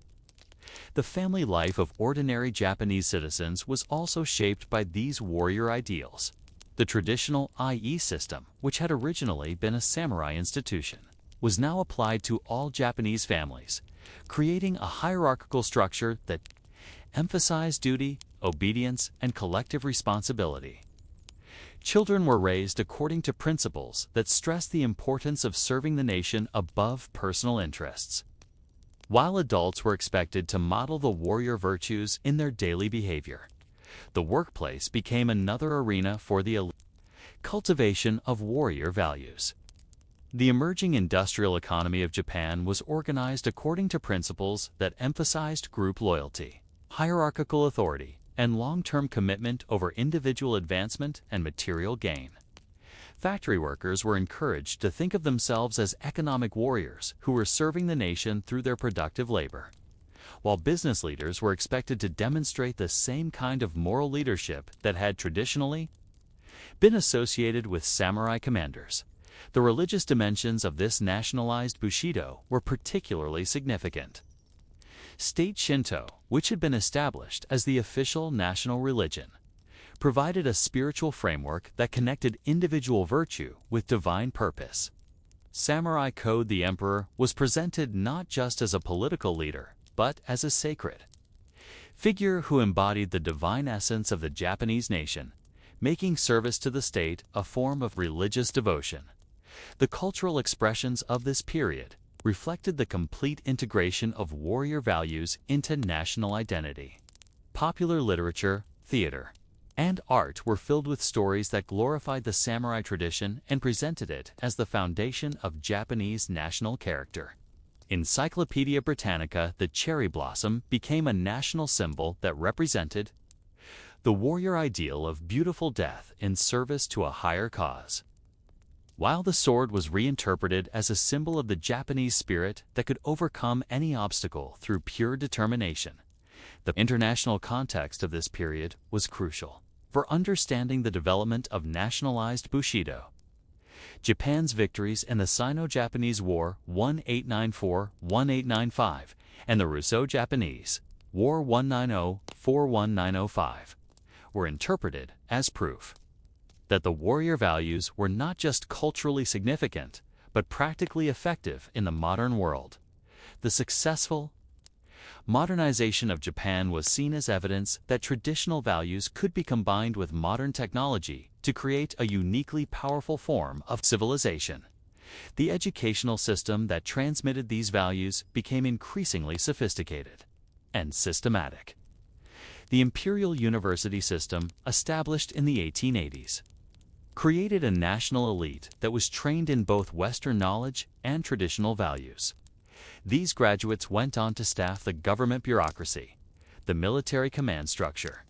The family life of ordinary Japanese citizens was also shaped by these warrior ideals. The traditional IE system, which had originally been a samurai institution, was now applied to all Japanese families, creating a hierarchical structure that emphasized duty, obedience, and collective responsibility. Children were raised according to principles that stressed the importance of serving the nation above personal interests, while adults were expected to model the warrior virtues in their daily behavior. The workplace became another arena for the cultivation of warrior values. The emerging industrial economy of Japan was organized according to principles that emphasized group loyalty, hierarchical authority, and long-term commitment over individual advancement and material gain. Factory workers were encouraged to think of themselves as economic warriors who were serving the nation through their productive labor, while business leaders were expected to demonstrate the same kind of moral leadership that had traditionally been associated with samurai commanders. The religious dimensions of this nationalized Bushido were particularly significant. State Shinto, which had been established as the official national religion, provided a spiritual framework that connected individual virtue with divine purpose. Samurai Code the Emperor was presented not just as a political leader, but as a sacred figure who embodied the divine essence of the Japanese nation, making service to the state a form of religious devotion. The cultural expressions of this period reflected the complete integration of warrior values into national identity. Popular literature, theater, and art were filled with stories that glorified the samurai tradition and presented it as the foundation of Japanese national character. Encyclopedia Britannica, the cherry blossom, became a national symbol that represented the warrior ideal of beautiful death in service to a higher cause, while the sword was reinterpreted as a symbol of the Japanese spirit that could overcome any obstacle through pure determination. The international context of this period was crucial for understanding the development of nationalized Bushido. Japan's victories in the Sino-Japanese War 1894-1895 and the Russo-Japanese War 190-41905 were interpreted as proof that the warrior values were not just culturally significant, but practically effective in the modern world. The successful modernization of Japan was seen as evidence that traditional values could be combined with modern technology to create a uniquely powerful form of civilization. The educational system that transmitted these values became increasingly sophisticated and systematic. The imperial university system, established in the 1880s, created a national elite that was trained in both Western knowledge and traditional values. These graduates went on to staff the government bureaucracy, the military command structure,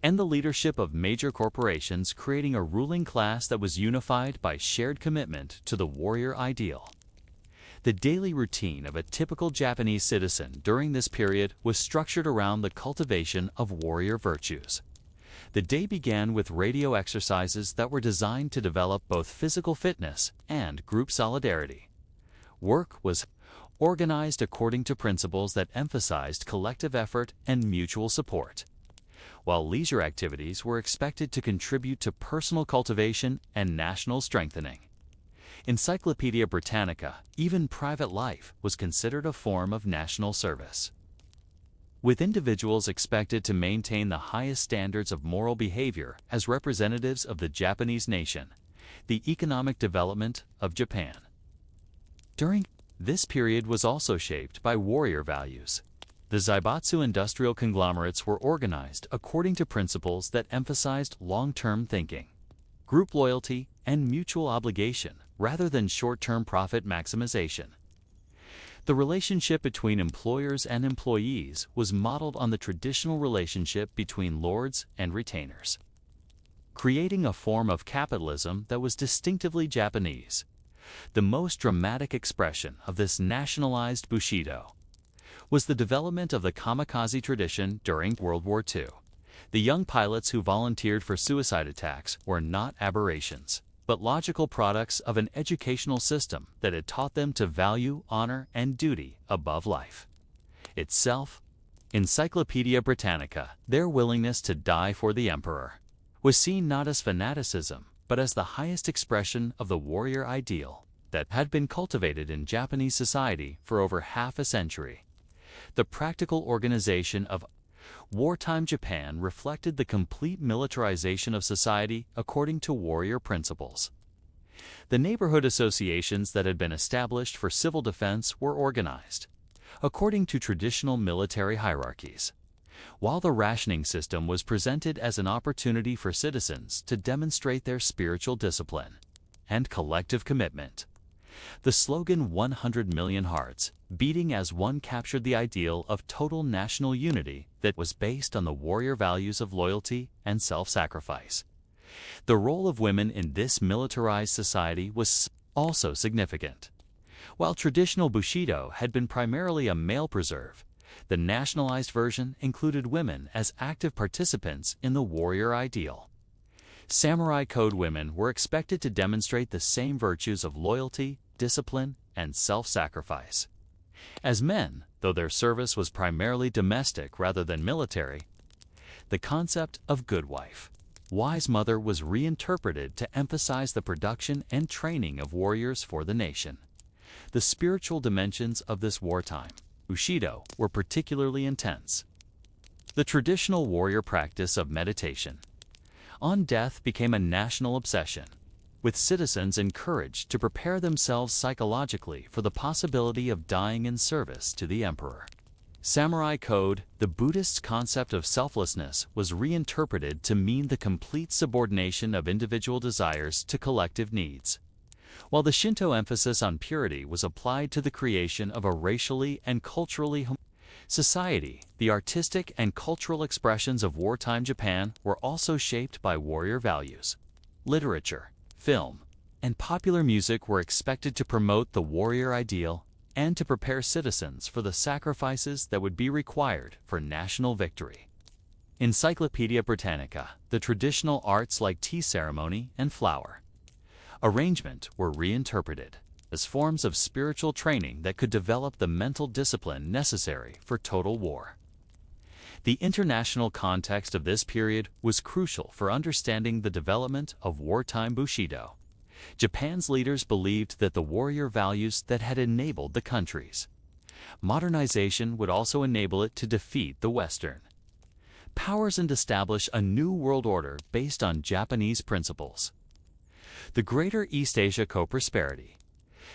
and the leadership of major corporations, creating a ruling class that was unified by shared commitment to the warrior ideal. The daily routine of a typical Japanese citizen during this period was structured around the cultivation of warrior virtues. The day began with radio exercises that were designed to develop both physical fitness and group solidarity. Work was organized according to principles that emphasized collective effort and mutual support, while leisure activities were expected to contribute to personal cultivation and national strengthening. Encyclopedia Britannica, even private life was considered a form of national service, with individuals expected to maintain the highest standards of moral behavior as representatives of the Japanese nation. The economic development of Japan during this period was also shaped by warrior values. The Zaibatsu industrial conglomerates were organized according to principles that emphasized long-term thinking, group loyalty, and mutual obligation rather than short-term profit maximization. The relationship between employers and employees was modeled on the traditional relationship between lords and retainers, creating a form of capitalism that was distinctively Japanese. The most dramatic expression of this nationalized Bushido was the development of the kamikaze tradition during World War II. The young pilots who volunteered for suicide attacks were not aberrations, but logical products of an educational system that had taught them to value honor and duty above life itself. Encyclopedia Britannica, their willingness to die for the emperor, was seen not as fanaticism, but as the highest expression of the warrior ideal that had been cultivated in Japanese society for over half a century. The practical organization of wartime Japan reflected the complete militarization of society according to warrior principles. The neighborhood associations that had been established for civil defense were organized according to traditional military hierarchies, while the rationing system was presented as an opportunity for citizens to demonstrate their spiritual discipline and collective commitment. The slogan 100 million hearts beating as one captured the ideal of total national unity that was based on the warrior values of loyalty and self-sacrifice. The role of women in this militarized society was also significant. While traditional Bushido had been primarily a male preserve, the nationalized version included women as active participants in the warrior ideal. Samurai code women were expected to demonstrate the same virtues of loyalty, discipline, and self-sacrifice as men, though their service was primarily domestic rather than military. The concept of good wife, wise mother was reinterpreted to emphasize the production and training of warriors for the nation. The spiritual dimensions of this wartime Bushido were particularly intense. The traditional warrior practice of meditation on death became a national obsession, with citizens encouraged to prepare themselves psychologically for the possibility of dying in service to the emperor. Samurai code, the Buddhist concept of selflessness, was reinterpreted to mean the complete subordination of individual desires to collective needs, while the Shinto emphasis on purity was applied to the creation of a racially and culturally society. The artistic and cultural expressions of wartime Japan were also shaped by warrior values. Literature, film, and popular music were expected to promote the warrior ideal and to prepare citizens for the sacrifices that would be required for national victory. Encyclopedia Britannica, the traditional arts like tea ceremony and flower arrangement were reinterpreted as forms of spiritual training that could develop the mental discipline necessary for total war. The international context of this period was crucial for understanding the development of wartime Bushido. Japan's leaders believed that the warrior values that had enabled the country's modernization would also enable it to defeat the Western powers and establish a new world order based on Japanese principles. The Greater East Asia Co-Prosperity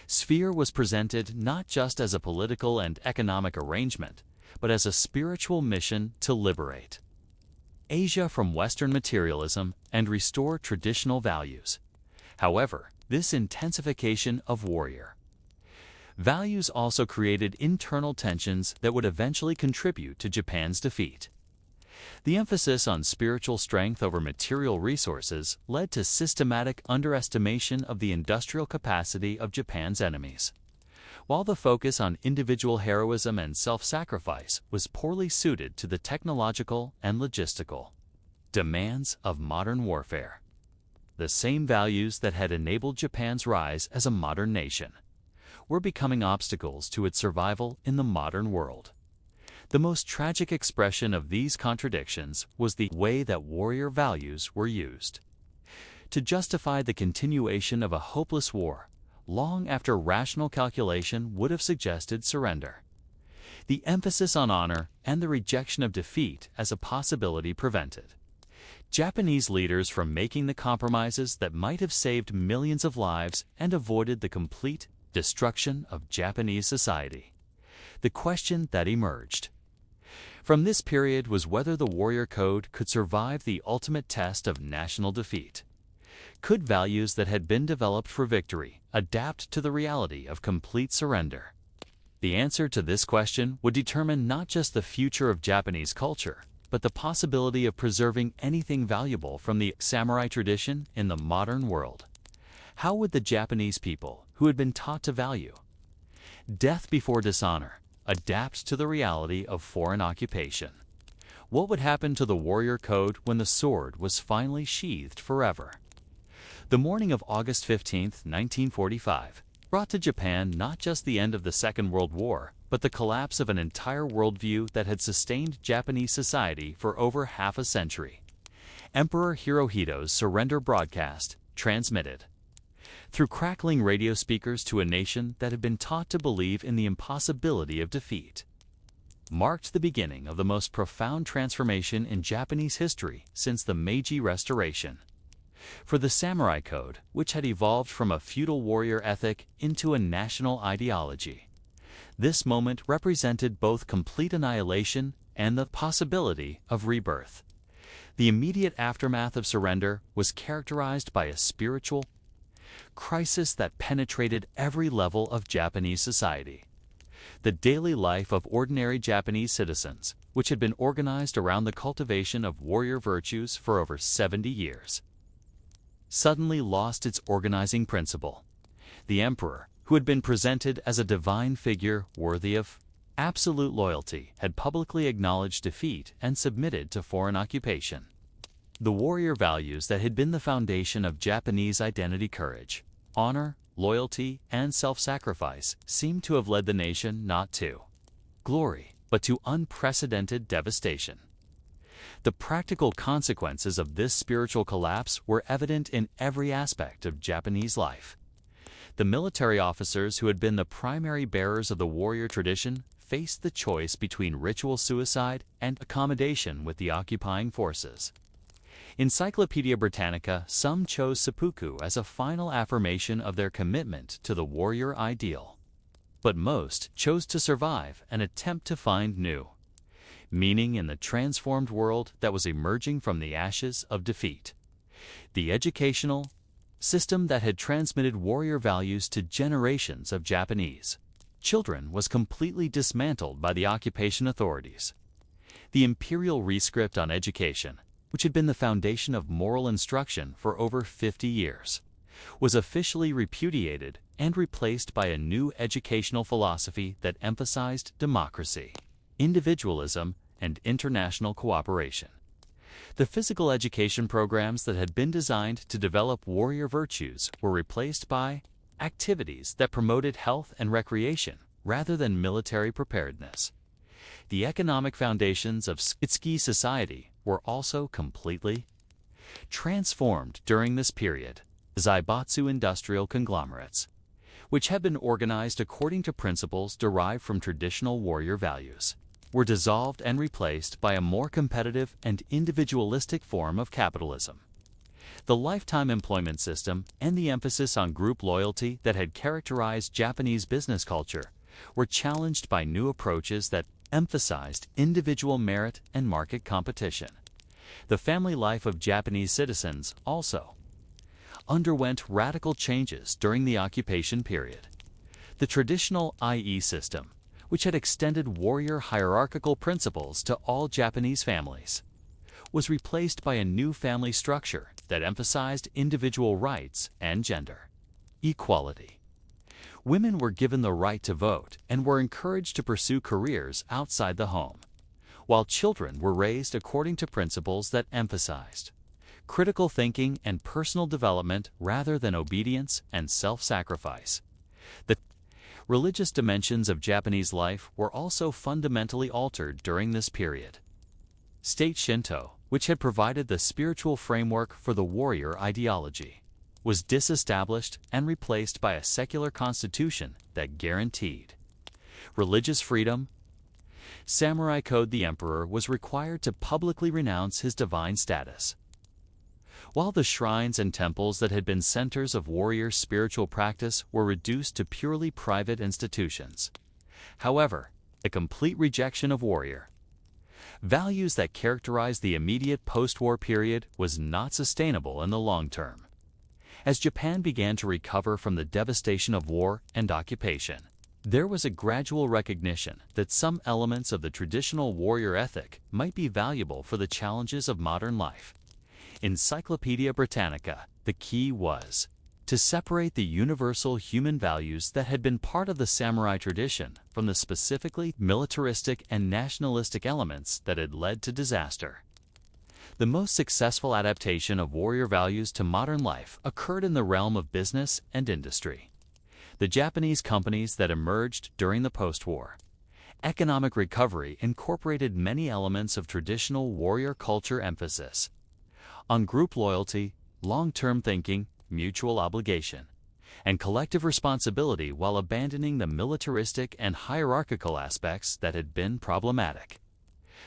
sphere was presented not just as a political and economic arrangement, but as a spiritual mission to liberate Asia from Western materialism and restore traditional values. However, this intensification of warrior values also created internal tensions that would eventually contribute to Japan's defeat. The emphasis on spiritual strength over material resources led to systematic underestimation of the industrial capacity of Japan's enemies, while the focus on individual heroism and self-sacrifice was poorly suited to the technological and logistical demands of modern warfare. The same values that had enabled Japan's rise as a modern nation were becoming obstacles to its survival in the modern world. The most tragic expression of these contradictions was the way that warrior values were used to justify the continuation of a hopeless war long after rational calculation would have suggested surrender. The emphasis on honor and the rejection of defeat as a possibility prevented Japanese leaders from making the compromises that might have saved millions of lives and avoided the complete destruction of Japanese society. The question that emerged from this period was whether the warrior code could survive the ultimate test of national defeat. Could values that had been developed for victory adapt to the reality of complete surrender? The answer to this question would determine not just the future of Japanese culture, but the possibility of preserving anything valuable from the samurai tradition in the modern world. How would the Japanese people, who had been taught to value death before dishonor, adapt to the reality of foreign occupation? What would happen to the warrior code when the sword was finally sheathed forever? The morning of August 15, 1945, brought to Japan not just the end of the Second World War, but the collapse of an entire worldview that had sustained Japanese society for over half a century. Emperor Hirohito's surrender broadcast, transmitted through crackling radio speakers to a nation that had been taught to believe in the impossibility of defeat, marked the beginning of the most profound transformation in Japanese history since the Meiji Restoration. For the samurai code, which had evolved from a feudal warrior ethic into a national ideology, this moment represented both complete annihilation and the possibility of rebirth. The immediate aftermath of surrender was characterized by a spiritual crisis that penetrated every level of Japanese society. The daily life of ordinary Japanese citizens, which had been organized around the cultivation of warrior virtues for over 70 years, suddenly lost its organizing principle. The emperor, who had been presented as a divine figure worthy of absolute loyalty, had publicly acknowledged defeat and submitted to foreign occupation. The warrior values that had been the foundation of Japanese identity, courage, honor, loyalty, and self-sacrifice, seemed to have led the nation not to glory, but to unprecedented devastation. The practical consequences of this spiritual collapse were evident in every aspect of Japanese life. The military officers who had been the primary bearers of the warrior tradition faced the choice between ritual suicide and accommodation with the occupying forces. Encyclopedia Britannica, some chose seppuku as a final affirmation of their commitment to the warrior ideal. But most chose to survive and attempt to find new meaning in the transformed world that was emerging from the ashes of defeat. The educational system that had transmitted warrior values to generations of Japanese children was completely dismantled by the occupation authorities. The imperial rescript on education, which had been the foundation of moral instruction for over 50 years, was officially repudiated and replaced by a new educational philosophy that emphasized democracy, individualism, and international cooperation. The physical education programs that had been designed to develop warrior virtues were replaced by activities that promoted health and recreation rather than military preparedness. The economic foundations of Tsuki society were also completely transformed during this period. Zaibatsu industrial conglomerates, which had been organized according to principles derived from traditional warrior values, were dissolved and replaced by a more competitive and individualistic form of capitalism. The lifetime employment system and the emphasis on group loyalty that had characterized Japanese business culture were challenged by new approaches that emphasized individual merit and market competition. The family life of Japanese citizens also underwent radical changes during the occupation period. The traditional IE system, which had extended warrior hierarchical principles to all Japanese families, was replaced by a new family structure that emphasized individual rights and gender equality. Women were given the right to vote and were encouraged to pursue careers outside the home, while children were raised according to principles that emphasized critical thinking and personal development rather than obedience and self-sacrifice. The religious dimensions of Japanese life were also fundamentally altered during this period. State Shinto, which had provided the spiritual framework for the warrior ideology, was disestablished and replaced by a secular constitution that guaranteed religious freedom. Samurai code: the emperor was required to publicly renounce his divine status, while the shrines and temples that had been centers of warrior spiritual practice were reduced to purely private institutions. However, a complete rejection of warrior values that characterized the immediate post-war period was not sustainable in the long term. As Japan began to recover from the devastation of war and occupation, There was a gradual recognition that some elements of the traditional warrior ethic might be valuable for the challenges of modern life. Encyclopedia Britannica, the key was to separate the universal human values that had been part of the samurai tradition from the specifically militaristic and nationalistic elements that had led to disaster. The most successful adaptation of warrior values to modern life occurred in the realm of business and industry. The Japanese companies that emerged during the post-war economic recovery incorporated many elements of traditional warrior culture emphasis on group loyalty, long-term thinking, mutual obligation, and collective responsibility while abandoning the militaristic and hierarchical aspects that had been problematic.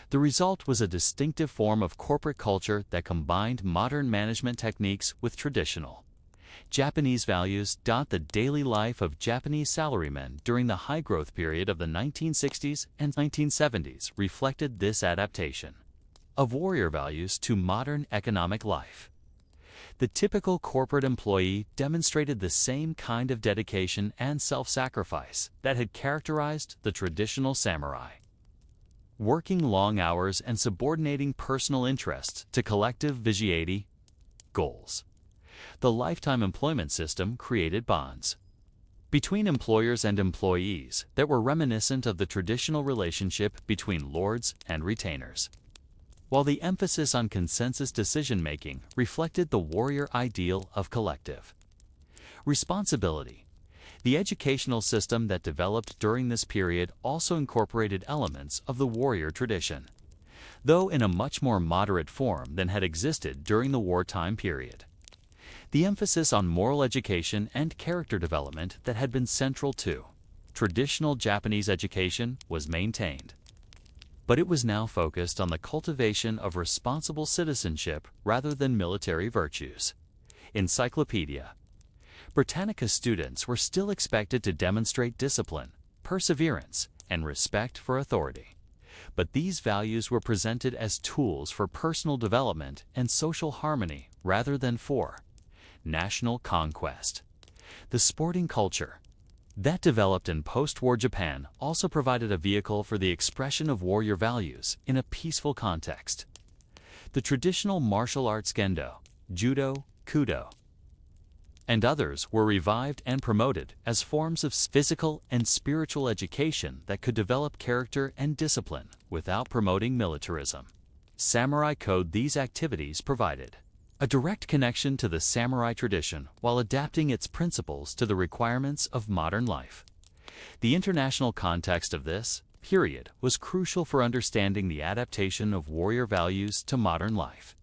The result was a distinctive form of corporate culture that combined modern management techniques with traditional Japanese values. The daily life of Japanese salarymen during the high-growth period of the 1960s and 1970s reflected this adaptation of warrior values to modern economic life. The typical corporate employee demonstrated the same kind of dedication and self-sacrifice that had characterized the traditional samurai. Working long hours and subordinating personal interests to collective vitiati goals. The lifetime employment system created bonds between employers and employees that were reminiscent of the traditional relationship between lords and retainers, while the emphasis on consensus decision-making reflected the warrior ideal of collective responsibility. The educational system that developed during this period also incorporated elements of the warrior tradition, though in a much more moderate form than had existed during the wartime period. The emphasis on moral education and character development that had been central to traditional Japanese education was maintained, but it was now focused on the cultivation of responsible citizenship rather than military virtues. Encyclopedia Britannica students were still expected to demonstrate discipline, perseverance, and respect for authority, but these values were presented as tools for personal development and social harmony rather than for national conquest. The sporting culture that developed in post-war Japan also provided a vehicle for the expression of warrior values in a peaceful context. The traditional martial arts kendo, judo, kudo, and others were revived and promoted as forms of physical and spiritual education that could develop character and discipline without promoting militarism. Samurai code. These activities provided a direct connection to the samurai tradition while adapting its principles to the requirements of modern life. The international context of this period was crucial for understanding the adaptation of warrior values to modern life.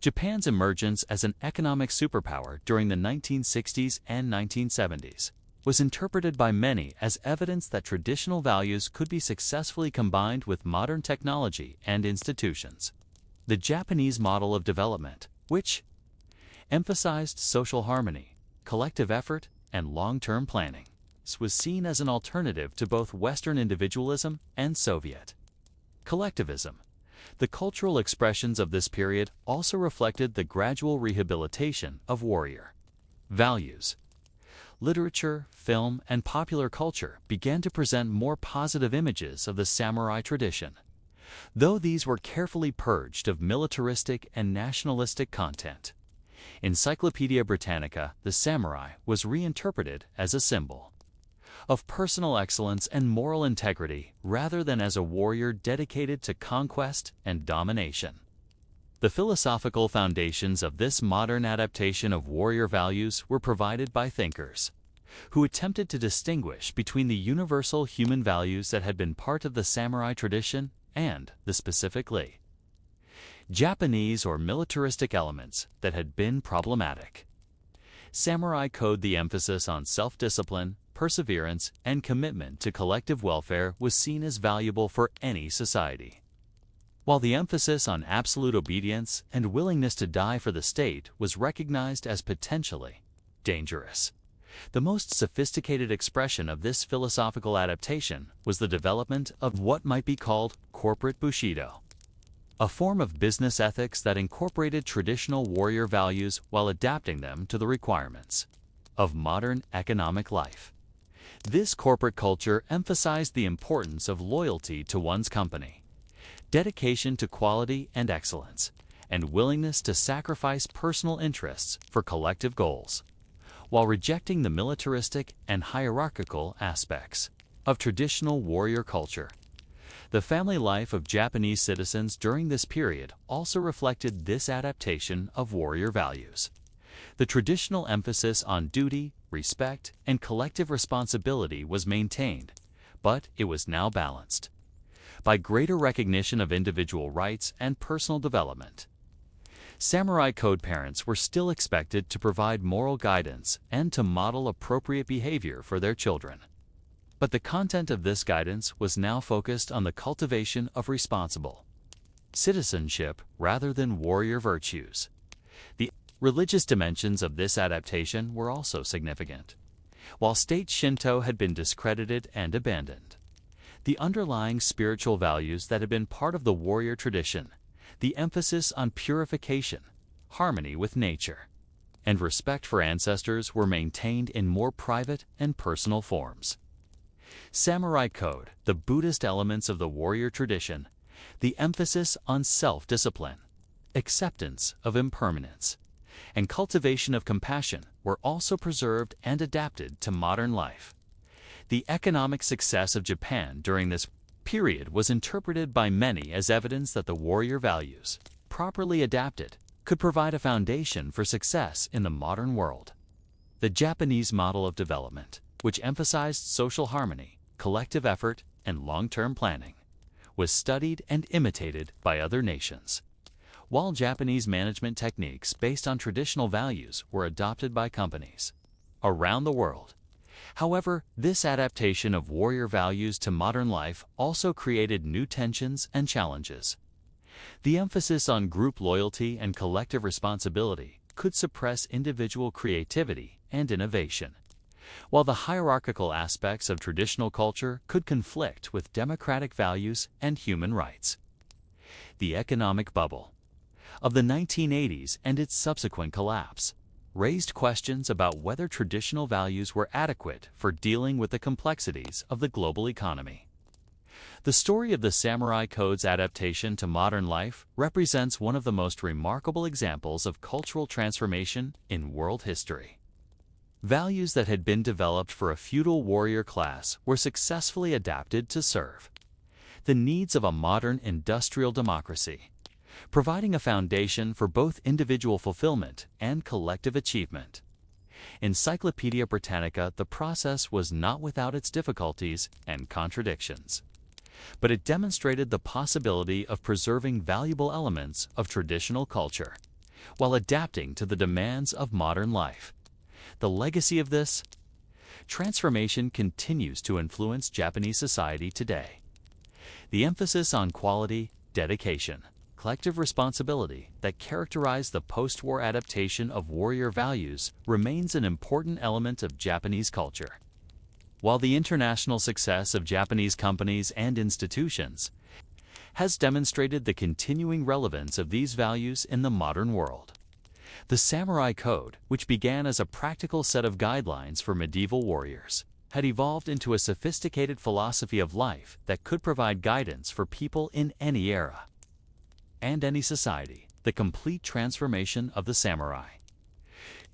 Japan's emergence as an economic superpower during the 1960s and 1970s was interpreted by many as evidence that traditional values could be successfully combined with modern technology and institutions. The Japanese model of development, which emphasized social harmony, collective effort, and long-term planning, was seen as an alternative to both Western individualism and Soviet collectivism. The cultural expressions of this period also reflected the gradual rehabilitation of warrior values. Literature, film, and popular culture began to present more positive images of the samurai tradition, though these were carefully purged of militaristic and nationalistic content. Encyclopedia Britannica, the samurai was reinterpreted as a symbol of personal excellence and moral integrity rather than as a warrior dedicated to conquest and domination. The philosophical foundations of this modern adaptation of warrior values were provided by thinkers who attempted to distinguish between the universal human values that had been part of the samurai tradition and the specifically Japanese or militaristic elements that had been problematic. Samurai code. The emphasis on self-discipline, perseverance, and commitment to collective welfare was seen as valuable for any society, while the emphasis on absolute obedience and willingness to die for the state was recognized as potentially dangerous. The most sophisticated expression of this philosophical adaptation was the development of what might be called corporate bushido, a form of business ethics that incorporated traditional warrior values while adapting them to the requirements of modern economic life. This corporate culture emphasized the importance of loyalty to one's company, dedication to quality and excellence, and willingness to sacrifice personal interests for collective goals, while rejecting the militaristic and hierarchical aspects of traditional warrior culture. The family life of Japanese citizens during this period also reflected this adaptation of warrior values. The traditional emphasis on duty, respect, and collective responsibility was maintained, but it was now balanced by greater recognition of individual rights and personal development. Samurai code parents were still expected to provide moral guidance and to model appropriate behavior for their children. But the content of this guidance was now focused on the cultivation of responsible citizenship rather than warrior virtues. The religious dimensions of this adaptation were also significant. While state Shinto had been discredited and abandoned, the underlying spiritual values that had been part of the warrior tradition, the emphasis on purification, harmony with nature, and respect for ancestors were maintained in more private and personal forms. Samurai code, the Buddhist elements of the warrior tradition, the emphasis on self-discipline, acceptance of impermanence, and cultivation of compassion were also preserved and adapted to modern life. The economic success of Japan during this period was interpreted by many as evidence that the warrior values, properly adapted, could provide a foundation for success in the modern world. The Japanese model of development, which emphasized social harmony, collective effort, and long-term planning, was studied and imitated by other nations. While Japanese management techniques based on traditional values were adopted by companies around the world, however, this adaptation of warrior values to modern life also created new tensions and challenges. The emphasis on group loyalty and collective responsibility could suppress individual creativity and innovation, while the hierarchical aspects of traditional culture could conflict with democratic values and human rights. The economic bubble of the 1980s and its subsequent collapse raised questions about whether traditional values were adequate for dealing with the complexities of the global economy. The story of the Samurai Code's adaptation to modern life represents one of the most remarkable examples of cultural transformation in world history. Values that had been developed for a feudal warrior class were successfully adapted to serve the needs of a modern industrial democracy, providing a foundation for both individual fulfillment and collective achievement. Encyclopedia Britannica, the process was not without its difficulties and contradictions, but it demonstrated the possibility of preserving valuable elements of traditional culture while adapting to the demands of modern life. The legacy of this transformation continues to influence Japanese society today. The emphasis on quality, dedication, collective responsibility that characterized the post-war adaptation of warrior values remains an important element of Japanese culture. While the international success of Japanese companies and institutions has demonstrated the continuing relevance of these values in the modern world, the Samurai Code, which began as a practical set of guidelines for medieval warriors, had evolved into a sophisticated philosophy of life that could provide guidance for people in any era and any society. The complete transformation of the Samurai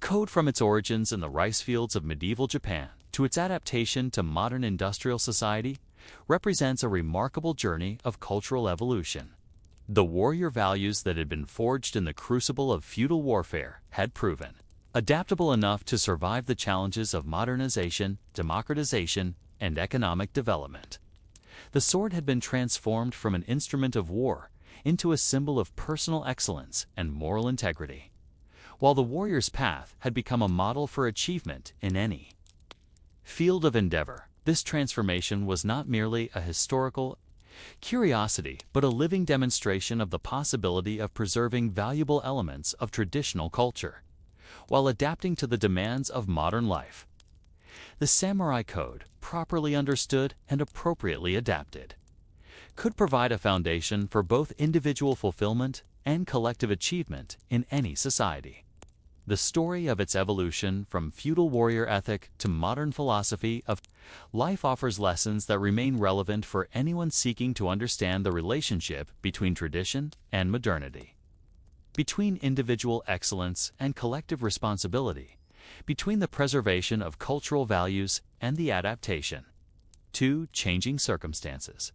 Code, from its origins in the rice fields of medieval Japan to its adaptation to modern industrial society, represents a remarkable journey of cultural evolution. The warrior values that had been forged in the crucible of feudal warfare had proven adaptable enough to survive the challenges of modernization, democratization, and economic development. The sword had been transformed from an instrument of war into a symbol of personal excellence and moral integrity, while the warrior's path had become a model for achievement in any field of endeavor. This transformation was not merely a historical curiosity, but a living demonstration of the possibility of preserving valuable elements of traditional culture while adapting to the demands of modern life. The Samurai Code, properly understood and appropriately adapted, could provide a foundation for both individual fulfillment and collective achievement in any society. The story of its evolution from feudal warrior ethic to modern philosophy of life offers lessons that remain relevant for anyone seeking to understand the relationship between tradition and modernity, between individual excellence and collective responsibility, between the preservation of cultural values and the adaptation to changing circumstances.